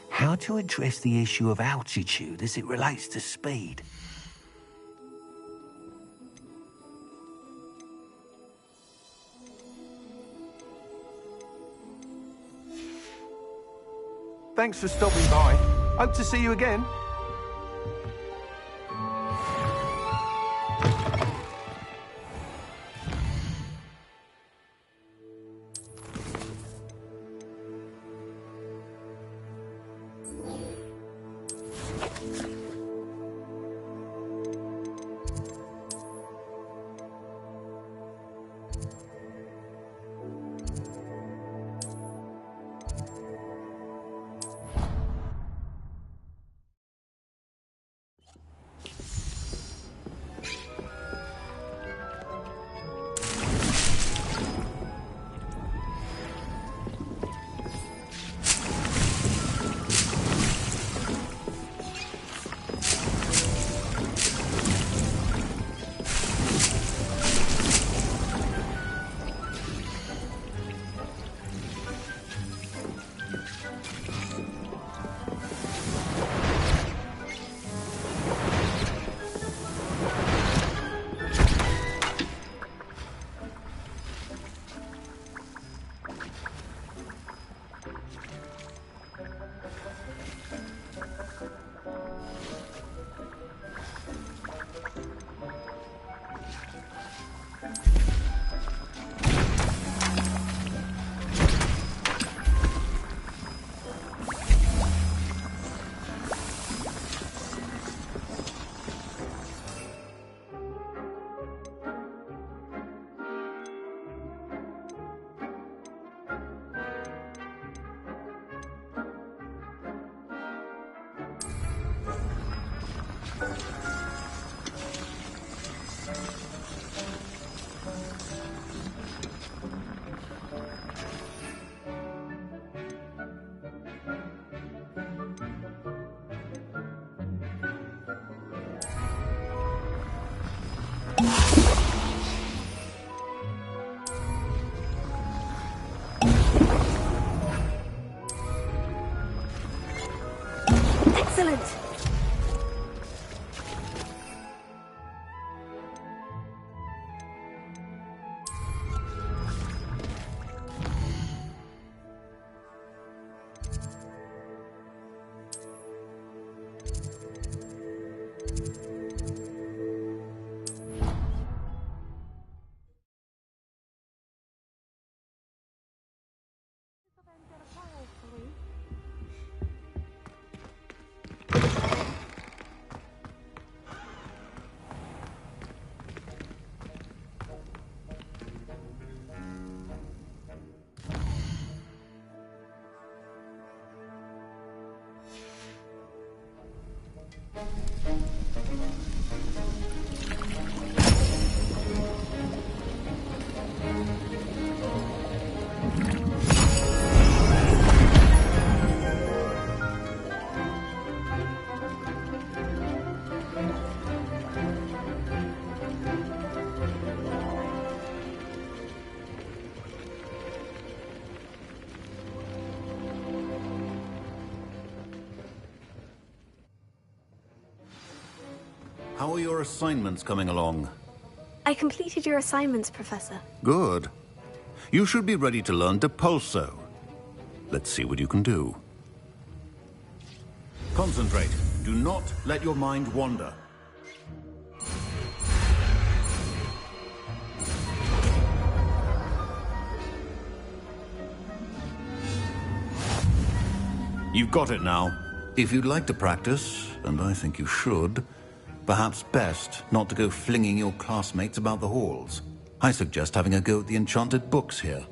How to address the issue of altitude as it relates to speed? Thanks for stopping by. Hope to see you again. Excellent! How are your assignments coming along? I completed your assignments, Professor. Good. You should be ready to learn Depulso. Let's see what you can do. Concentrate. Do not let your mind wander. You've got it now. If you'd like to practice, and I think you should, perhaps best not to go flinging your classmates about the halls. I suggest having a go at the enchanted books here.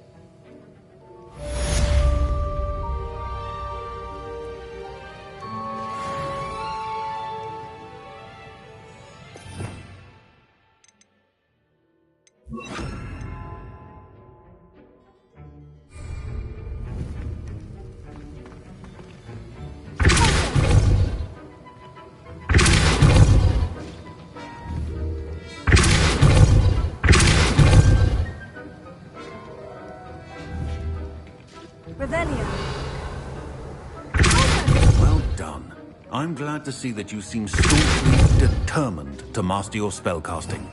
Well done. I'm glad to see that you seem staunchly determined to master your spellcasting.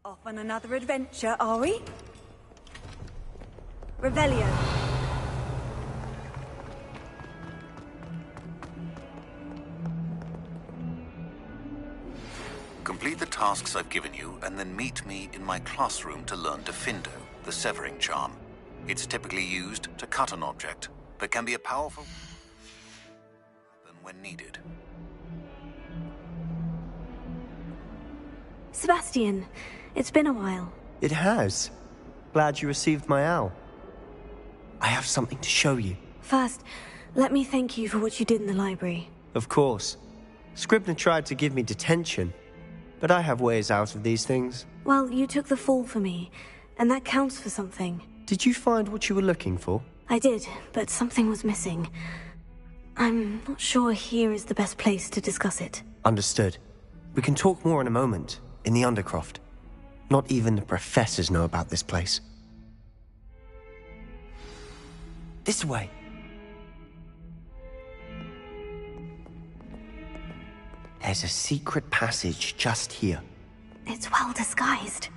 Off on another adventure, are we? Revelio. Complete the tasks I've given you, and then meet me in my classroom to learn Defindo, the severing charm. It's typically used to cut an object, but can be a powerful weapon when needed. Sebastian, it's been a while. It has. Glad you received my owl. I have something to show you. First, let me thank you for what you did in the library. Of course. Scribner tried to give me detention, but I have ways out of these things. Well, you took the fall for me, and that counts for something. Did you find what you were looking for? I did, but something was missing. I'm not sure here is the best place to discuss it. Understood. We can talk more in a moment, in the Undercroft. Not even the professors know about this place. This way. There's a secret passage just here. It's well disguised.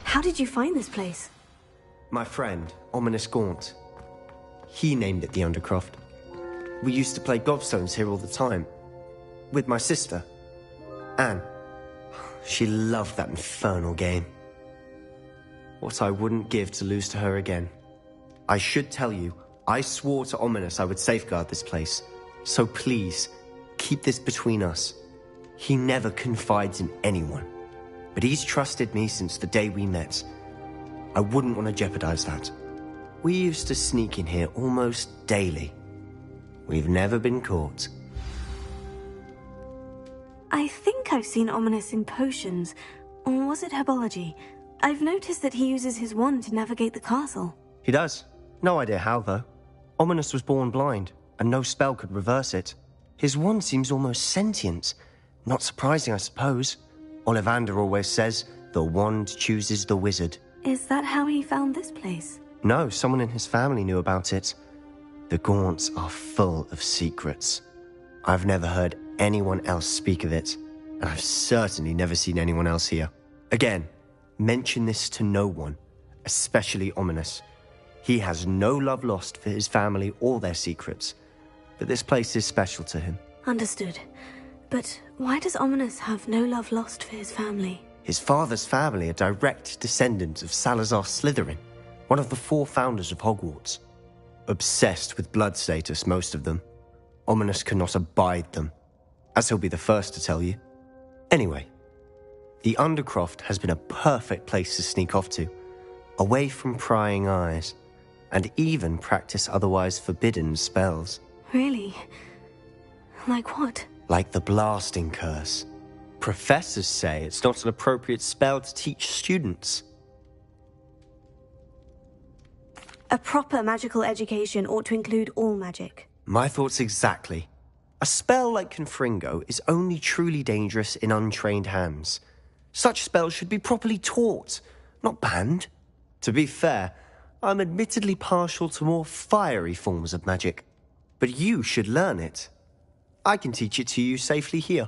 How did you find this place? My friend, Ominous Gaunt. He named it the Undercroft. We used to play gobstones here all the time. With my sister, Anne. She loved that infernal game. What I wouldn't give to lose to her again. I should tell you, I swore to Ominous I would safeguard this place. So please, keep this between us. He never confides in anyone. But he's trusted me since the day we met. I wouldn't want to jeopardize that. We used to sneak in here almost daily. We've never been caught. I think I've seen Ominous in potions. Or was it herbology? I've noticed that he uses his wand to navigate the castle. He does. No idea how, though. Ominous was born blind, and no spell could reverse it. His wand seems almost sentient. Not surprising, I suppose. Ollivander always says, the wand chooses the wizard. Is that how he found this place? No, someone in his family knew about it. The Gaunts are full of secrets. I've never heard anyone else speak of it, and I've certainly never seen anyone else here. Again, mention this to no one, especially Ominous. He has no love lost for his family or their secrets, but this place is special to him. Understood. But why does Ominous have no love lost for his family? His father's family are direct descendants of Salazar Slytherin, one of the 4 founders of Hogwarts. Obsessed with blood status, most of them. Ominous cannot abide them, as he'll be the first to tell you. Anyway, the Undercroft has been a perfect place to sneak off to, away from prying eyes, and even practice otherwise forbidden spells. Really? Like what? Like the blasting curse. Professors say it's not an appropriate spell to teach students. A proper magical education ought to include all magic. My thoughts exactly. A spell like Confringo is only truly dangerous in untrained hands. Such spells should be properly taught, not banned. To be fair, I'm admittedly partial to more fiery forms of magic. But you should learn it. I can teach it to you safely here.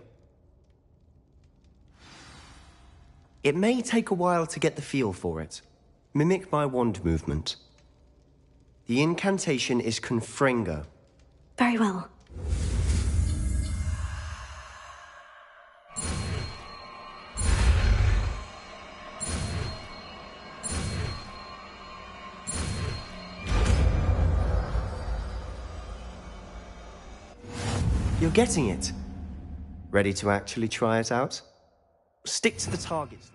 It may take a while to get the feel for it. Mimic my wand movement. The incantation is Confringo. Very well. You're getting it. Ready to actually try it out? Stick to the targets.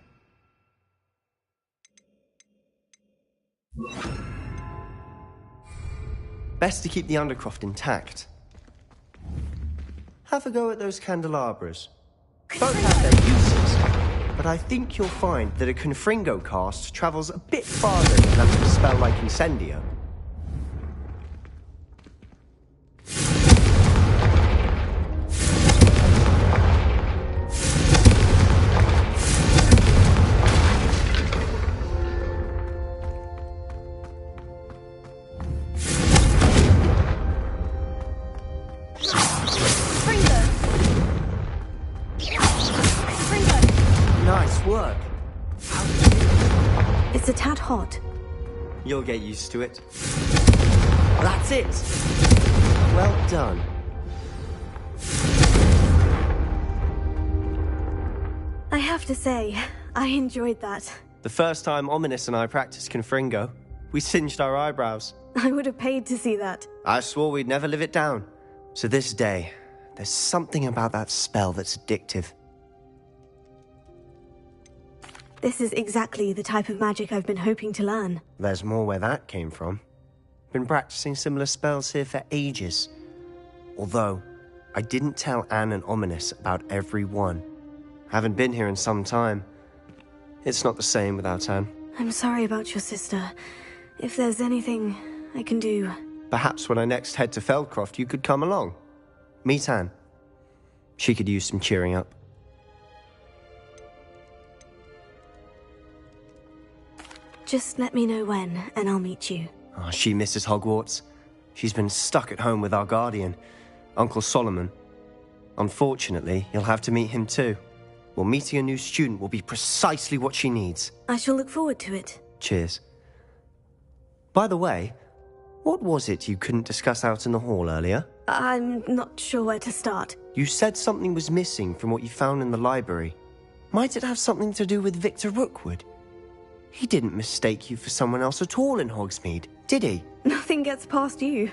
Best to keep the Undercroft intact. Have a go at those candelabras. Both have their uses, but I think you'll find that a Confringo cast travels a bit farther than that of a spell like Incendio. It's a tad hot. You'll get used to it. That's it! Well done. I have to say, I enjoyed that. The first time Ominous and I practiced Confringo, we singed our eyebrows. I would have paid to see that. I swore we'd never live it down. So this day, there's something about that spell that's addictive. This is exactly the type of magic I've been hoping to learn. There's more where that came from. Been practicing similar spells here for ages. Although, I didn't tell Anne and Ominous about every one. Haven't been here in some time. It's not the same without Anne. I'm sorry about your sister. If there's anything I can do... Perhaps when I next head to Feldcroft, you could come along. Meet Anne. She could use some cheering up. Just let me know when, and I'll meet you. Oh, she misses Hogwarts. She's been stuck at home with our guardian, Uncle Solomon. Unfortunately, you'll have to meet him too. Well, meeting a new student will be precisely what she needs. I shall look forward to it. Cheers. By the way, what was it you couldn't discuss out in the hall earlier? I'm not sure where to start. You said something was missing from what you found in the library. Might it have something to do with Victor Rookwood? He didn't mistake you for someone else at all in Hogsmeade, did he? Nothing gets past you.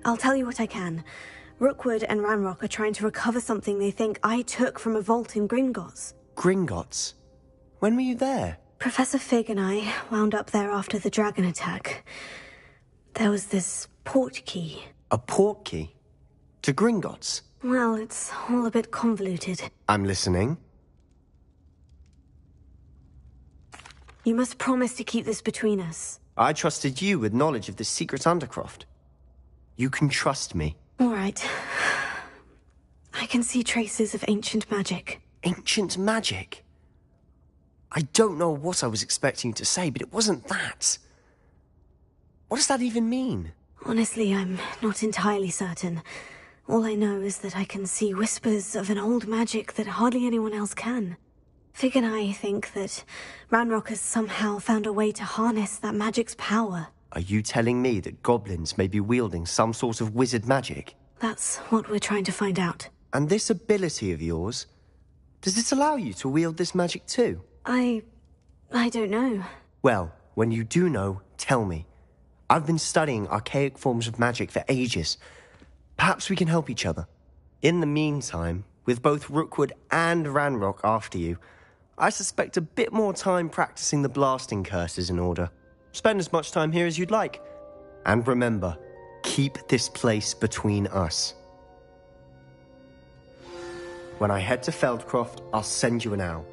I'll tell you what I can. Rookwood and Ranrock are trying to recover something they think I took from a vault in Gringotts. Gringotts? When were you there? Professor Fig and I wound up there after the dragon attack. There was this portkey. A portkey? To Gringotts? Well, it's all a bit convoluted. I'm listening. You must promise to keep this between us. I trusted you with knowledge of the secret Undercroft. You can trust me. All right. I can see traces of ancient magic. Ancient magic? I don't know what I was expecting you to say, but it wasn't that. What does that even mean? Honestly, I'm not entirely certain. All I know is that I can see whispers of an old magic that hardly anyone else can. Fig and I think that Ranrock has somehow found a way to harness that magic's power. Are you telling me that goblins may be wielding some sort of wizard magic? That's what we're trying to find out. And this ability of yours, does it allow you to wield this magic too? I don't know. Well, when you do know, tell me. I've been studying archaic forms of magic for ages. Perhaps we can help each other. In the meantime, with both Rookwood and Ranrock after you, I suspect a bit more time practicing the blasting curse is in order. Spend as much time here as you'd like. And remember, keep this place between us. When I head to Feldcroft, I'll send you an owl.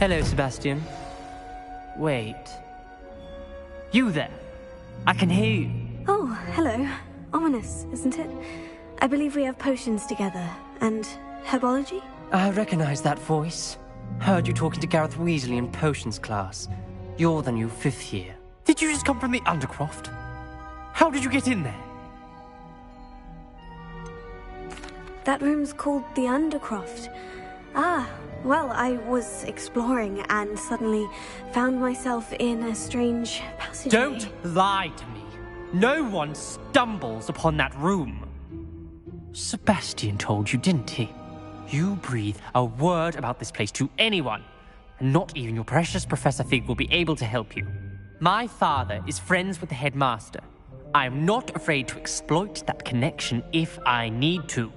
Hello, Sebastian. Wait. You there? I can hear you. Oh, hello. Ominous, isn't it? I believe we have potions together. And herbology? I recognize that voice. Heard you talking to Gareth Weasley in potions class. You're the new 5th year. Did you just come from the Undercroft? How did you get in there? That room's called the Undercroft. Ah, well, I was exploring and suddenly found myself in a strange passageway. Don't lie to me. No one stumbles upon that room. Sebastian told you, didn't he? You breathe a word about this place to anyone, and not even your precious Professor Fig will be able to help you. My father is friends with the headmaster. I am not afraid to exploit that connection if I need to.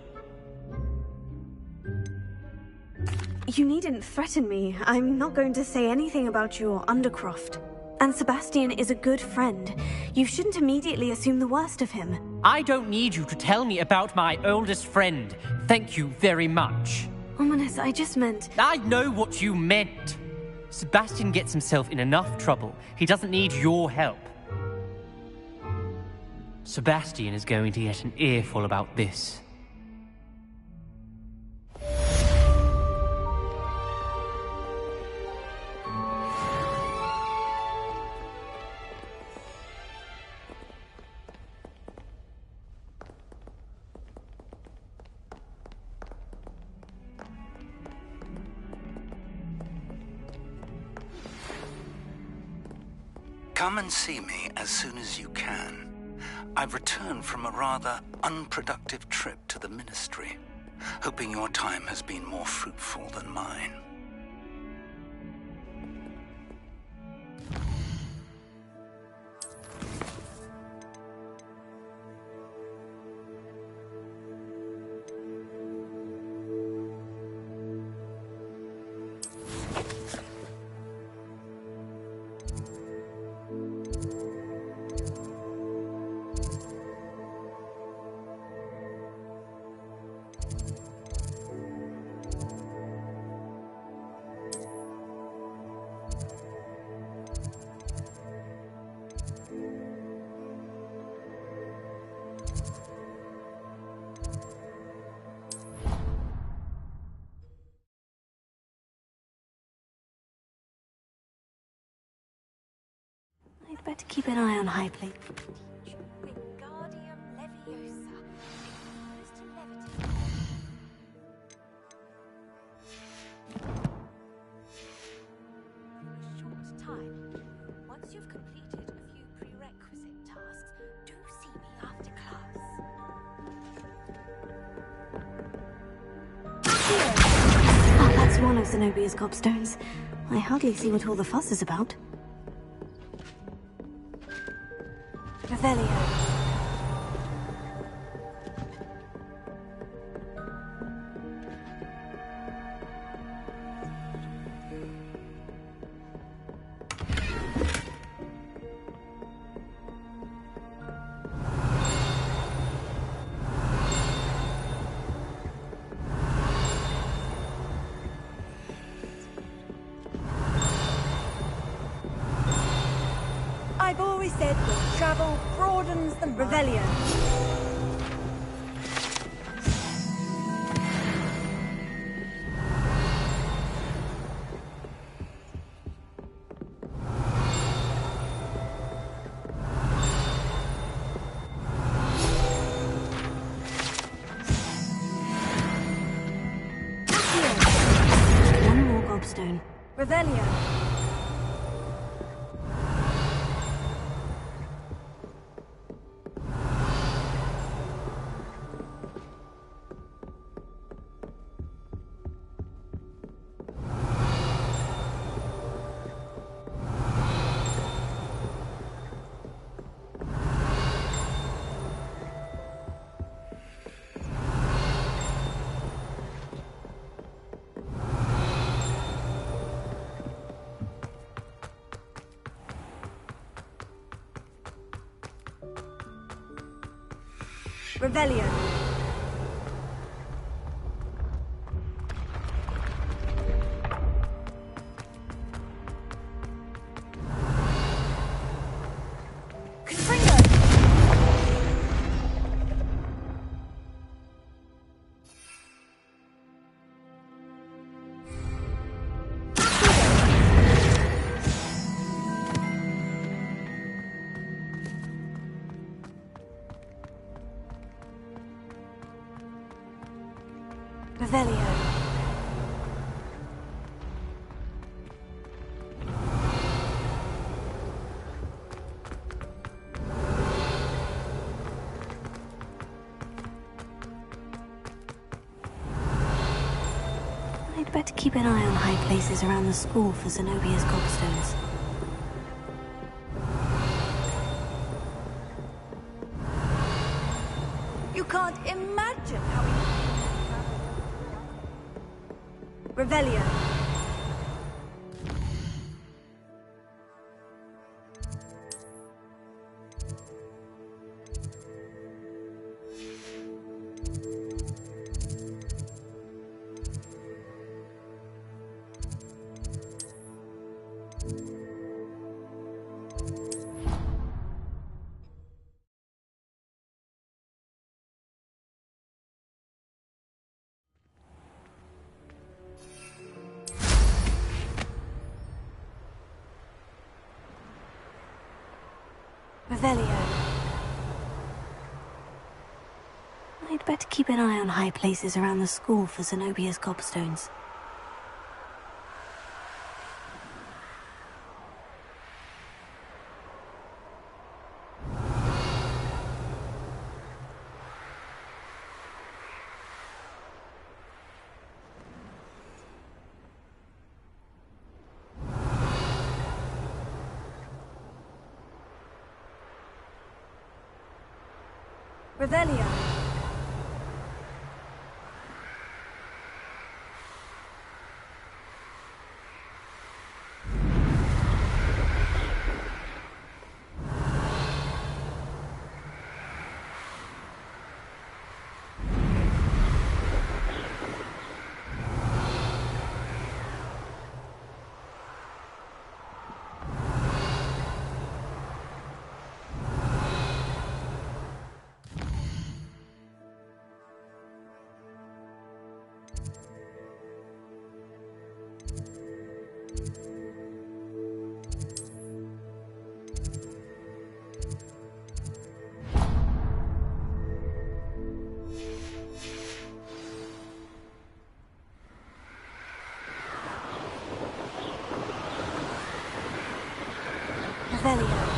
You needn't threaten me. I'm not going to say anything about your Undercroft. And Sebastian is a good friend. You shouldn't immediately assume the worst of him. I don't need you to tell me about my oldest friend. Thank you very much. Ominous, I just meant... I know what you meant. Sebastian gets himself in enough trouble. He doesn't need your help. Sebastian is going to get an earful about this. Come and see me as soon as you can. I've returned from a rather unproductive trip to the Ministry, hoping your time has been more fruitful than mine. I'd better keep an eye on high place. Once you've completed a few prerequisite tasks, do see me after class. Oh, that's one of Zenobia's gobstones. I hardly see what all the fuss is about. Revelio. I've always said that travel broadens the Revelio. One more gobstone. Revelio. Revelio. Revelio. I'd better keep an eye on high places around the school for Zenobia's gobstones. You can't imagine how we... Revelio. Revelio. I'd better keep an eye on high places around the school for Zenobia's gobstones. Revelio. Revelio.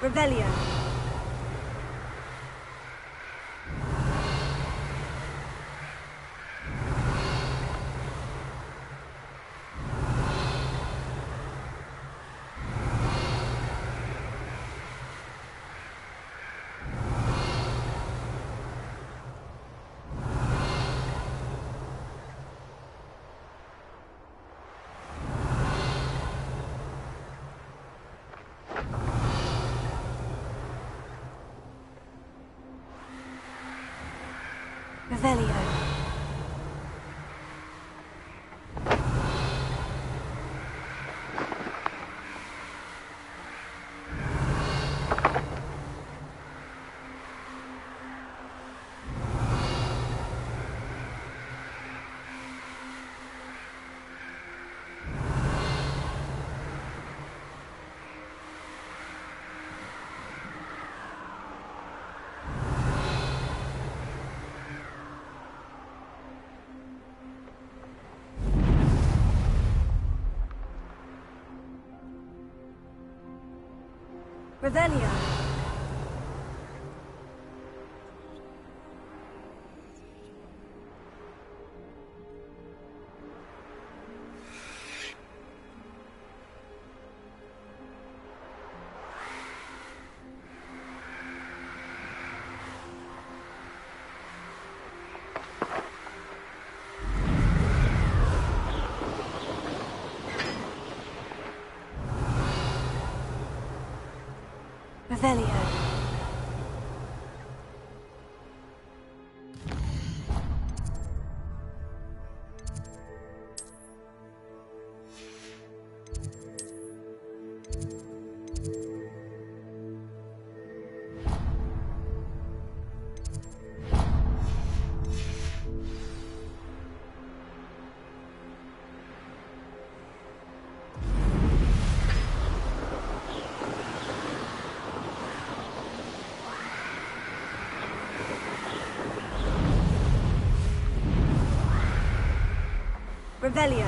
Revelio. Revelio. Revelio. Revelio. Revelio.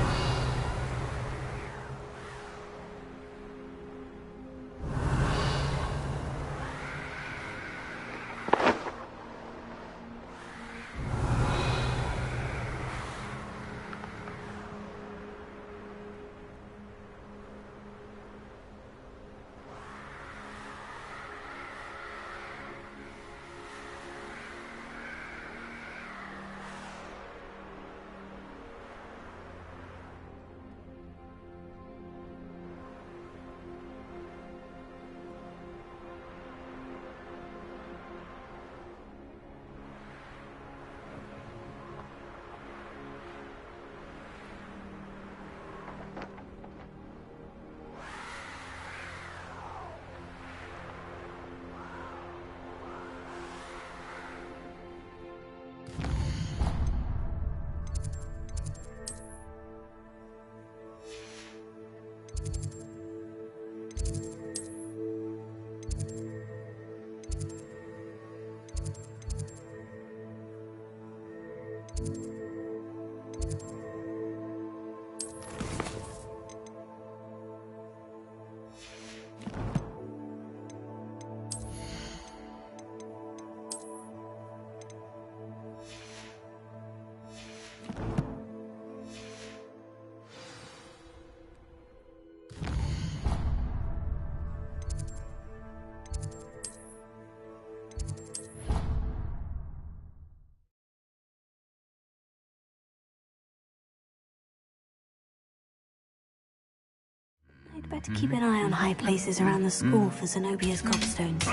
I'd better keep an eye on high places around the school for Zenobia's gobstones.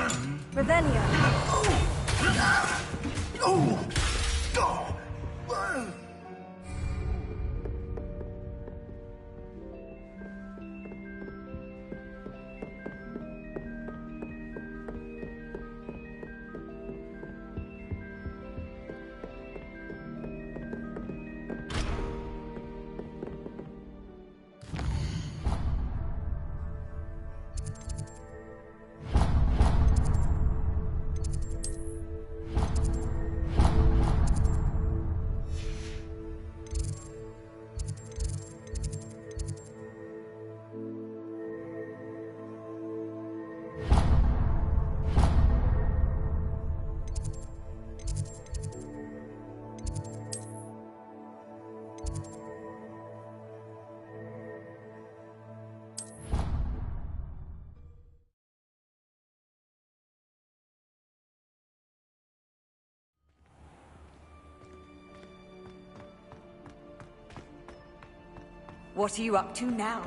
Revelio. What are you up to now?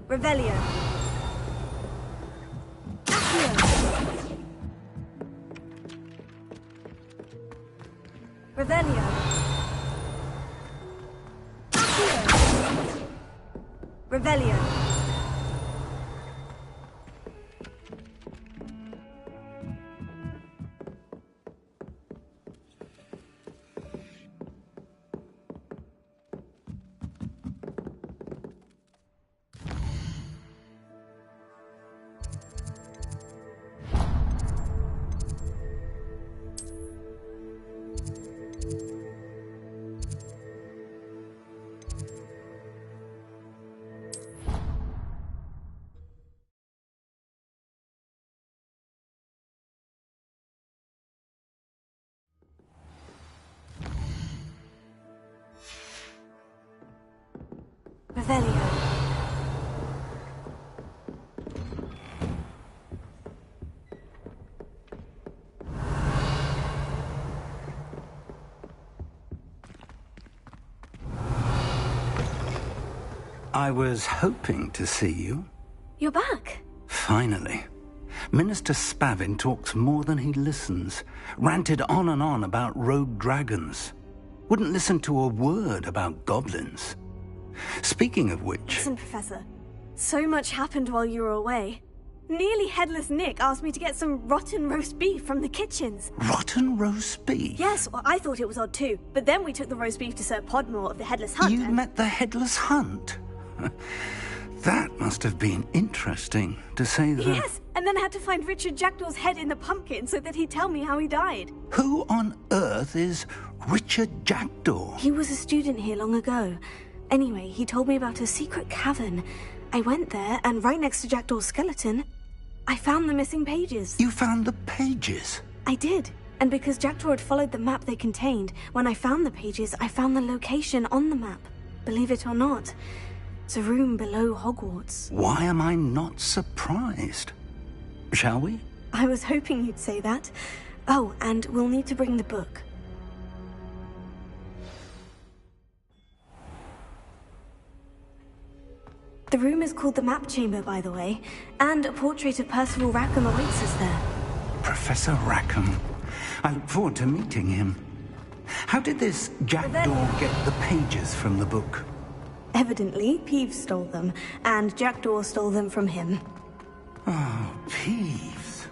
Revelio. Accio. Revelio. Accio. Revelio. Revelio. I was hoping to see you. You're back. Finally. Minister Spavin talks more than he listens. Ranted on and on about rogue dragons. Wouldn't listen to a word about goblins. Speaking of which... Listen, Professor. So much happened while you were away. Nearly Headless Nick asked me to get some rotten roast beef from the kitchens. Rotten roast beef? Yes, well, I thought it was odd too. But then we took the roast beef to Sir Podmore of the Headless Hunt. You met the Headless Hunt? That must have been interesting, to say the... Yes, and then I had to find Richard Jackdaw's head in the pumpkin so that he'd tell me how he died. Who on earth is Richard Jackdaw? He was a student here long ago. Anyway, he told me about a secret cavern. I went there, and right next to Jackdaw's skeleton, I found the missing pages. You found the pages? I did. And because Jackdaw had followed the map they contained, when I found the pages, I found the location on the map. Believe it or not, it's a room below Hogwarts. Why am I not surprised? Shall we? I was hoping you'd say that. Oh, and we'll need to bring the book. The room is called the Map Chamber, by the way, and a portrait of Percival Rackham awaits us there. Professor Rackham. I look forward to meeting him. How did this Jackdaw get the pages from the book? Evidently, Peeves stole them, and Jackdaw stole them from him. Oh, Peeves.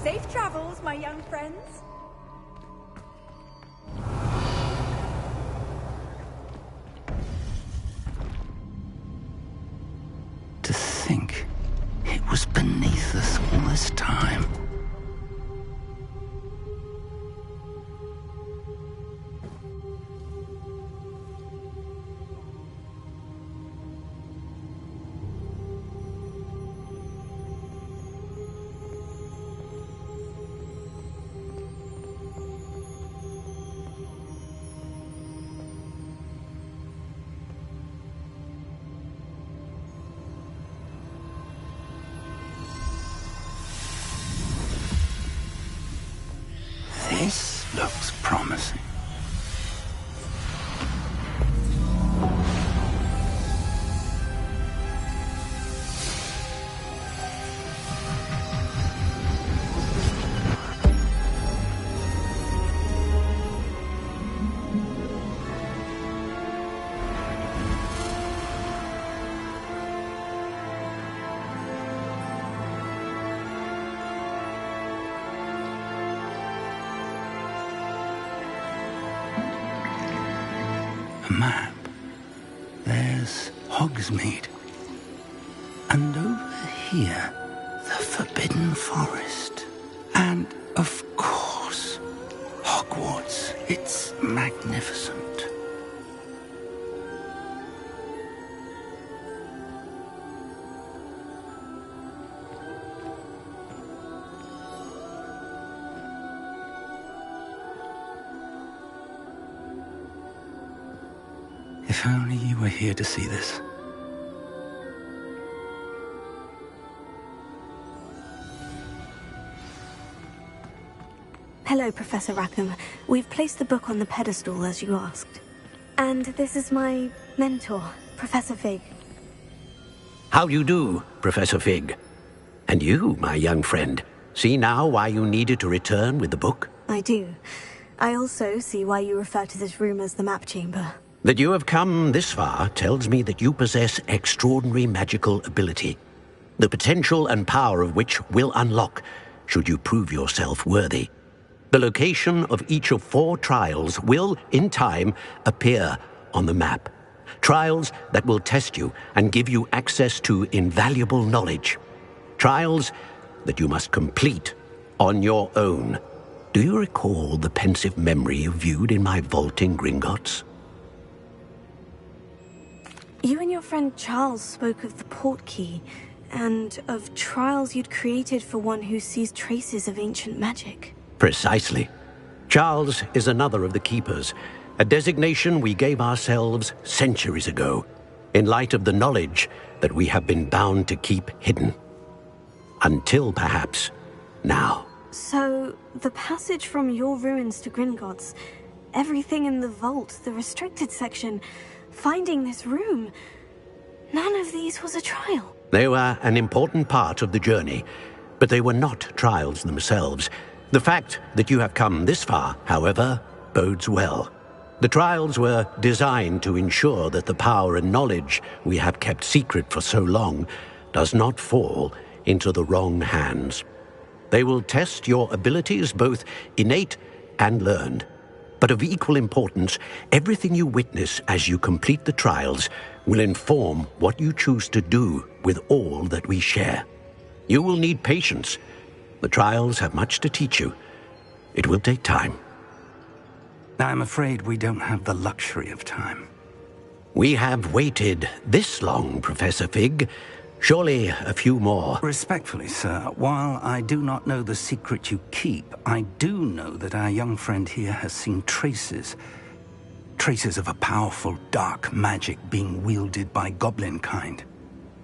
Safe travels, my young friends. To think it was beneath us all this time. This looks promising. map, there's Hogsmeade. And over here, the Forbidden Forest. And, of course, Hogwarts. It's magnificent. If only you were here to see this. Hello, Professor Rackham. We've placed the book on the pedestal as you asked. And this is my mentor, Professor Fig. How do you do, Professor Fig? And you, my young friend, see now why you needed to return with the book? I do. I also see why you refer to this room as the map chamber. That you have come this far tells me that you possess extraordinary magical ability, the potential and power of which will unlock should you prove yourself worthy. The location of each of 4 trials will, in time, appear on the map. Trials that will test you and give you access to invaluable knowledge. Trials that you must complete on your own. Do you recall the pensive memory you viewed in my vault in Gringotts? You and your friend Charles spoke of the portkey, and of trials you'd created for one who sees traces of ancient magic. Precisely. Charles is another of the Keepers, a designation we gave ourselves centuries ago, in light of the knowledge that we have been bound to keep hidden. Until, perhaps, now. So, the passage from your ruins to Gringotts, everything in the vault, the restricted section, finding this room, none of these was a trial. They were an important part of the journey, but they were not trials themselves. The fact that you have come this far, however, bodes well. The trials were designed to ensure that the power and knowledge we have kept secret for so long does not fall into the wrong hands. They will test your abilities, both innate and learned. But of equal importance, everything you witness as you complete the trials will inform what you choose to do with all that we share. You will need patience. The trials have much to teach you. It will take time. I'm afraid we don't have the luxury of time. We have waited this long, Professor Fig. Surely a few more. Respectfully, sir, while I do not know the secret you keep, I do know that our young friend here has seen traces of a powerful dark magic being wielded by goblin kind.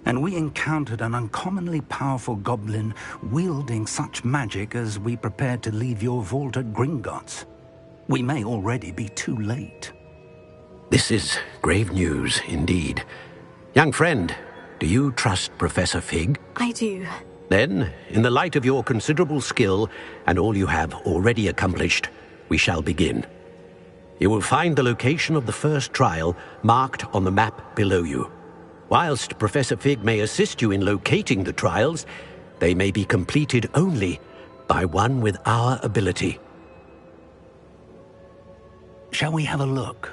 And we encountered an uncommonly powerful goblin wielding such magic as we prepared to leave your vault at Gringotts. We may already be too late. This is grave news indeed. Young friend, do you trust Professor Fig? I do. Then, in the light of your considerable skill and all you have already accomplished, we shall begin. You will find the location of the first trial marked on the map below you. Whilst Professor Fig may assist you in locating the trials, they may be completed only by one with our ability. Shall we have a look?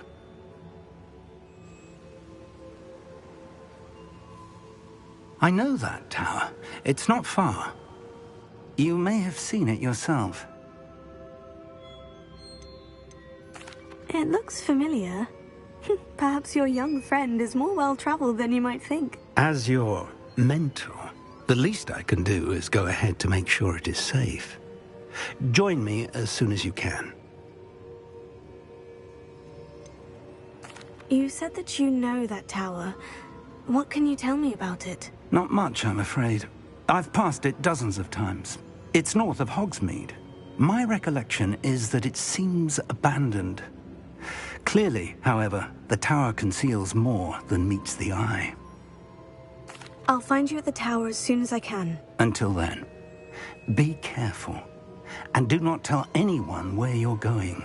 I know that tower. It's not far. You may have seen it yourself. It looks familiar. Perhaps your young friend is more well-traveled than you might think. As your mentor, the least I can do is go ahead to make sure it is safe. Join me as soon as you can. You said that you know that tower. What can you tell me about it? Not much, I'm afraid. I've passed it dozens of times. It's north of Hogsmeade. My recollection is that it seems abandoned. Clearly, however, the tower conceals more than meets the eye. I'll find you at the tower as soon as I can. Until then, be careful, and do not tell anyone where you're going.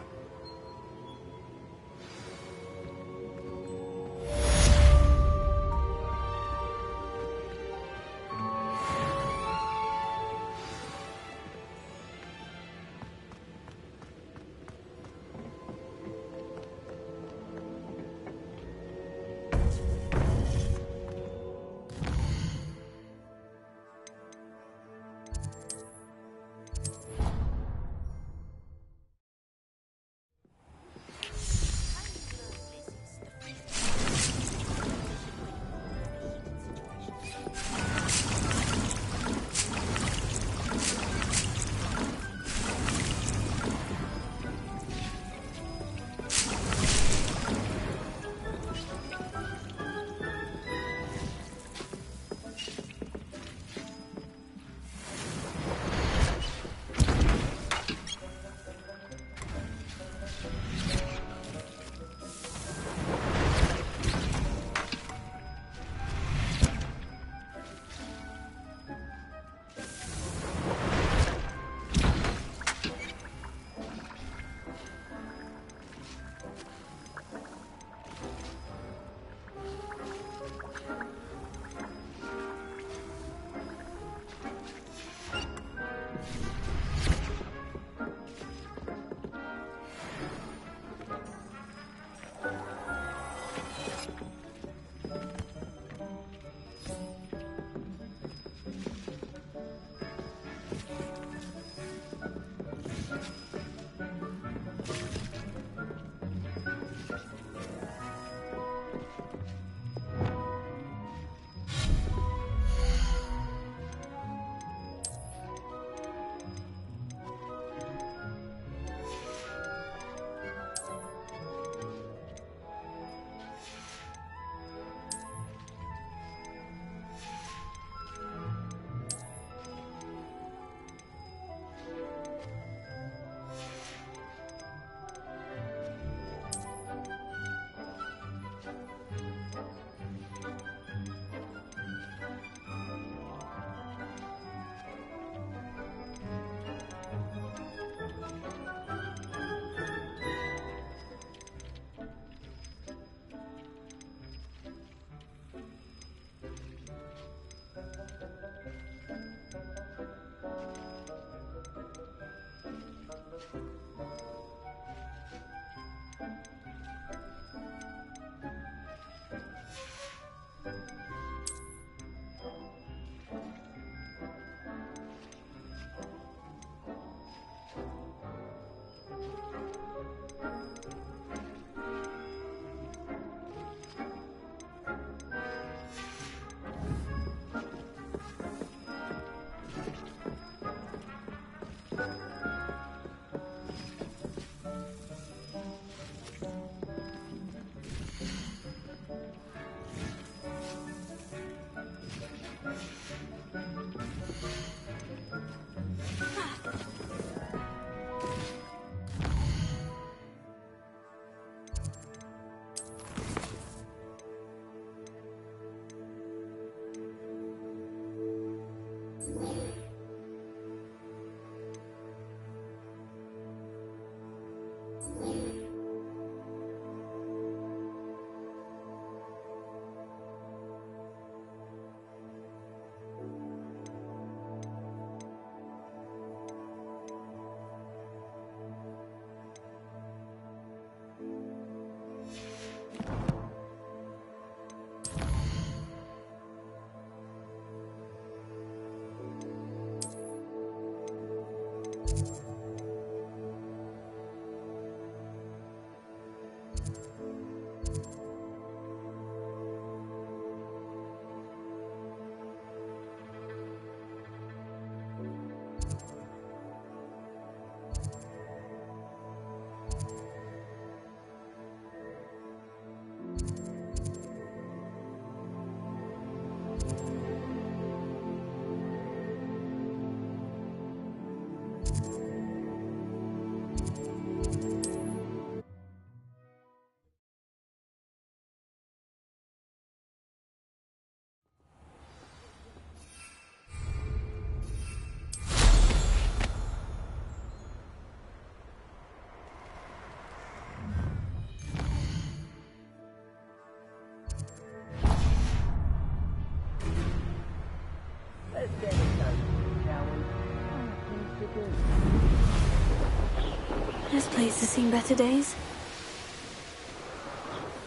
This place has seen better days.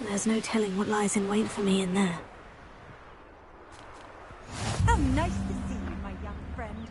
There's no telling what lies in wait for me in there. How nice to see you, my young friend.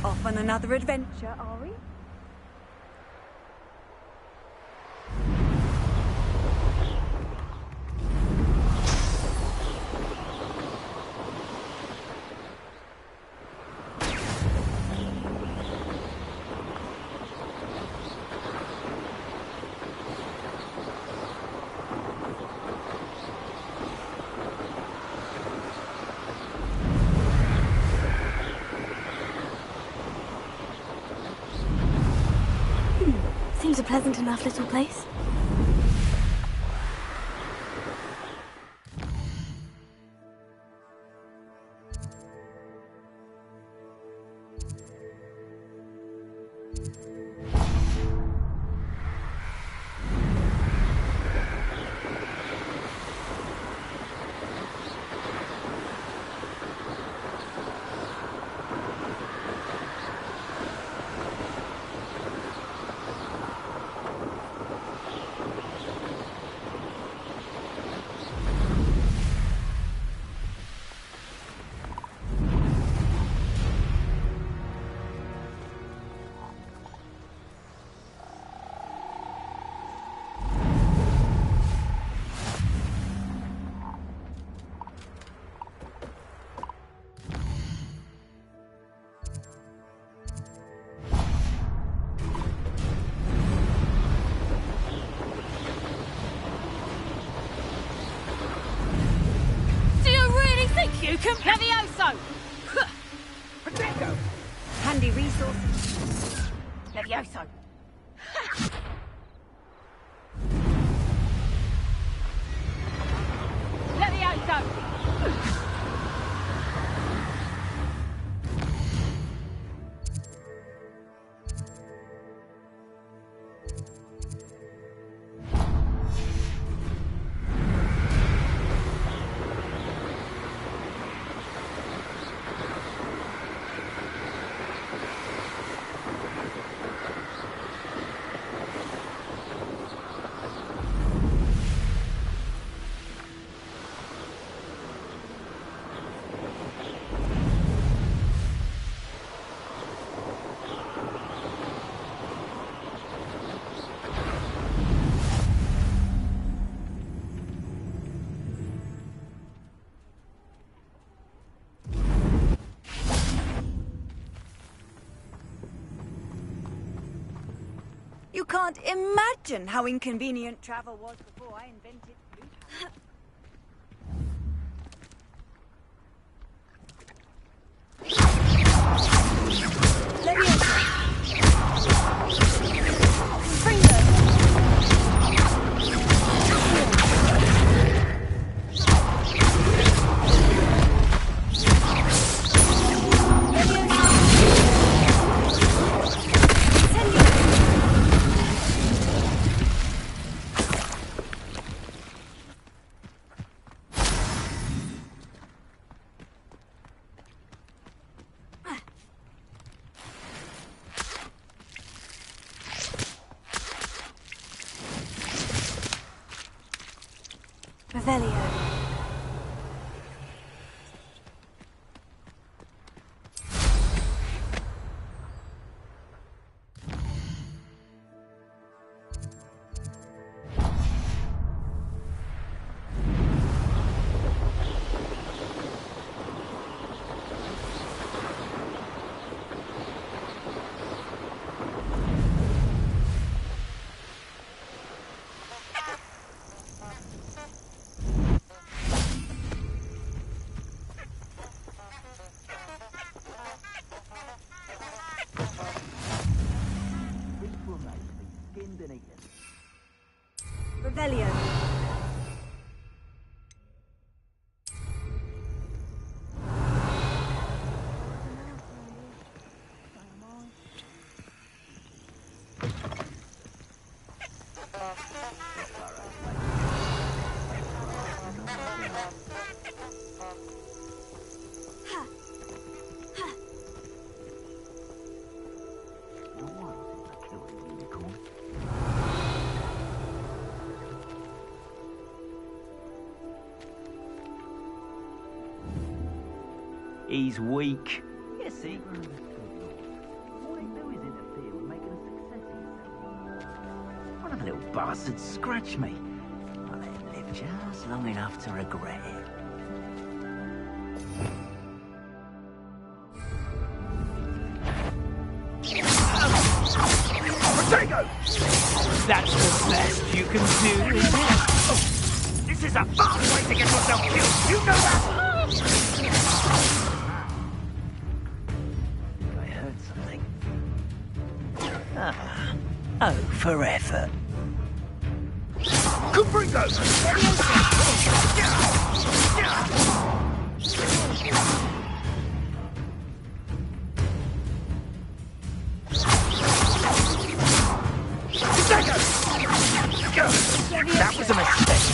Off on another adventure, are we? Seems a pleasant enough little place. You can Levioso! Protego! Handy resource. Levioso! Levioso! You can't imagine how inconvenient travel was before I invented blue. Let me bring them. Revelio. Revelio. He's weak. You see? All they do is interfere with making a success of yourself. One of the little bastards scratched me. I let him live just long enough to regret it. Potato! That's the best you can do, isn't it? Oh, this is a fast way to get yourself killed. You know that? Oh, for effort. Caprico! That was a mistake.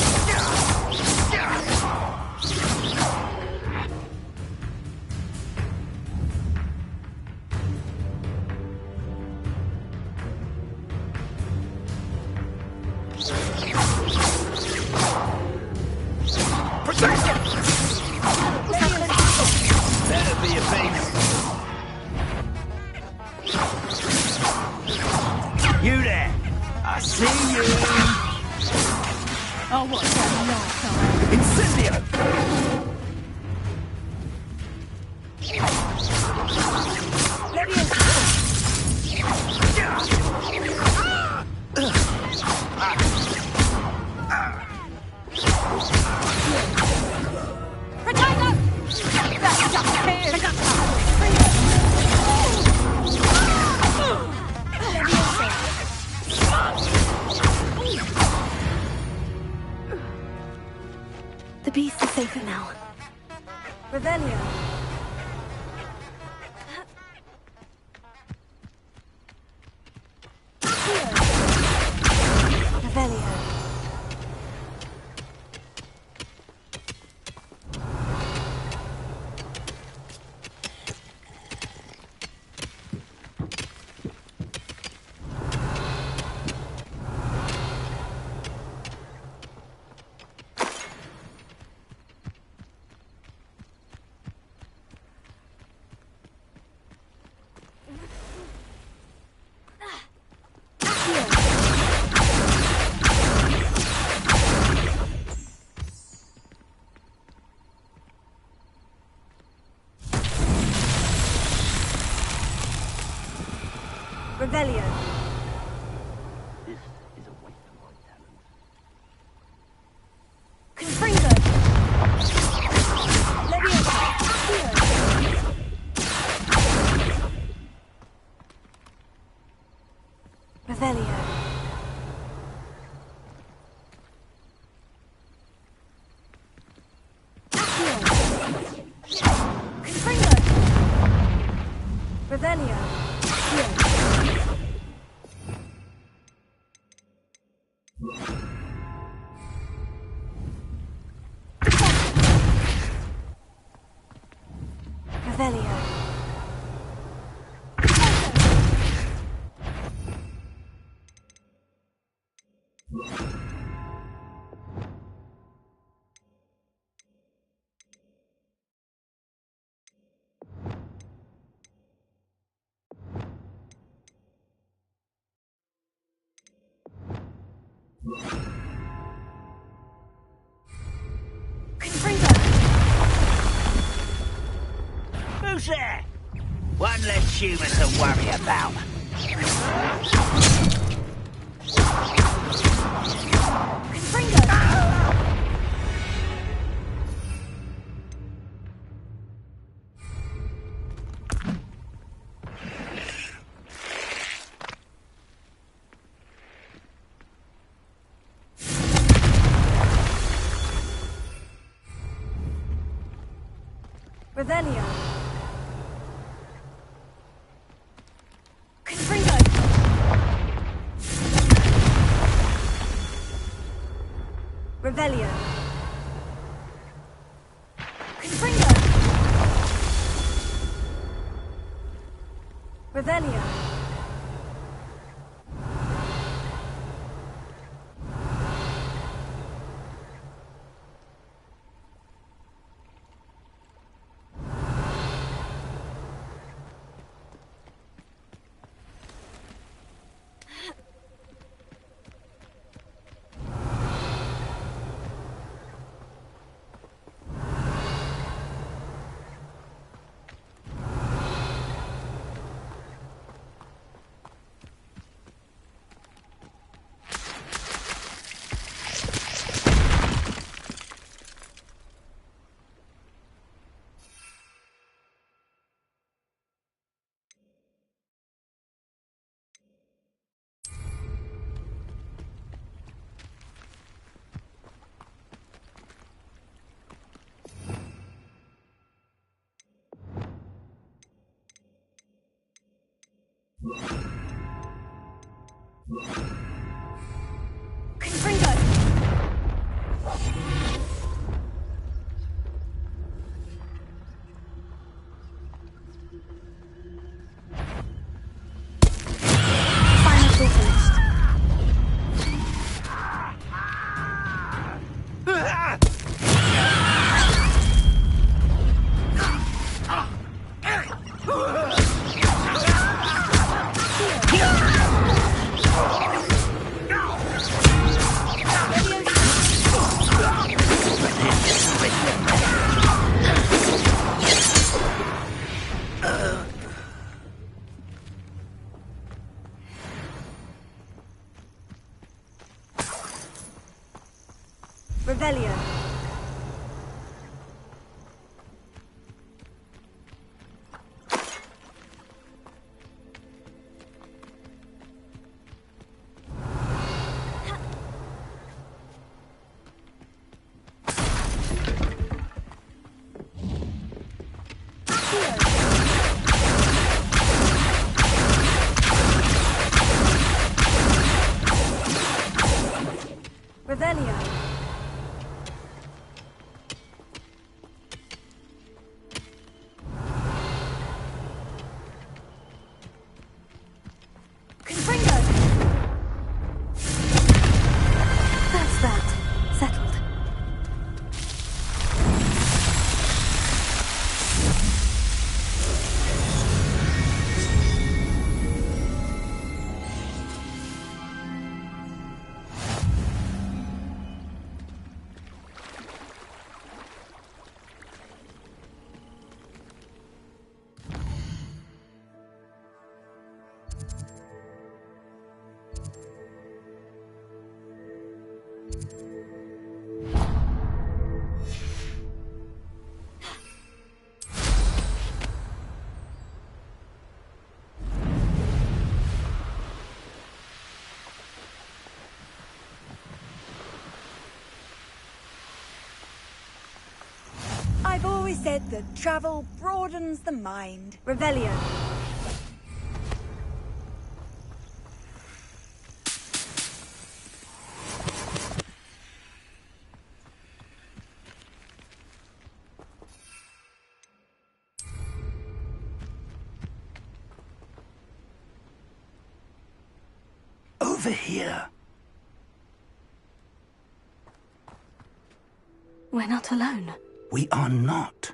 Better be a beast. You there? I see you. Oh, what's that? Incendio! The beast is safer now. Revelio. Revelio. Revelio. Revelio. Revelio. Who's there? One less human to worry about. Revelio. Revelio. Confringo. Revelio. Revelio. Revelio. That's that. Settled. I've always said that travel broadens the mind. Revelio. over here. We're not alone. We are not.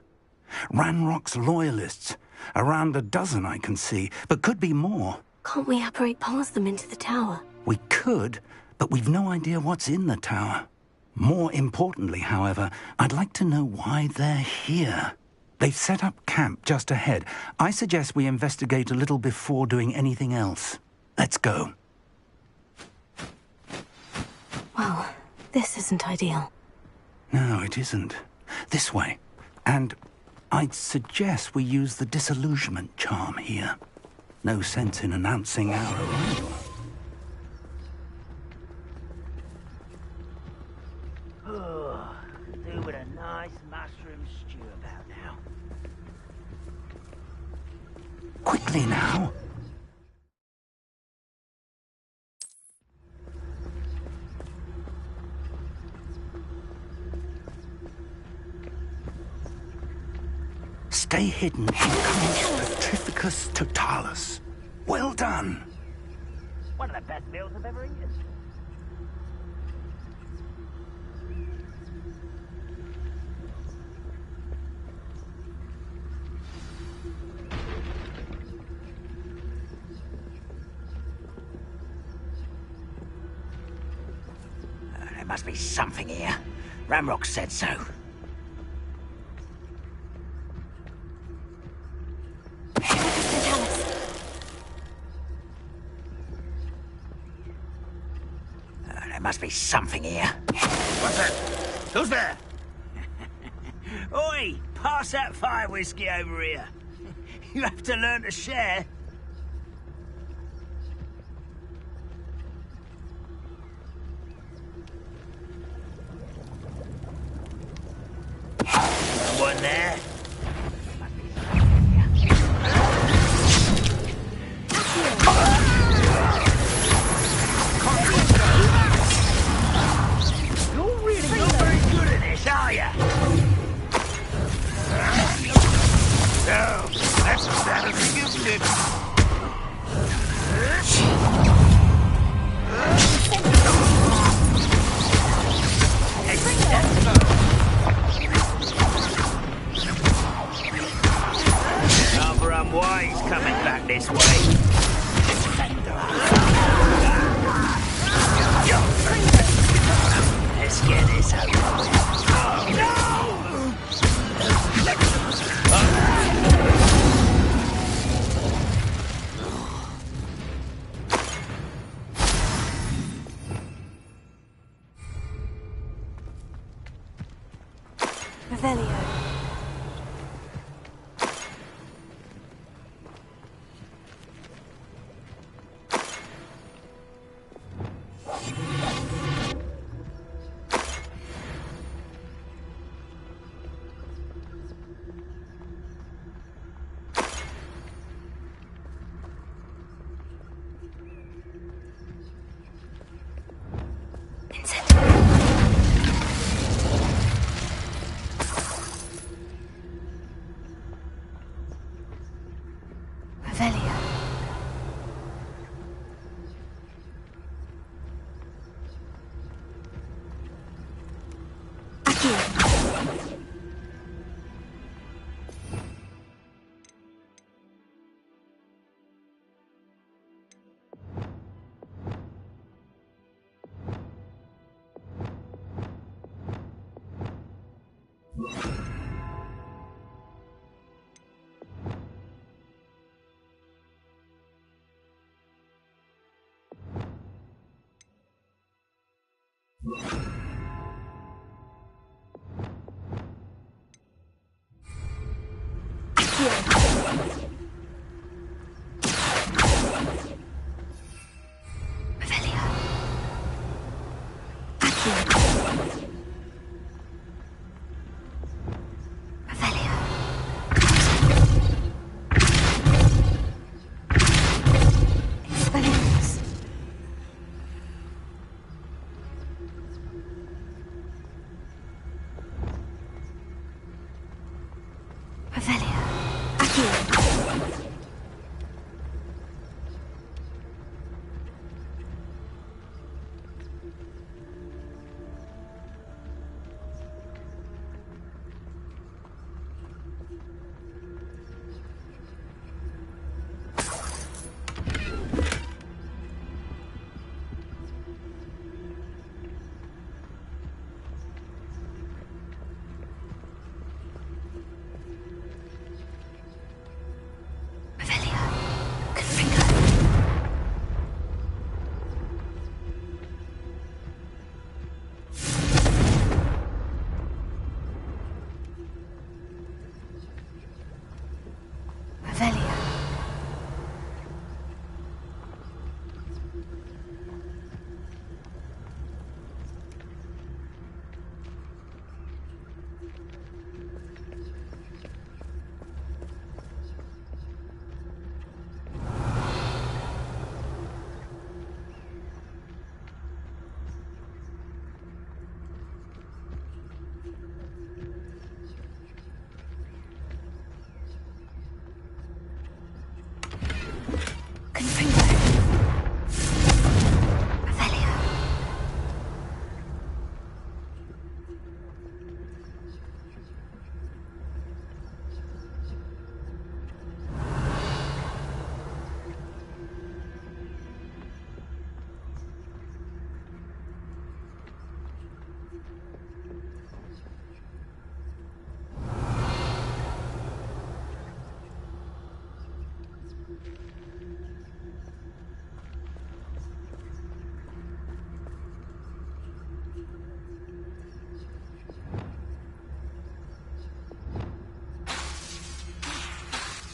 Ranrock's loyalists. Around a dozen I can see, but could be more. Can't we apparate past them into the tower? We could, but we've no idea what's in the tower. More importantly, however, I'd like to know why they're here. They've set up camp just ahead. I suggest we investigate a little before doing anything else. Let's go. Well, this isn't ideal. No, it isn't. This way. And I'd suggest we use the disillusionment charm here. No sense in announcing our arrival. Oh, do with a nice mushroom stew about now. Quickly now. Stay hidden and cast Petrificus totalis. Well done. One of the best meals I've ever eaten. There must be something here. Ramrock said so. There must be something here. What's that? Who's there? Oi! Pass that fire whiskey over here. You have to learn to share. Someone there? You're really not very good at this, are ya? No, that's as bad as we used it. Rather unwise coming back this way. Let's get this over with. No! Revelio. Revelio.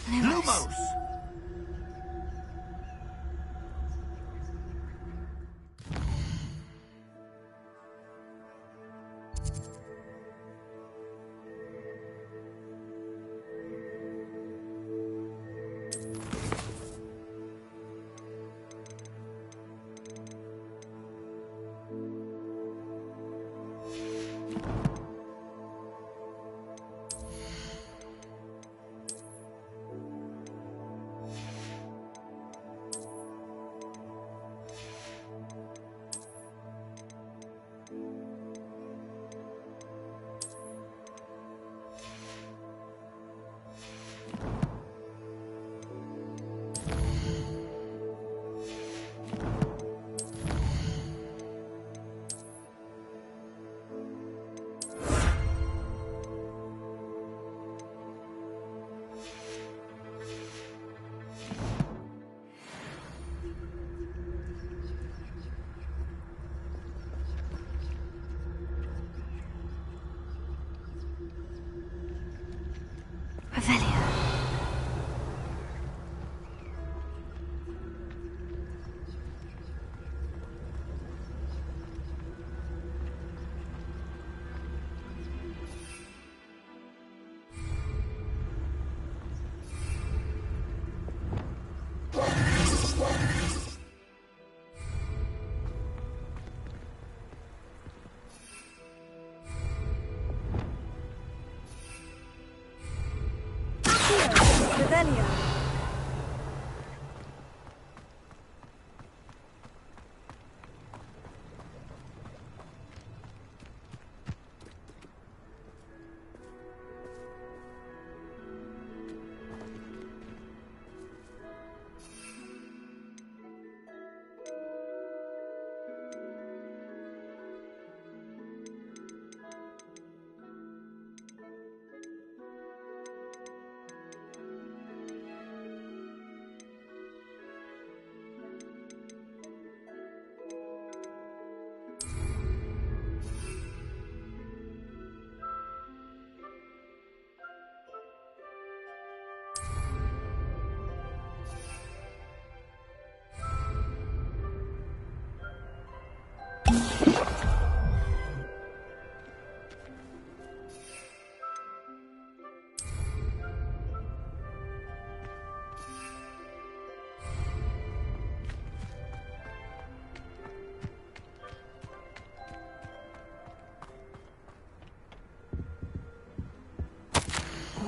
Lumos! Revelio. Revelio.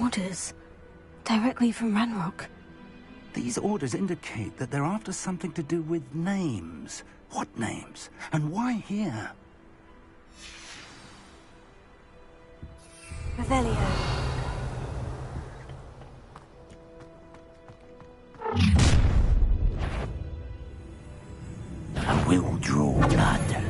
Orders. Directly from Ranrock. These orders indicate that they're after something to do with names. What names? And why here? Revelio. I will draw blood.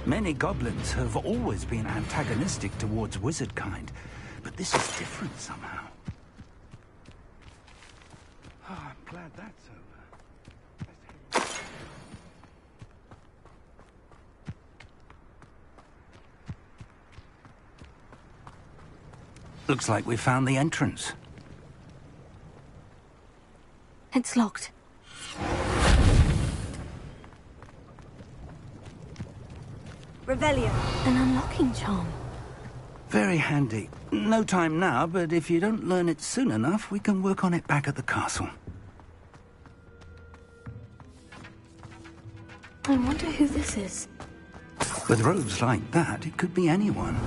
Many goblins have always been antagonistic towards wizard kind, but this is different somehow. Oh, I'm glad that's over. Looks like we found the entrance. It's locked. Revelio. An unlocking charm. Very handy. No time now, but if you don't learn it soon enough, we can work on it back at the castle. I wonder who this is. With robes like that, it could be anyone.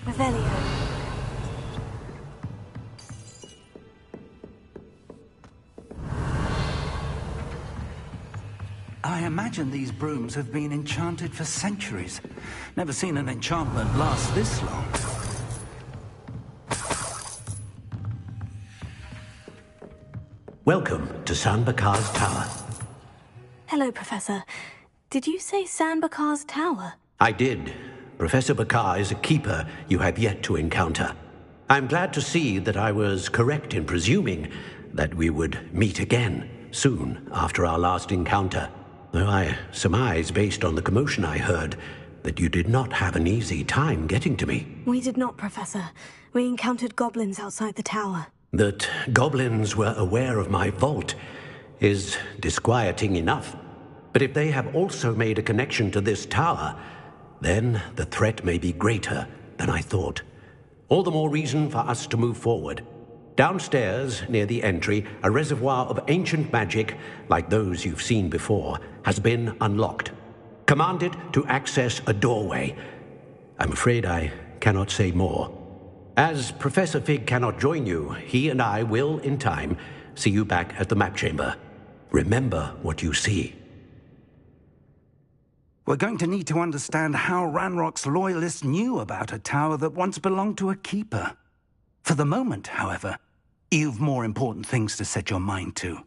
Revelio. imagine these brooms have been enchanted for centuries. Never seen an enchantment last this long. Welcome to San Bakar's Tower. Hello, Professor. Did you say San Bakar's Tower? I did. Professor Bakar is a keeper you have yet to encounter. I'm glad to see that I was correct in presuming that we would meet again soon after our last encounter. Though I surmise, based on the commotion I heard, that you did not have an easy time getting to me. We did not, Professor. We encountered goblins outside the tower. That goblins were aware of my vault is disquieting enough. But if they have also made a connection to this tower, then the threat may be greater than I thought. All the more reason for us to move forward. Downstairs, near the entry, a reservoir of ancient magic, like those you've seen before, has been unlocked. Command it to access a doorway. I'm afraid I cannot say more. As Professor Fig cannot join you, he and I will, in time, see you back at the map chamber. Remember what you see. We're going to need to understand how Ranrock's loyalists knew about a tower that once belonged to a keeper. For the moment, however, you've more important things to set your mind to.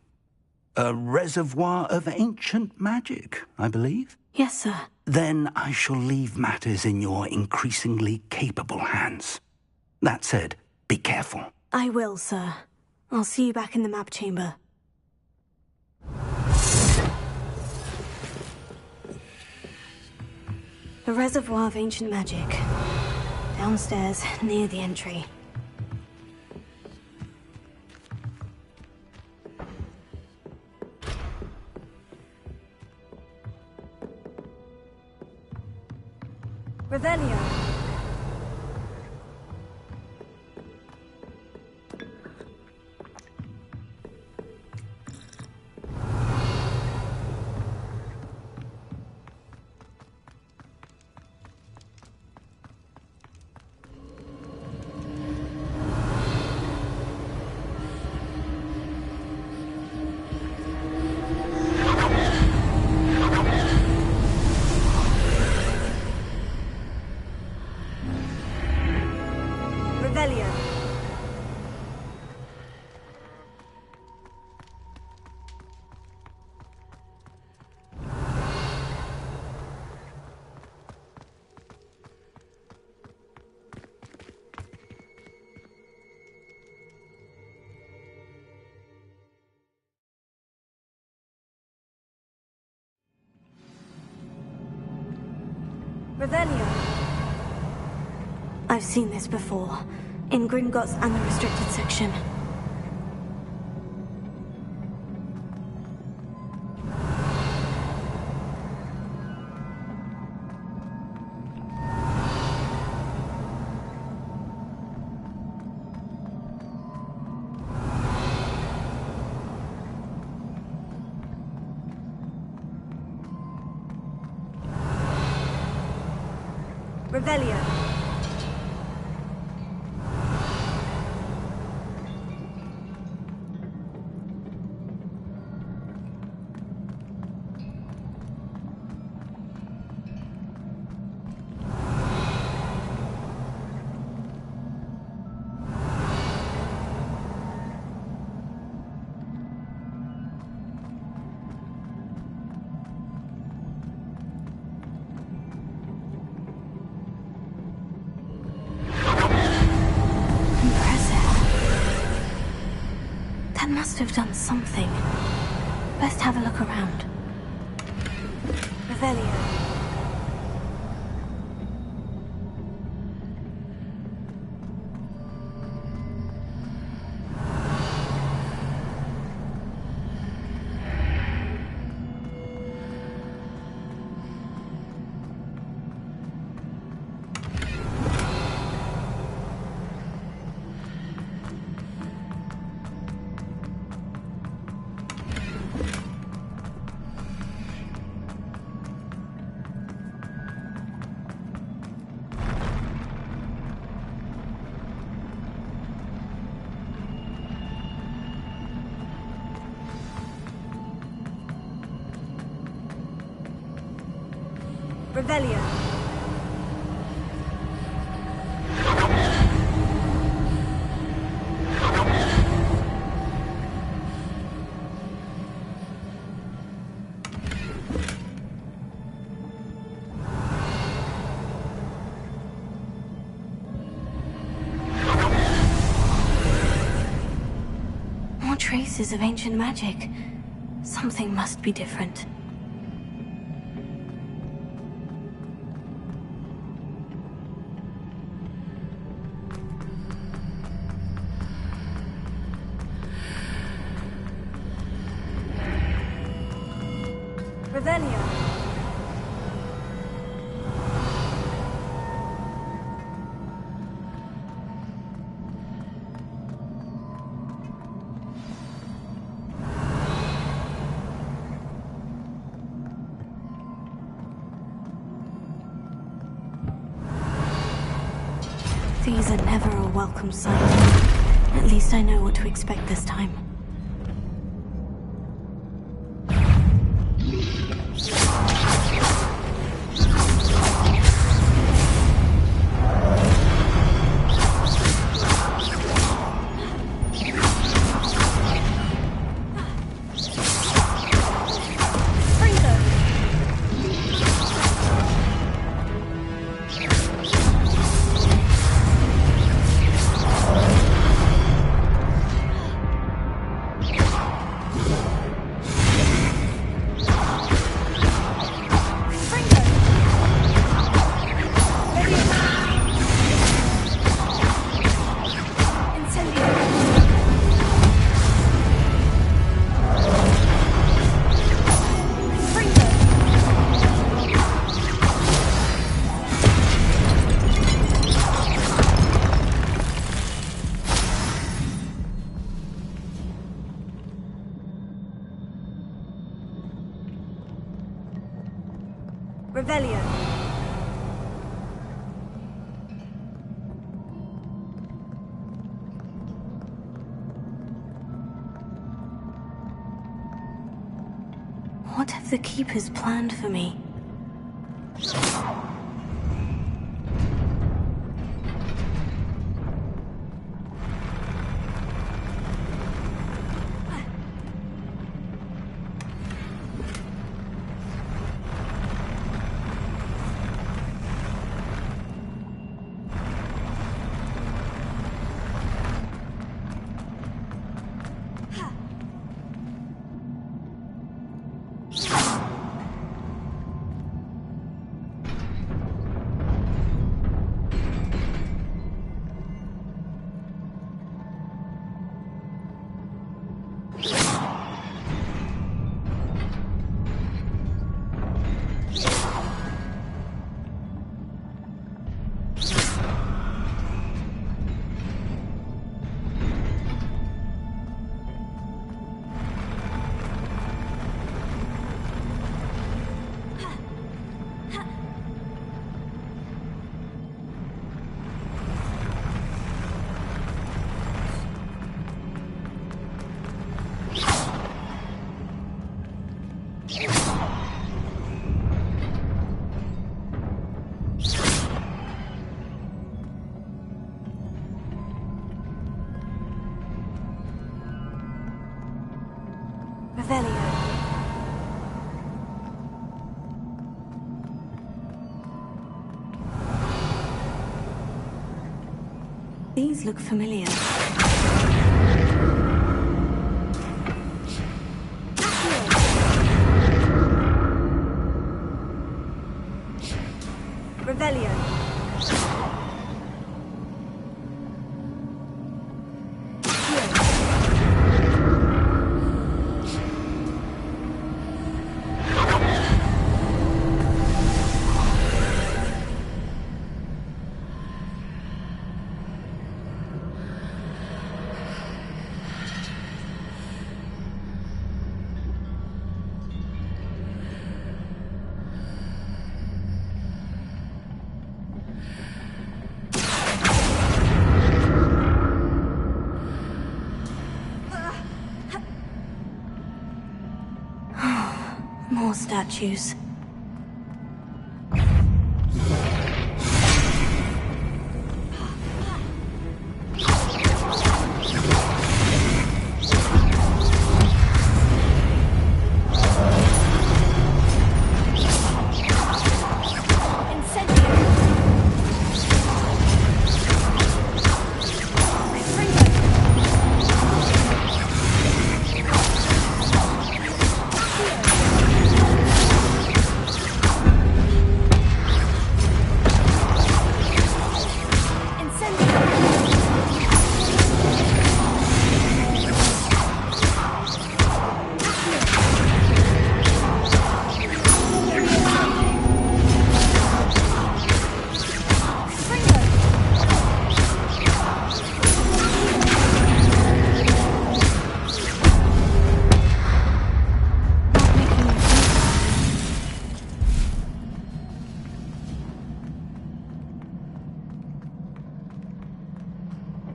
A reservoir of ancient magic, I believe? Yes, sir. Then I shall leave matters in your increasingly capable hands. That said, be careful. I will, sir. I'll see you back in the map chamber. A reservoir of ancient magic. Downstairs, near the entry. Revelio. Revelio. I've seen this before, in Gringotts and the restricted section. Revelio. Must have done something. Best have a look around. Revelio. Revelio. More traces of ancient magic. Something must be different. Revelio. These are never a welcome sight. At least I know what to expect this time. Revelio. What have the Keepers planned for me? Revelio. These look familiar. Revelio. More statues.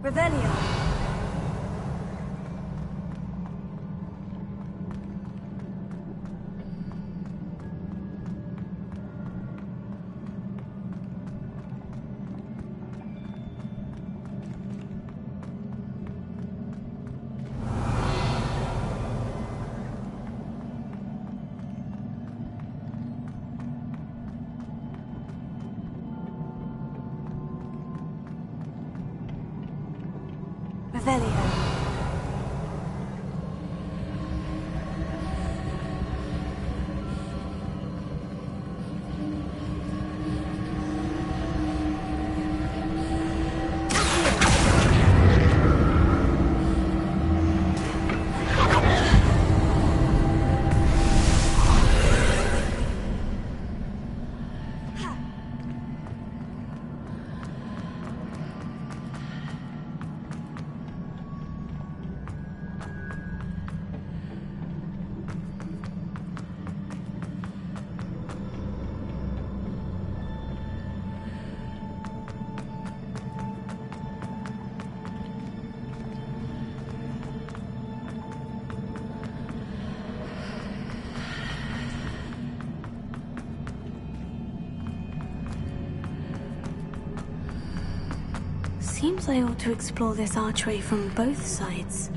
Revelio. Revelio. Seems I ought to explore this archway from both sides.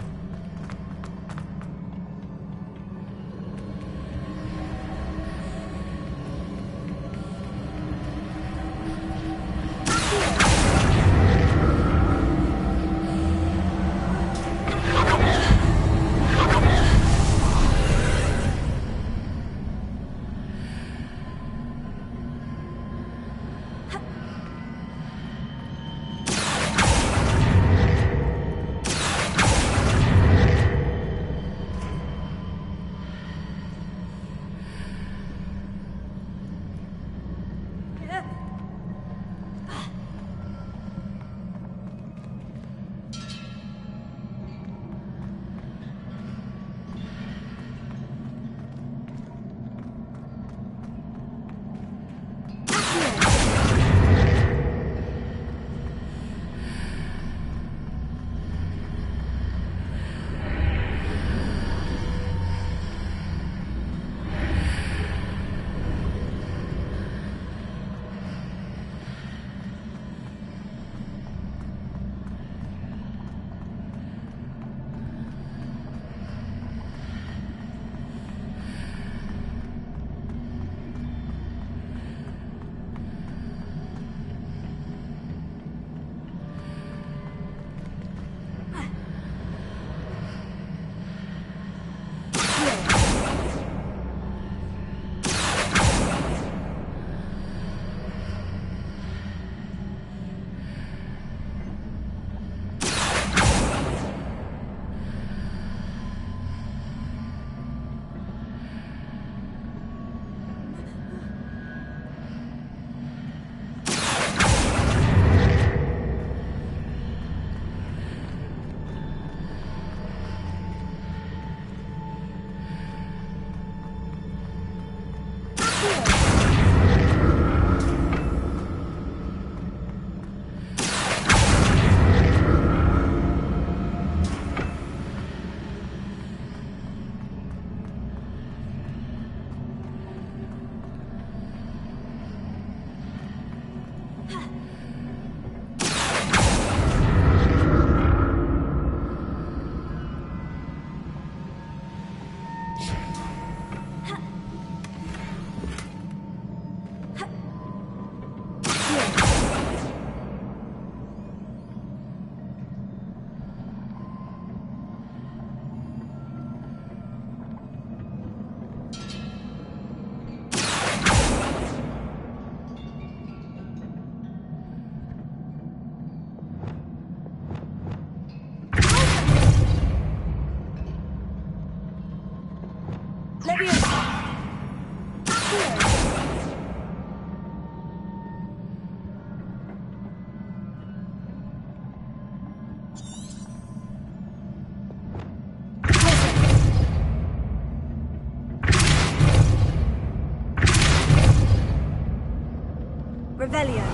Revelio.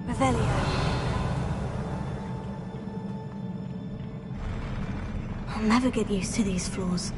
Revelio. I'll never get used to these floors.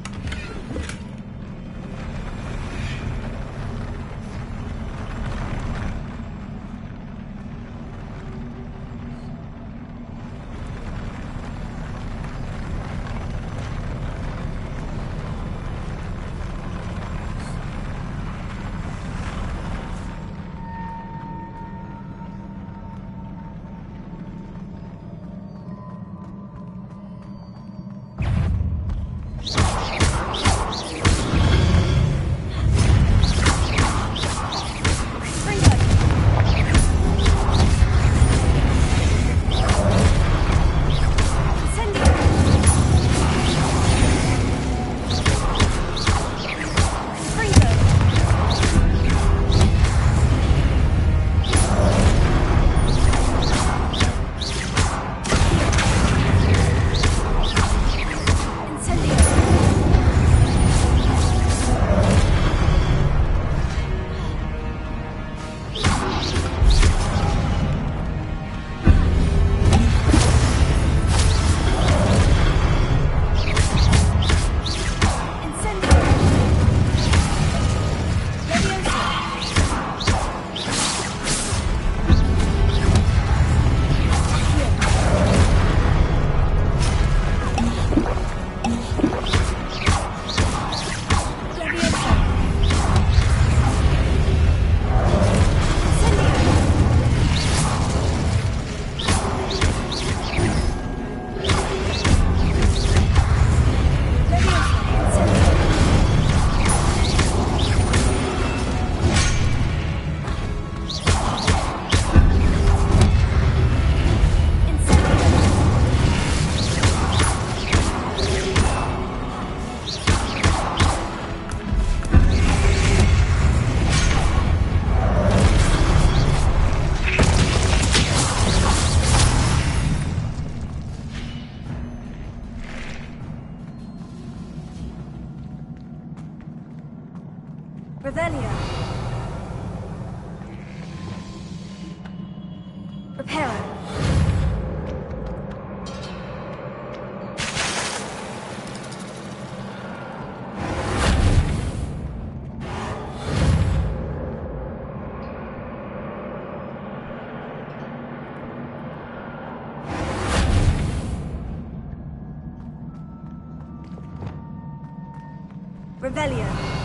Revelio. Reparo. Revelio.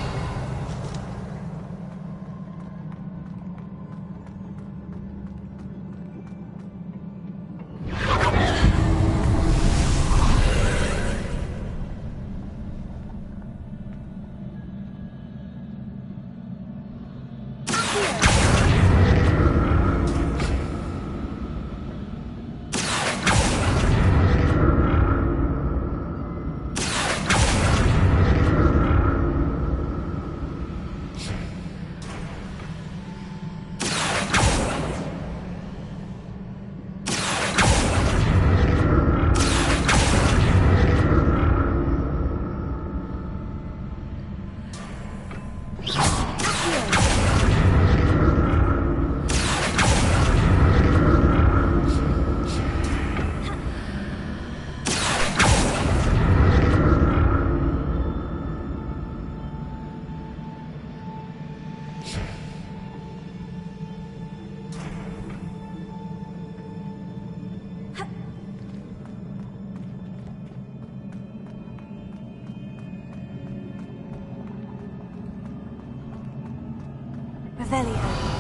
Revelio.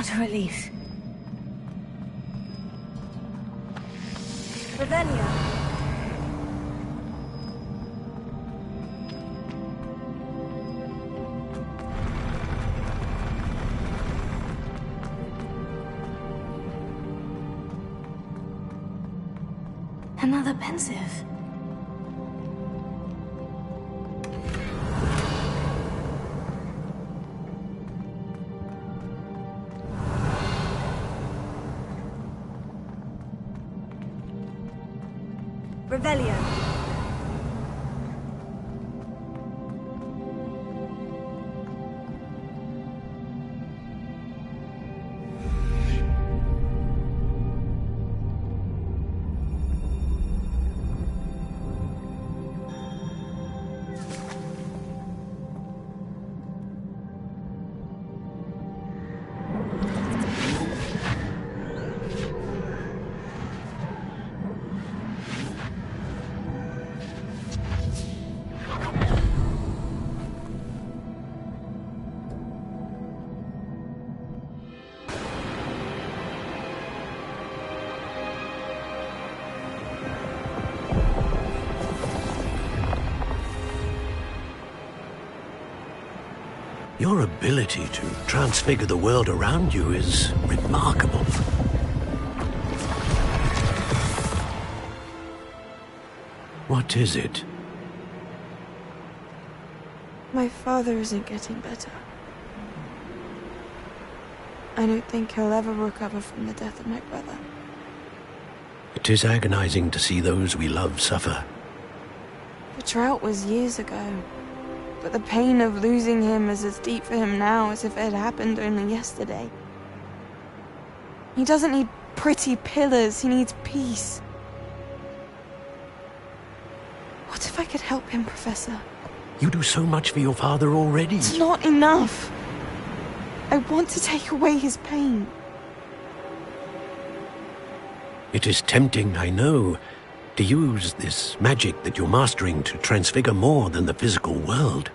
What a relief. Ravenna. Another pensive. Revelio. Your ability to transfigure the world around you is remarkable. What is it? My father isn't getting better. I don't think he'll ever recover from the death of my brother. It is agonizing to see those we love suffer. The drought was years ago. But the pain of losing him is as deep for him now as if it had happened only yesterday. He doesn't need pretty pillars, he needs peace. What if I could help him, Professor? You do so much for your father already. It's not enough. I want to take away his pain. It is tempting, I know, to use this magic that you're mastering to transfigure more than the physical world.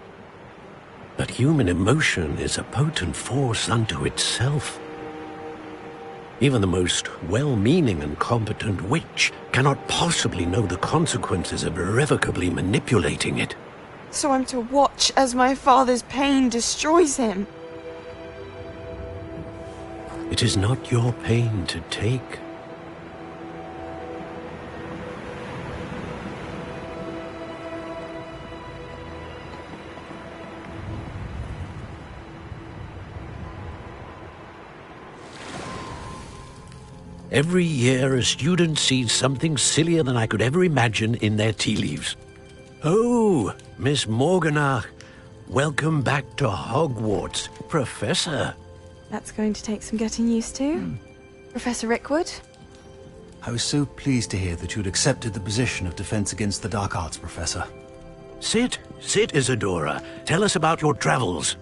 But human emotion is a potent force unto itself. Even the most well-meaning and competent witch cannot possibly know the consequences of irrevocably manipulating it. So I'm to watch as my father's pain destroys him. It is not your pain to take. Every year, a student sees something sillier than I could ever imagine in their tea leaves. Oh, Miss Morganach, welcome back to Hogwarts, Professor. That's going to take some getting used to. Professor Rickwood? I was so pleased to hear that you'd accepted the position of Defense Against the Dark Arts, Professor. Sit, Isadora. Tell us about your travels.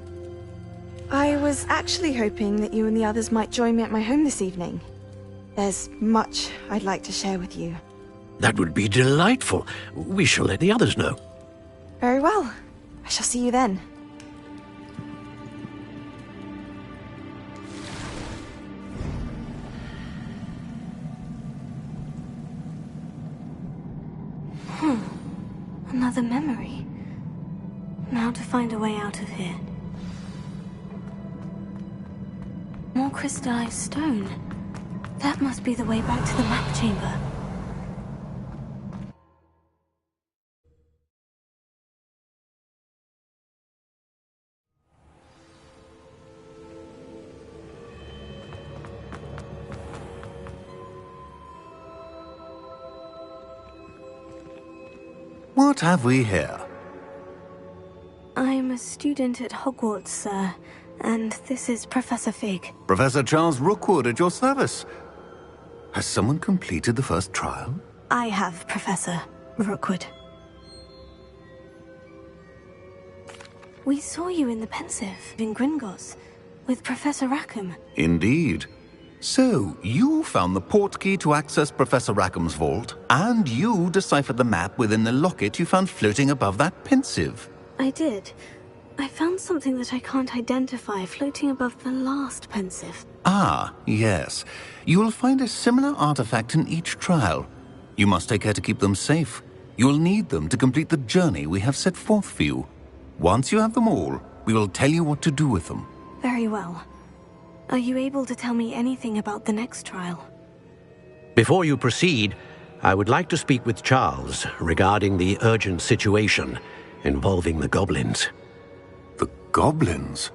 I was actually hoping that you and the others might join me at my home this evening. There's much I'd like to share with you. That would be delightful. We shall let the others know. Very well. I shall see you then. Another memory. Now to find a way out of here. More crystallized stone. That must be the way back to the map chamber. What have we here? I'm a student at Hogwarts, sir, and this is Professor Fig. Professor Charles Rookwood at your service. Has someone completed the first trial? I have, Professor Rookwood. We saw you in the Pensive in Gringotts with Professor Rackham. Indeed. So, you found the portkey to access Professor Rackham's vault, and you deciphered the map within the locket you found floating above that Pensive. I did. I found something that I can't identify floating above the last pensive. Ah, yes. You will find a similar artifact in each trial. You must take care to keep them safe. You will need them to complete the journey we have set forth for you. Once you have them all, we will tell you what to do with them. Very well. Are you able to tell me anything about the next trial? Before you proceed, I would like to speak with Charles regarding the urgent situation involving the goblins. The goblins?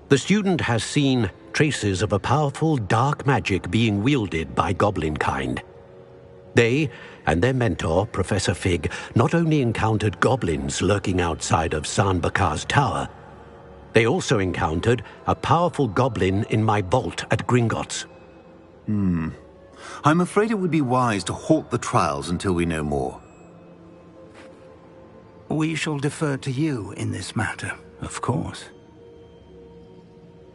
The student has seen traces of a powerful dark magic being wielded by goblin kind. They and their mentor, Professor Fig, not only encountered goblins lurking outside of San Bakar's tower, they also encountered a powerful goblin in my vault at Gringotts. I'm afraid it would be wise to halt the trials until we know more. We shall defer to you in this matter, of course.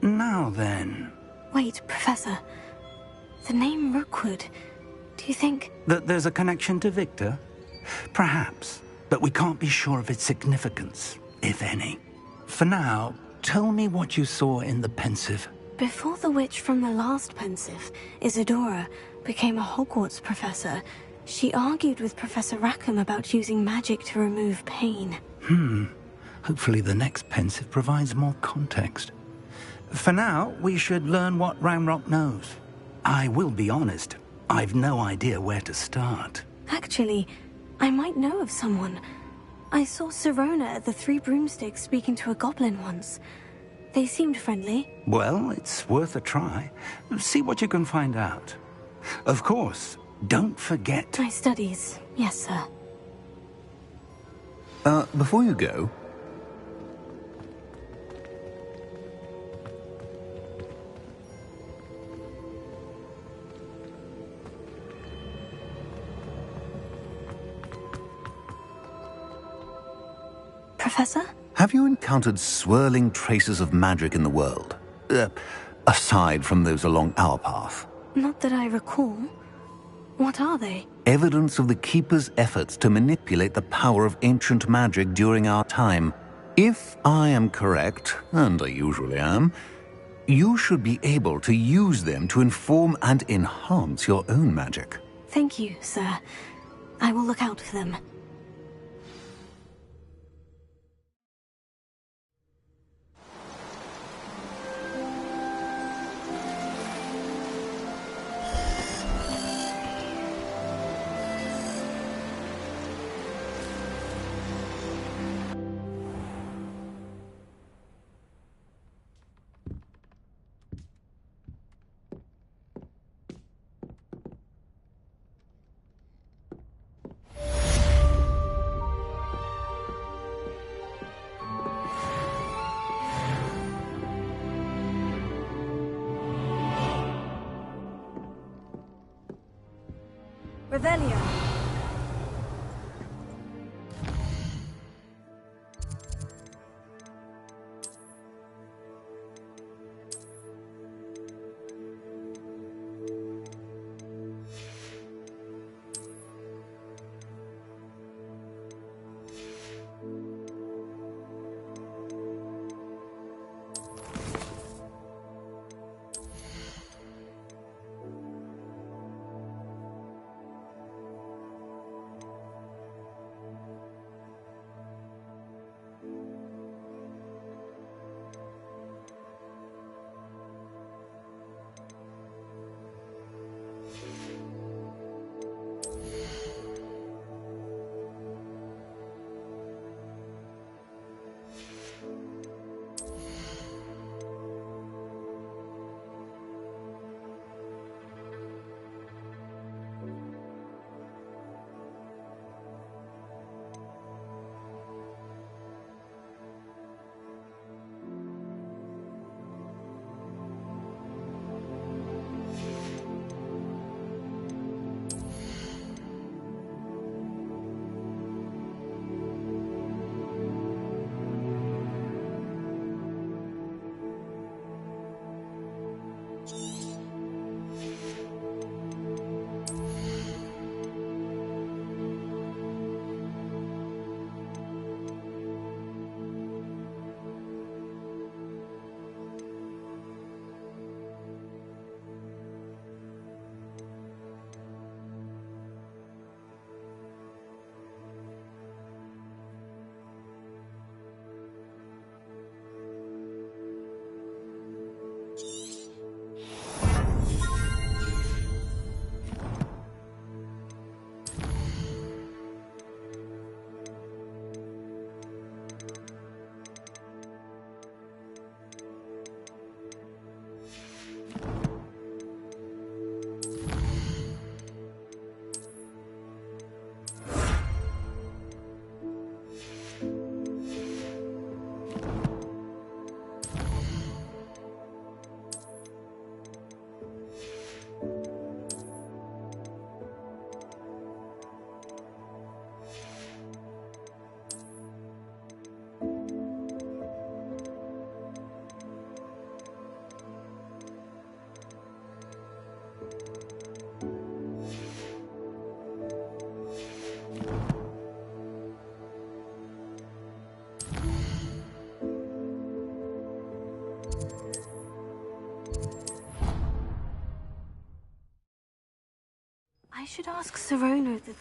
Now then... Wait, Professor. The name Rookwood. Do you think... That there's a connection to Victor? Perhaps, but we can't be sure of its significance, if any. For now, tell me what you saw in the pensive. Before the witch from the last pensive, Isadora, became a Hogwarts professor, she argued with Professor Rackham about using magic to remove pain. Hopefully the next pensive provides more context. For now, we should learn what Ranrock knows. I will be honest, I've no idea where to start. Actually, I might know of someone. I saw Sirona at the Three Broomsticks speaking to a goblin once. They seemed friendly. Well, it's worth a try. See what you can find out. Of course, don't forget... My studies, yes, sir. Before you go... Professor? Have you encountered swirling traces of magic in the world? Aside from those along our path? Not that I recall. What are they? Evidence of the Keeper's efforts to manipulate the power of ancient magic during our time. If I am correct, and I usually am, you should be able to use them to inform and enhance your own magic. Thank you, sir. I will look out for them. Revelio. should ask Serona the...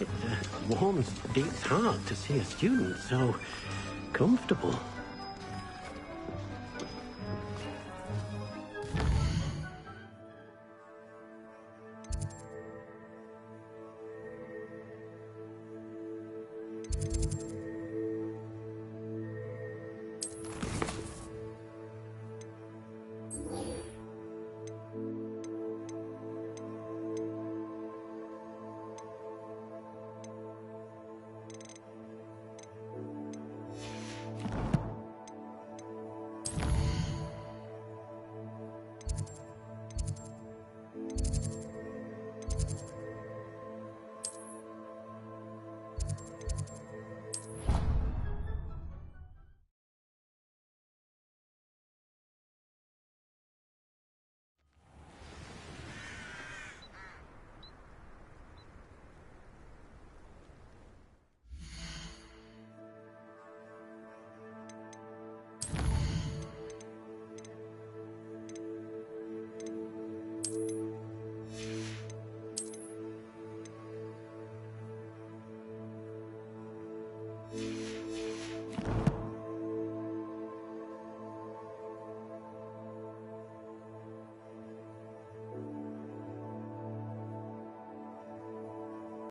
It warms Deep's heart to see a student so comfortable.